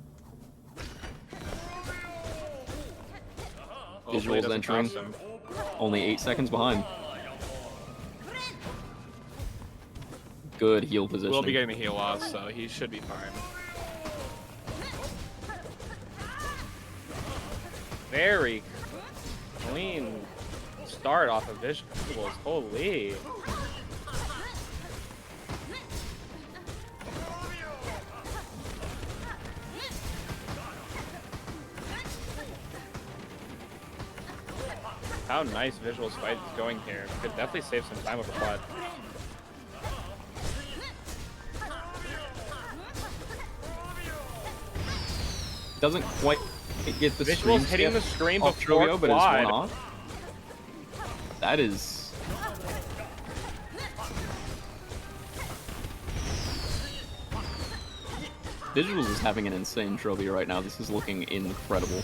Hopefully it Vysuals doesn't entering. cost him. Only 8 seconds behind. Good heal position. We'll be getting the heal off, so he should be fine. Very clean start off of Vysuals. Holy. How nice Vysuals fight is going here. Could definitely save some time with the Quad. Doesn't quite get the stream Vysuals hitting the screen off before Trovio, but it's Quad. one off. That is... Vysuals is having an insane Trovio right now. This is looking incredible.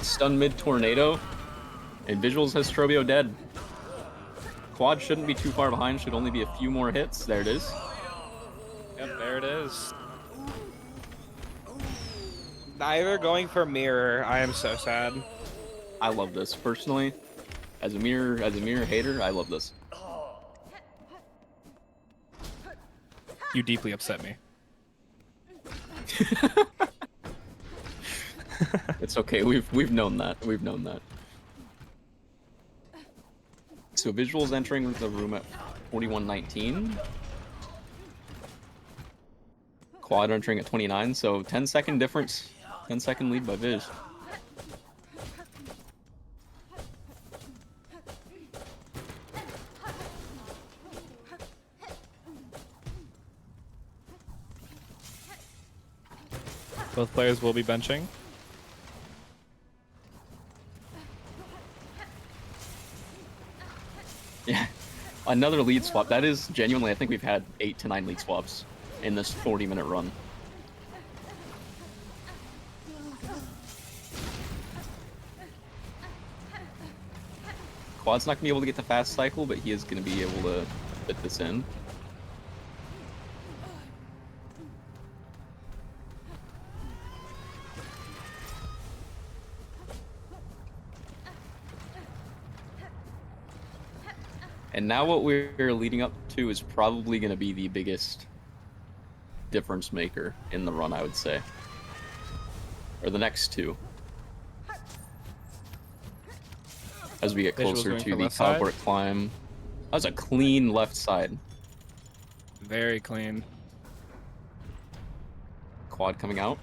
Stun mid tornado, and Vysuals has Trovio dead. Quad shouldn't be too far behind, should only be a few more hits. There it is. Yep, there it is. Neither going for mirror. I am so sad. I love this personally. As a mirror hater, I love this. You deeply upset me. It's okay. We've known that. We've known that. So Vysuals entering the room at 41:19. Quad entering at 29. So 10-second difference. 10-second lead by Viz. Both players will be benching. Yeah. Another lead swap. That is genuinely, I think we've had 8 to 9 lead swaps in this 40-minute run. Quad's not going to be able to get the fast cycle, but he is going to be able to fit this in. And now what we're leading up to is probably going to be the biggest difference maker in the run, I would say. Or the next two. As we get closer to the Cowboy climb. That was a clean left side. Very clean. Quad coming out.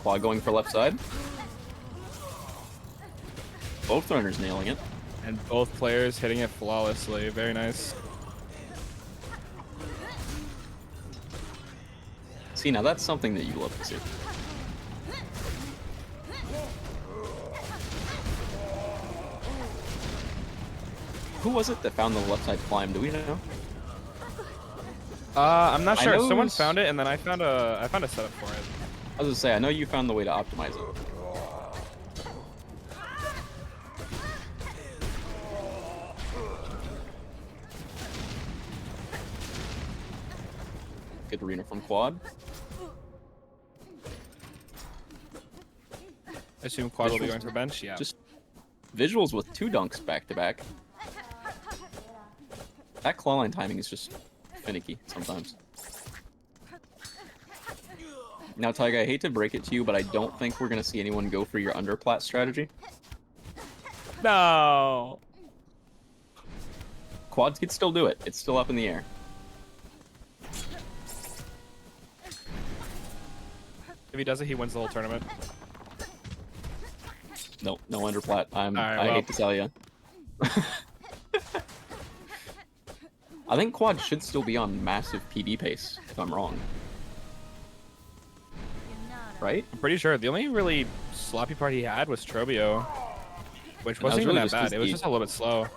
Quad going for left side. Both runners nailing it. And both players hitting it flawlessly. Very nice. See, now that's something that you love to see. Who was it that found the left side climb? Do we know? I'm not sure. Someone was- found it, and then I found a setup for it. I was gonna say, I know you found the way to optimize it. Good arena from Quad. I assume Quad will be going for bench. Yeah. Just Vysuals with 2 dunks back to back. That clawline timing is just finicky sometimes. Now, Taiga, I hate to break it to you, but I don't think we're going to see anyone go for your underplat strategy. No. Quads could still do it. It's still up in the air. If he does it, he wins the whole tournament. No, no underplat. Alright, I well. hate to tell you. I think Quad should still be on massive PB pace, if I'm wrong. Right? I'm pretty sure the only really sloppy part he had was Trobio, which And wasn't that was even really that just bad. 'cause It was the- just a little bit slow.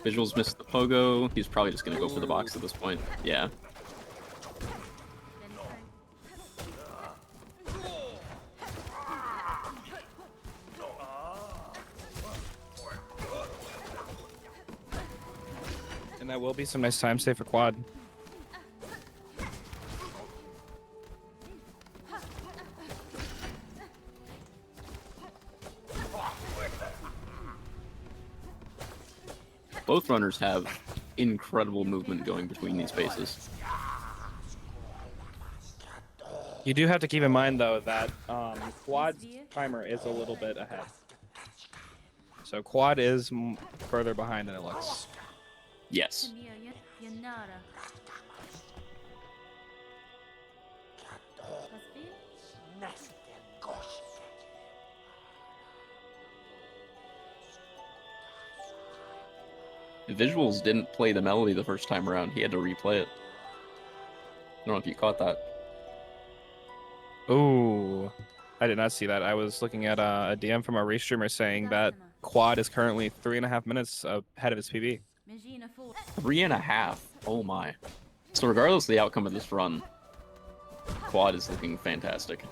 Vysuals missed the pogo. He's probably just going to go for the box at this point. Yeah. And that will be some nice time save for Quad. Both runners have incredible movement going between these spaces. You do have to keep in mind, though, that Quad's timer is a little bit ahead. So Quad is further behind than it looks. Yes. Vysuals didn't play the melody the first time around. He had to replay it. I don't know if you caught that. Ooh, I did not see that. I was looking at a DM from a race streamer saying that Quad is currently 3.5 minutes ahead of his PB. 3.5. Oh my. So regardless of the outcome of this run, Quad is looking fantastic.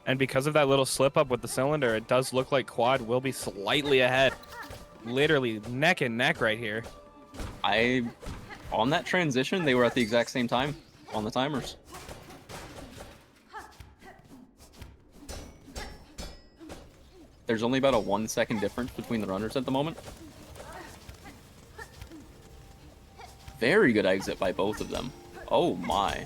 And because of that little slip up with the cylinder, it does look like Quad will be slightly ahead. Literally neck and neck right here. On that transition, they were at the exact same time on the timers. There's only about a 1 second difference between the runners at the moment. Very good exit by both of them. Oh my.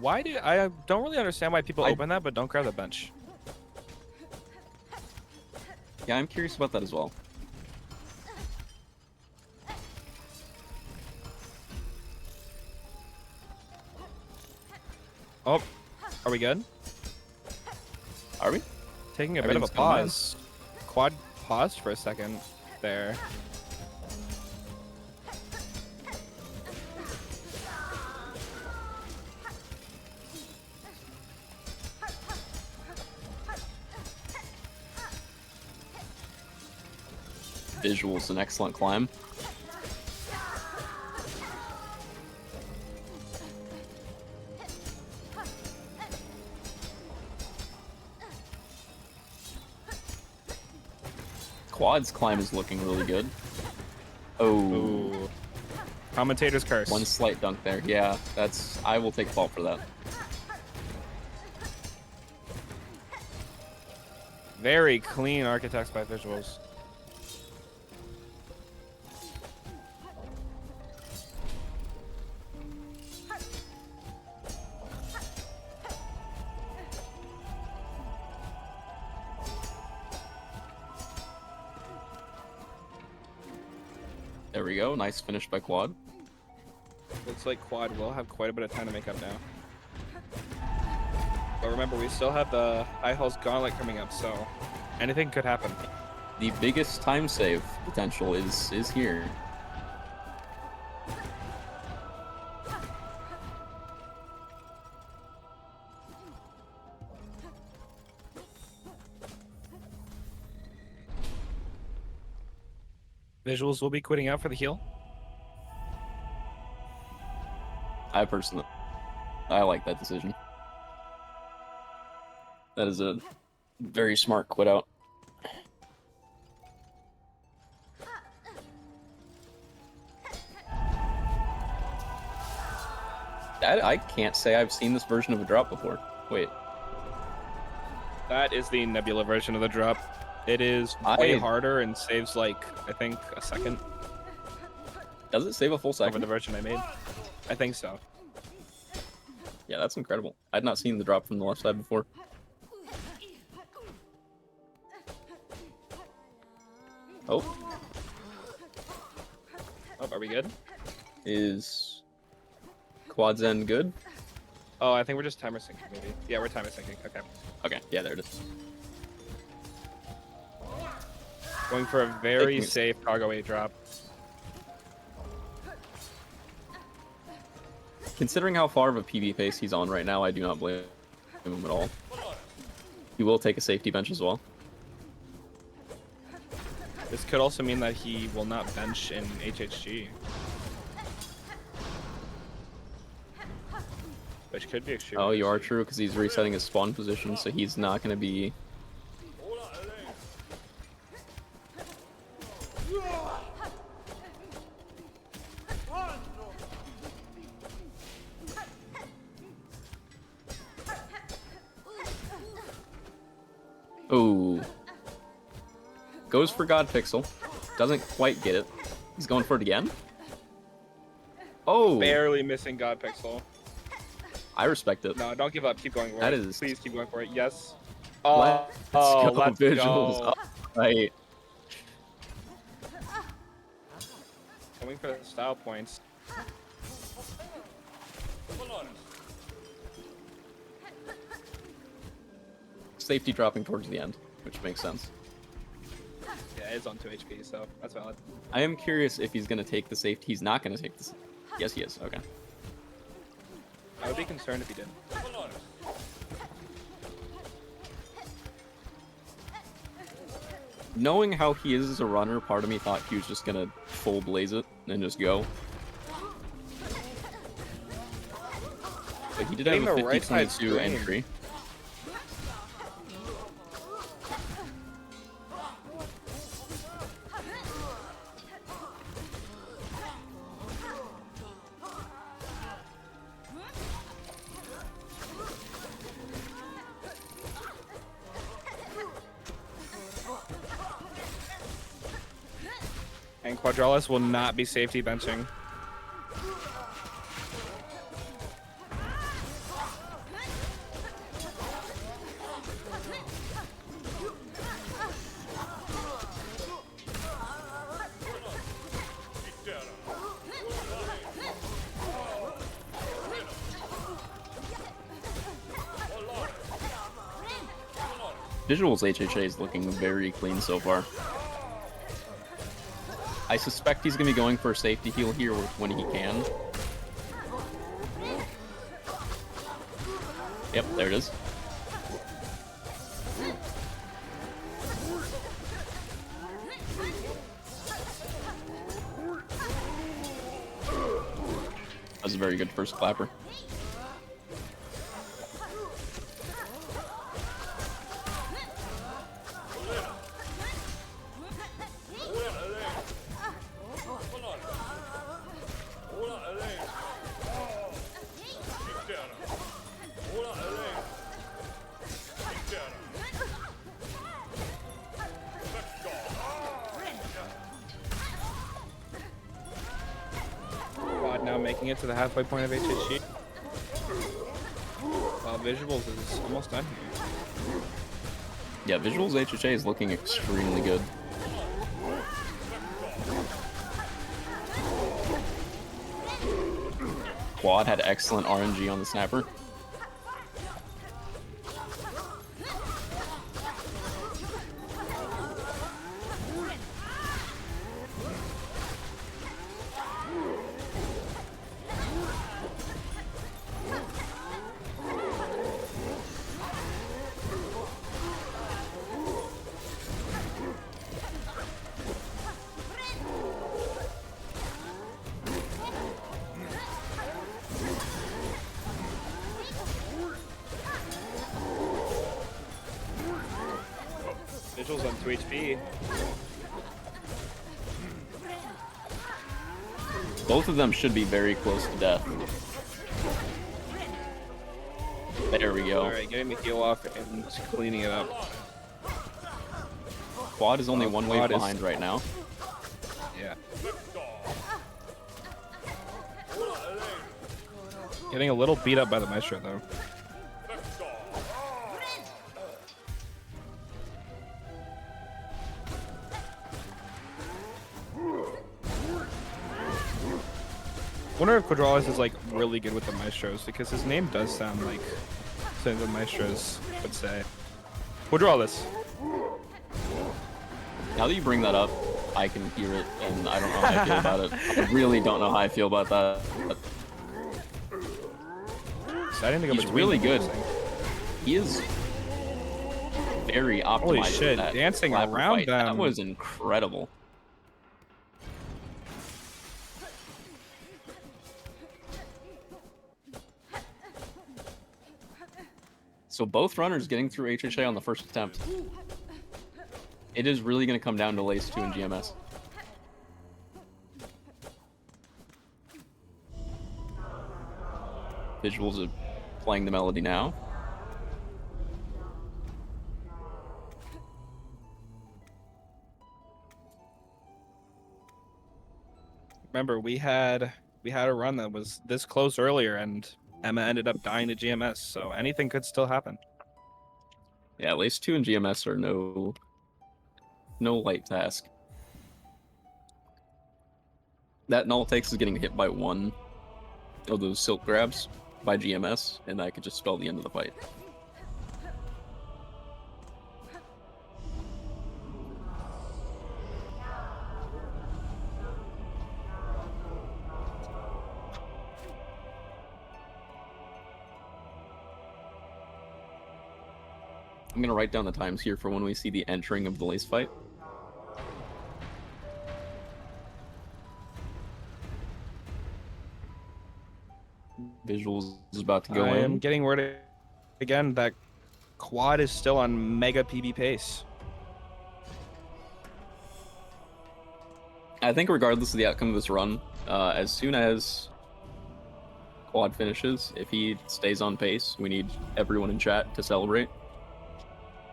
I don't really understand why people open that, but don't grab the bench. Yeah, I'm curious about that as well. Oh, are we good? Are we? Taking a bit of a Everything's going well. pause. Quad paused for a second there. Vysuals an excellent climb. Quad's climb is looking really good. Oh, Ooh. Commentator's curse. one slight dunk there. Yeah, I will take fault for that. Very clean architects by Vysuals. There we go. Nice finish by Quad. Looks like Quad will have quite a bit of time to make up now. But remember, we still have the High Halls Gauntlet coming up, so anything could happen. The biggest time save potential is here. Vysuals will be quitting out for the heal. I personally, I like that decision. That is a very smart quit out. I can't say I've seen this version of a drop before. Wait. That is the Nebula version of the drop. It is way harder and saves like, I think, a second. Does it save a full Over second? the version I made. I think so. Yeah, that's incredible. I'd not seen the drop from the left side before. Oh. Oh, are we good? Is Quad's end good? Oh, I think we're just timer syncing, maybe. Yeah, we're timer syncing. Okay. Okay, yeah, there it is. Going for a very Taking it- safe cargo 8 drop. Considering how far of a PB pace he's on right now, I do not blame him at all. He will take a safety bench as well. This could also mean that he will not bench in HHG. Which could be extremely Oh, you are risky. true, because he's resetting his spawn position, so he's not going to be... Oh. Goes for God Pixel. Doesn't quite get it. He's going for it again? Oh! Barely missing God Pixel. I respect it. No, don't give up. Keep going for That it. is- Please keep going for it. Yes. Let's go, let's Vysuals. go. Right. Coming for the style points. Safety dropping towards the end, which makes sense. Yeah, it's on 2 HP, so that's valid. I am curious if he's going to take the safety. He's not going to take this. Yes, he is. Okay. I would be concerned if he did. Knowing how he is as a runner, part of me thought he was just going to full blaze it and just go. But he did have Getting a the right side 50-22 screen. entry. And Quadrales will not be safety benching. Vysuals HHA is looking very clean so far. I suspect he's going to be going for a safety heal here when he can. Yep, there it is. was a very good first clapper. Quad now making it to the halfway point of HHG. While Visuals is almost done here. Yeah, Vysuals HHA is looking extremely good. Quad had excellent RNG on the snapper. Visuals on 2 HP. Both of them should be very close to death. There we go. Alright, getting the heal off and cleaning it up. Quad is only one wave Quad is- behind right now. Yeah. Getting a little beat up by the Maestro though. I wonder if Quadrales is like really good with the Maestros because his name does sound like something the Maestros would say. Quadrales. Now that you bring that up, I can hear it, and I don't know how I feel about it. I really don't know how I feel about that. Exciting to go He's between really them, good. I'm saying. He is very optimized. Holy for shit, that dancing clapper around fight. That them. was incredible. So both runners getting through HHA on the first attempt. It is really going to come down to Lace 2 and GMS. Visuals are playing the melody now. Remember, we had a run that was this close earlier, and Emma ended up dying to GMS, so anything could still happen. Yeah, Lace 2 and GMS are no light task. That all it takes is getting hit by one of those silk grabs by GMS, and that could just spell the end of the fight. I'm gonna write down the times here for when we see the entering of the Lace fight. Visuals is about to go I am in. getting word again that Quad is still on mega PB pace. I think regardless of the outcome of this run, as soon as Quad finishes, if he stays on pace, we need everyone in chat to celebrate.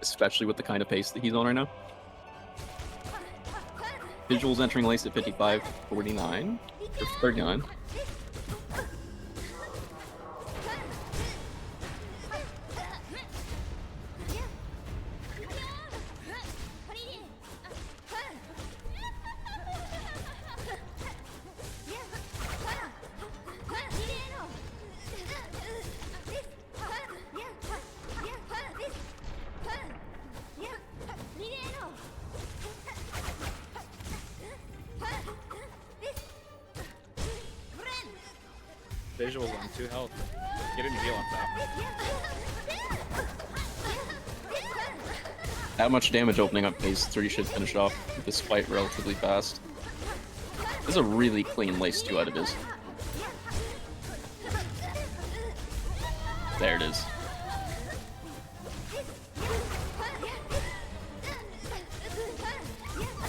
Especially with the kind of pace that he's on right now. Visuals entering Lace at 55.49, or 39. Visuals on 2 health. Get him heal on top. That much damage opening up phase 3 should finish off this fight relatively fast. This is a really clean Lace 2 out of his. There it is.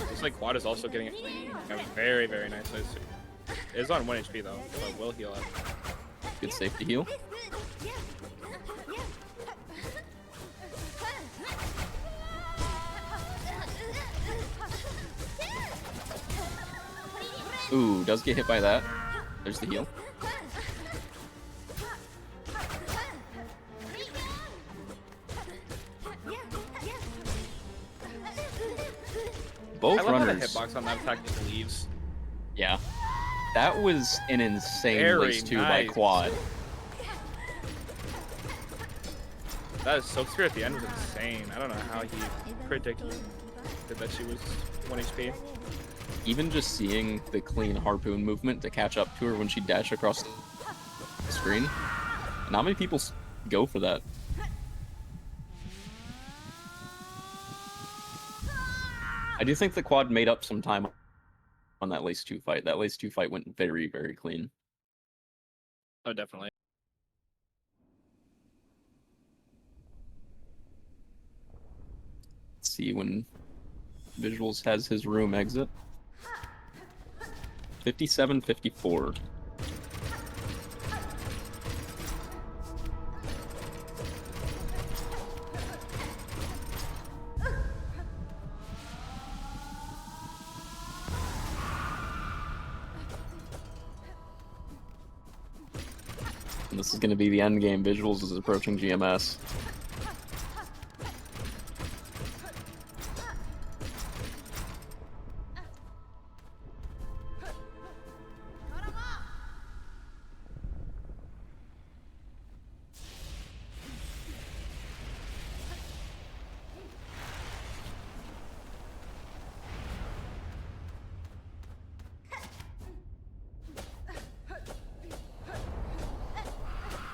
Looks like Quad is also getting a clean. A very, very nice size. It is on 1 HP though, but will heal up. Good safety heal. Ooh, does get hit by that. There's the heal. Both I love how the runners. hitbox on that attack just leaves. Yeah. That was an insane Very lace 2 by nice. Quad. That is Silk Spear at the end was insane. I don't know how he predicted that she was 1 HP. Even just seeing the clean harpoon movement to catch up to her when she dashed across the screen. Not many people go for that. I do think the Quad made up some time on that Lace 2 fight. That Lace 2 fight went very, very clean. Oh, definitely. Let's see when Vysuals has his room exit. 57-54. And this is going to be the end game. Vysuals is approaching GMS.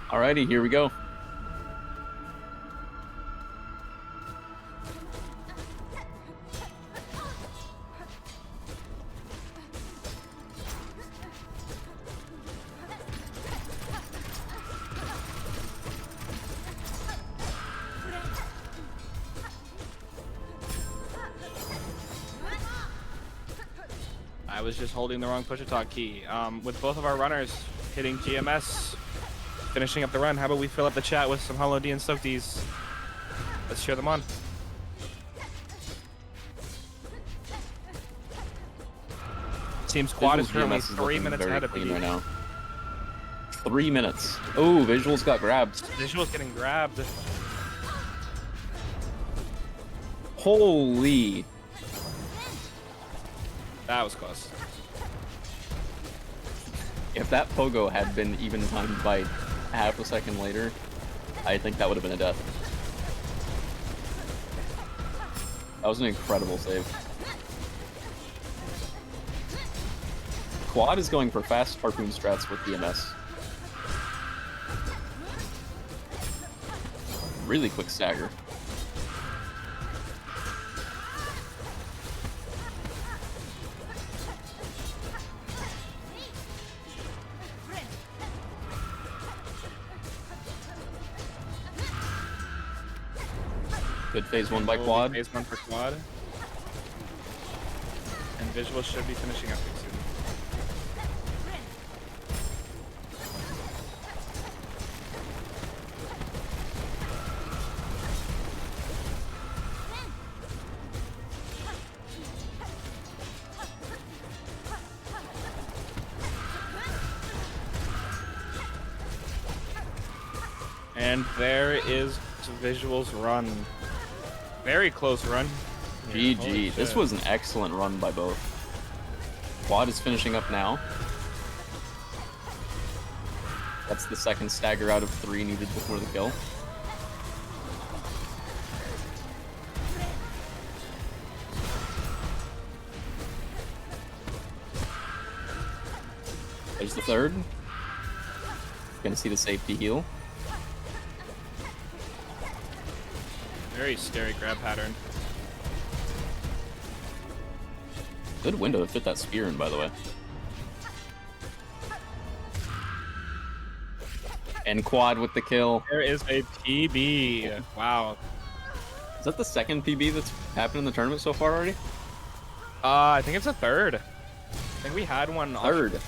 Alrighty, here we go. I was just holding the wrong push-to-talk key. With both of our runners hitting GMS, finishing up the run, how about we fill up the chat with some Hollow D and Soakdies? Let's cheer them on. Team Squad is Vysuals currently GMS is 3 looking minutes very ahead of clean you. right now. 3 minutes. Oh, Vysuals got grabbed. Vysuals getting grabbed. Holy. That was close. If that pogo had been even timed by half a second later, I think that would have been a death. That was an incredible save. Quad is going for fast harpoon strats with DMS. Really quick stagger. Good phase 1 by Quad. Phase 1 for Quad. And Vysuals should be finishing up soon. And there is Vysuals' run. Very close run. Yeah, GG. This shit. was an excellent run by both. Quad is finishing up now. That's the second stagger out of 3 needed before the kill. There's the third. Gonna see the safety heal. Very scary grab pattern. Good window to fit that spear in, by the way. And Quad with the kill. There is a PB. Wow. Is that the second PB that's happened in the tournament so far already? I think it's a third. I think we had one. Third.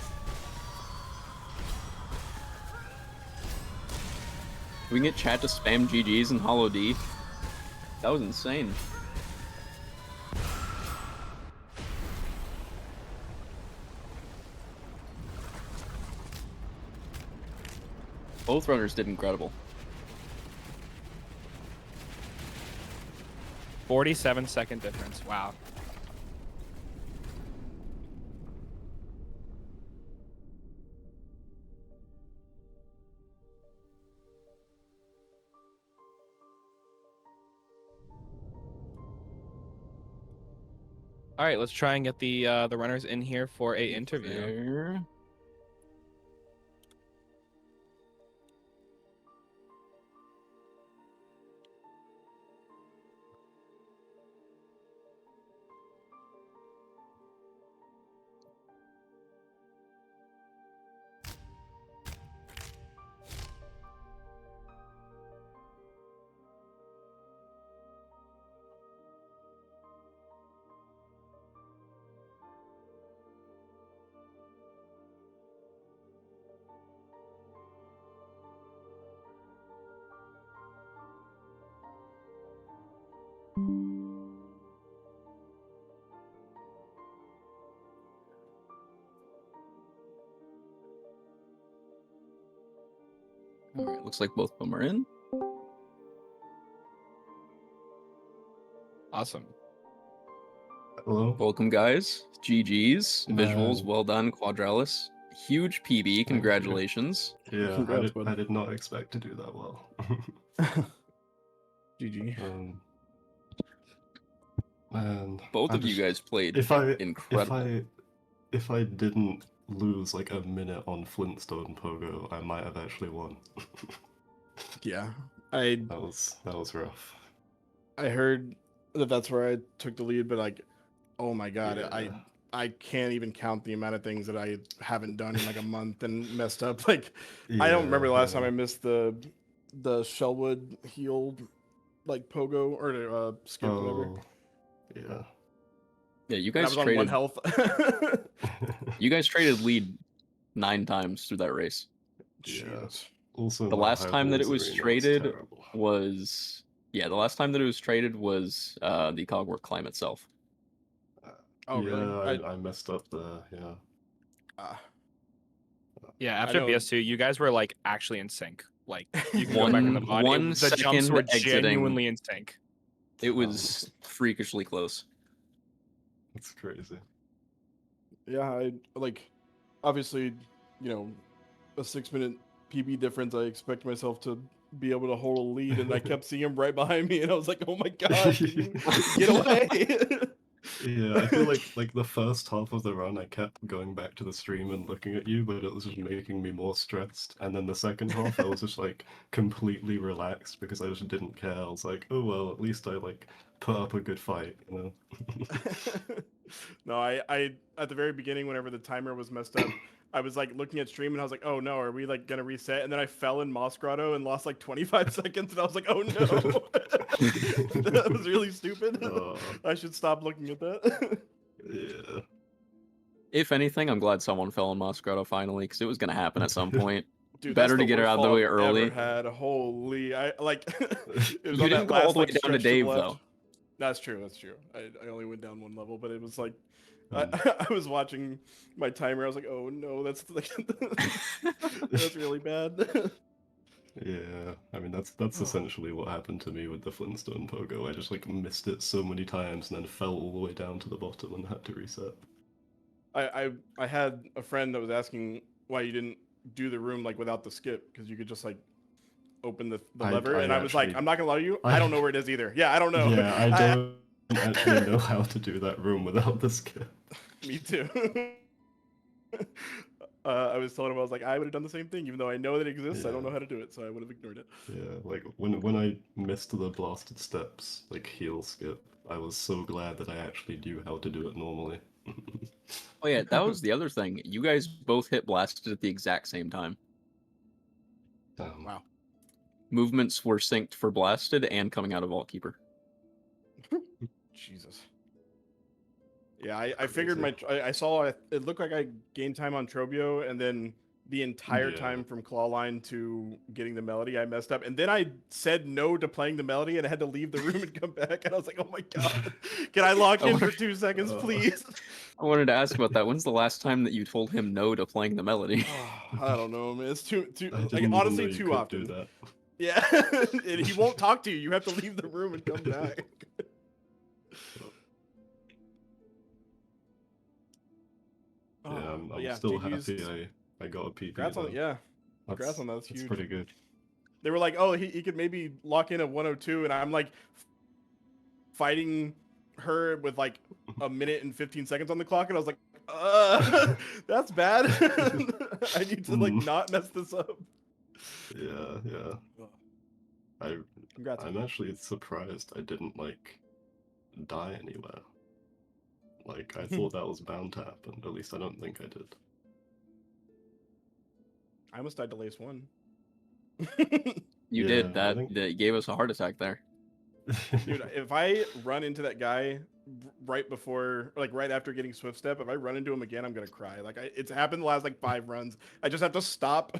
We can get chat to spam GGs and Hollow D. That was insane. Both runners did incredible. 47-second difference. Wow. All right, let's try and get the runners in here for a interview. There. All right, looks like both of them are in. Awesome. Hello. Welcome, guys. GG's. Visuals, well done. Quadrales. Huge PB. Congratulations. Yeah, Congrats, I did not expect to do that well. GG. Man, Both I of you just- guys played incredible. If I didn't lose like a minute on Flintstone Pogo, I might have actually won. Yeah, That was rough. I heard that that's where I took the lead, but like, oh my god, Yeah. I can't even count the amount of things that I haven't done in like a month and messed up. Like, I don't remember the last time I missed the Shellwood healed like pogo or skip whatever. Oh, yeah. Yeah, you And I guys was on one traded. health. You guys traded lead 9 times through that race. Yeah. Jeez. Also, The my last time that it Hyperwolves was arena traded terrible. was the last time that it was traded was the Cogwork climb itself. Oh, yeah, really? I messed up there. Yeah. Yeah, I after know- BS2, you guys were like actually in sync. Like you can go One- back in the VOD. one The jumps second were exiting. genuinely in sync. It was freakishly close. It's crazy. Yeah, I like obviously, you know, a 6-minute PB difference. I expect myself to be able to hold a lead, and I kept seeing him right behind me, and I was like, "Oh my god, can you get away!" Yeah, I feel like the first half of the run, I kept going back to the stream and looking at you, but it was just making me more stressed. And then the second half, I was just like completely relaxed because I just didn't care. I was like, oh well, at least I like put up a good fight, you know. No, I at the very beginning, whenever the timer was messed up, I was like looking at stream and I was like, oh no, are we like gonna reset? And then I fell in Moss Grotto and lost like 25 seconds, and I was like, oh no, that was really stupid. I should stop looking at that. Yeah. If anything, I'm glad someone fell in Moscato finally, because it was going to happen at some point. Dude, Better that's to get it worst out of the fall way I've early. Ever had holy, I like. It was You on didn't that go all last, the way like, down to stretch Dave, the left. though. That's true. That's true. I only went down one level, but it was like Mm. I was watching my timer. I was like, oh no, that's like that's really bad. Yeah, I mean that's essentially what happened to me with the Flintstone Pogo. I just like missed it so many times and then fell all the way down to the bottom and had to reset. I had a friend that was asking why you didn't do the room like without the skip, because you could just like open the lever, and I was like, I'm not gonna lie to you, I don't know where it is either. Yeah, I don't know. Yeah, I don't actually know how to do that room without the skip. Me too. I was telling him, I was like, I would have done the same thing, even though I know that it exists. I don't know how to do it, so I would have ignored it. Yeah, like when I missed the blasted steps, like heel skip, I was so glad that I actually knew how to do it normally. Oh yeah, that was the other thing. You guys both hit blasted at the exact same time. Wow. Movements were synced for Blasted and coming out of Vaultkeeper. Jesus. Yeah, I figured I saw it looked like I gained time on Trobio, and then the entire time from claw line to getting the melody I messed up, and then I said no to playing the melody and I had to leave the room and come back, and I was like, oh my god, can I lock in for 2 seconds, please? I wanted to ask about that. When's the last time that you told him no to playing the melody? I don't know, man. It's too I like, didn't honestly even know you too could often. do that. Yeah, and he won't talk to you. You have to leave the room and come back. Yeah, I'm But yeah, still GG's. happy I got a PB. Congrats on though. it, yeah. Congrats on that. That's huge. Pretty good. They were like, oh, he could maybe lock in at 102, and I'm like fighting her with like a minute and 15 seconds on the clock, and I was like, that's bad. I need to like not mess this up. Yeah. Congrats. I'm actually surprised I didn't like die anywhere. Like I thought that was bound to happen. At least I don't think I did. I almost died to Lace 1. You did. That gave us a heart attack there. Dude, if I run into that guy right before, like right after getting Swift Step, if I run into him again, I'm gonna cry. Like it's happened the last like 5 runs. I just have to stop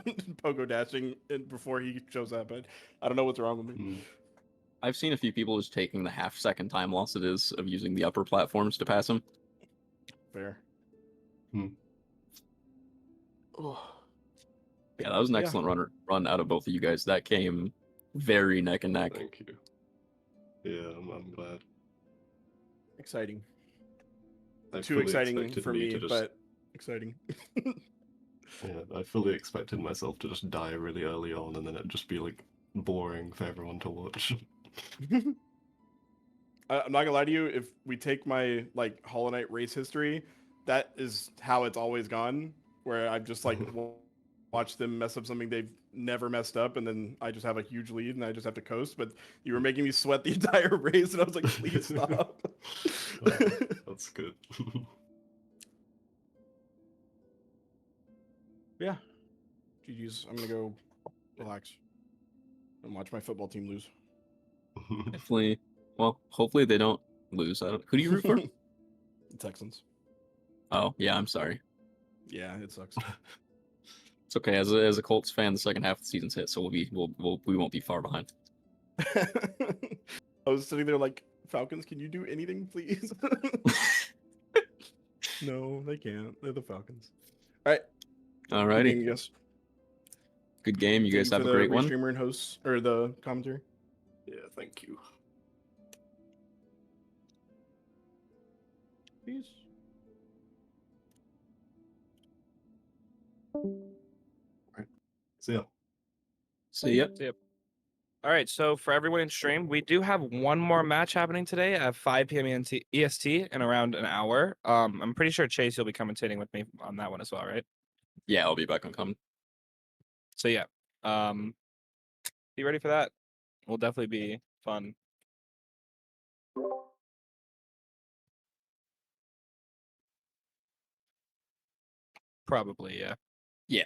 pogo dashing before he shows up. I don't know what's wrong with me. I've seen a few people just taking the half-second time loss it is of using the upper platforms to pass him. Fair. Yeah, that was an excellent run out of both of you guys. That came very neck and neck. Thank you. Yeah, I'm glad. Exciting. I Too fully exciting expected for me me, to just- but exciting. Yeah, I fully expected myself to just die really early on, and then it'd just be like boring for everyone to watch. I'm not gonna lie to you. If we take my like Hollow Knight race history, that is how it's always gone. Where I've just like watched them mess up something they've never messed up, and then I just have a huge lead, and I just have to coast. But you were making me sweat the entire race, and I was like, please stop. That's good. Yeah. GG's. I'm gonna go relax and watch my football team lose. Definitely. Well, hopefully they don't lose. Who do you root for? The Texans. Oh, yeah, I'm sorry. Yeah, it sucks. It's okay. As a Colts fan, the second half of the season's hit, so we won't be far behind. I was sitting there like, Falcons, can you do anything, please? No, they can't. They're the Falcons. All right. Alrighty. Yes. Good game. You guys have a great one. Streamer and hosts or the commentary. Yeah, thank you. Peace. See ya. See ya. All right, so for everyone in stream, we do have one more match happening today at 5 p.m. EST in around an hour. I'm pretty sure Chase, you'll be commentating with me on that one as well, right? Yeah, I'll be back on comment. So yeah, be ready for that. Will definitely be fun. Probably, yeah. Yeah.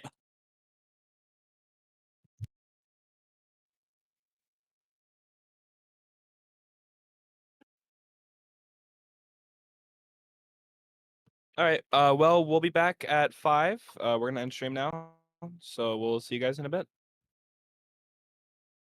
All right. Well, we'll be back at 5. We're gonna end stream now, so we'll see you guys in a bit.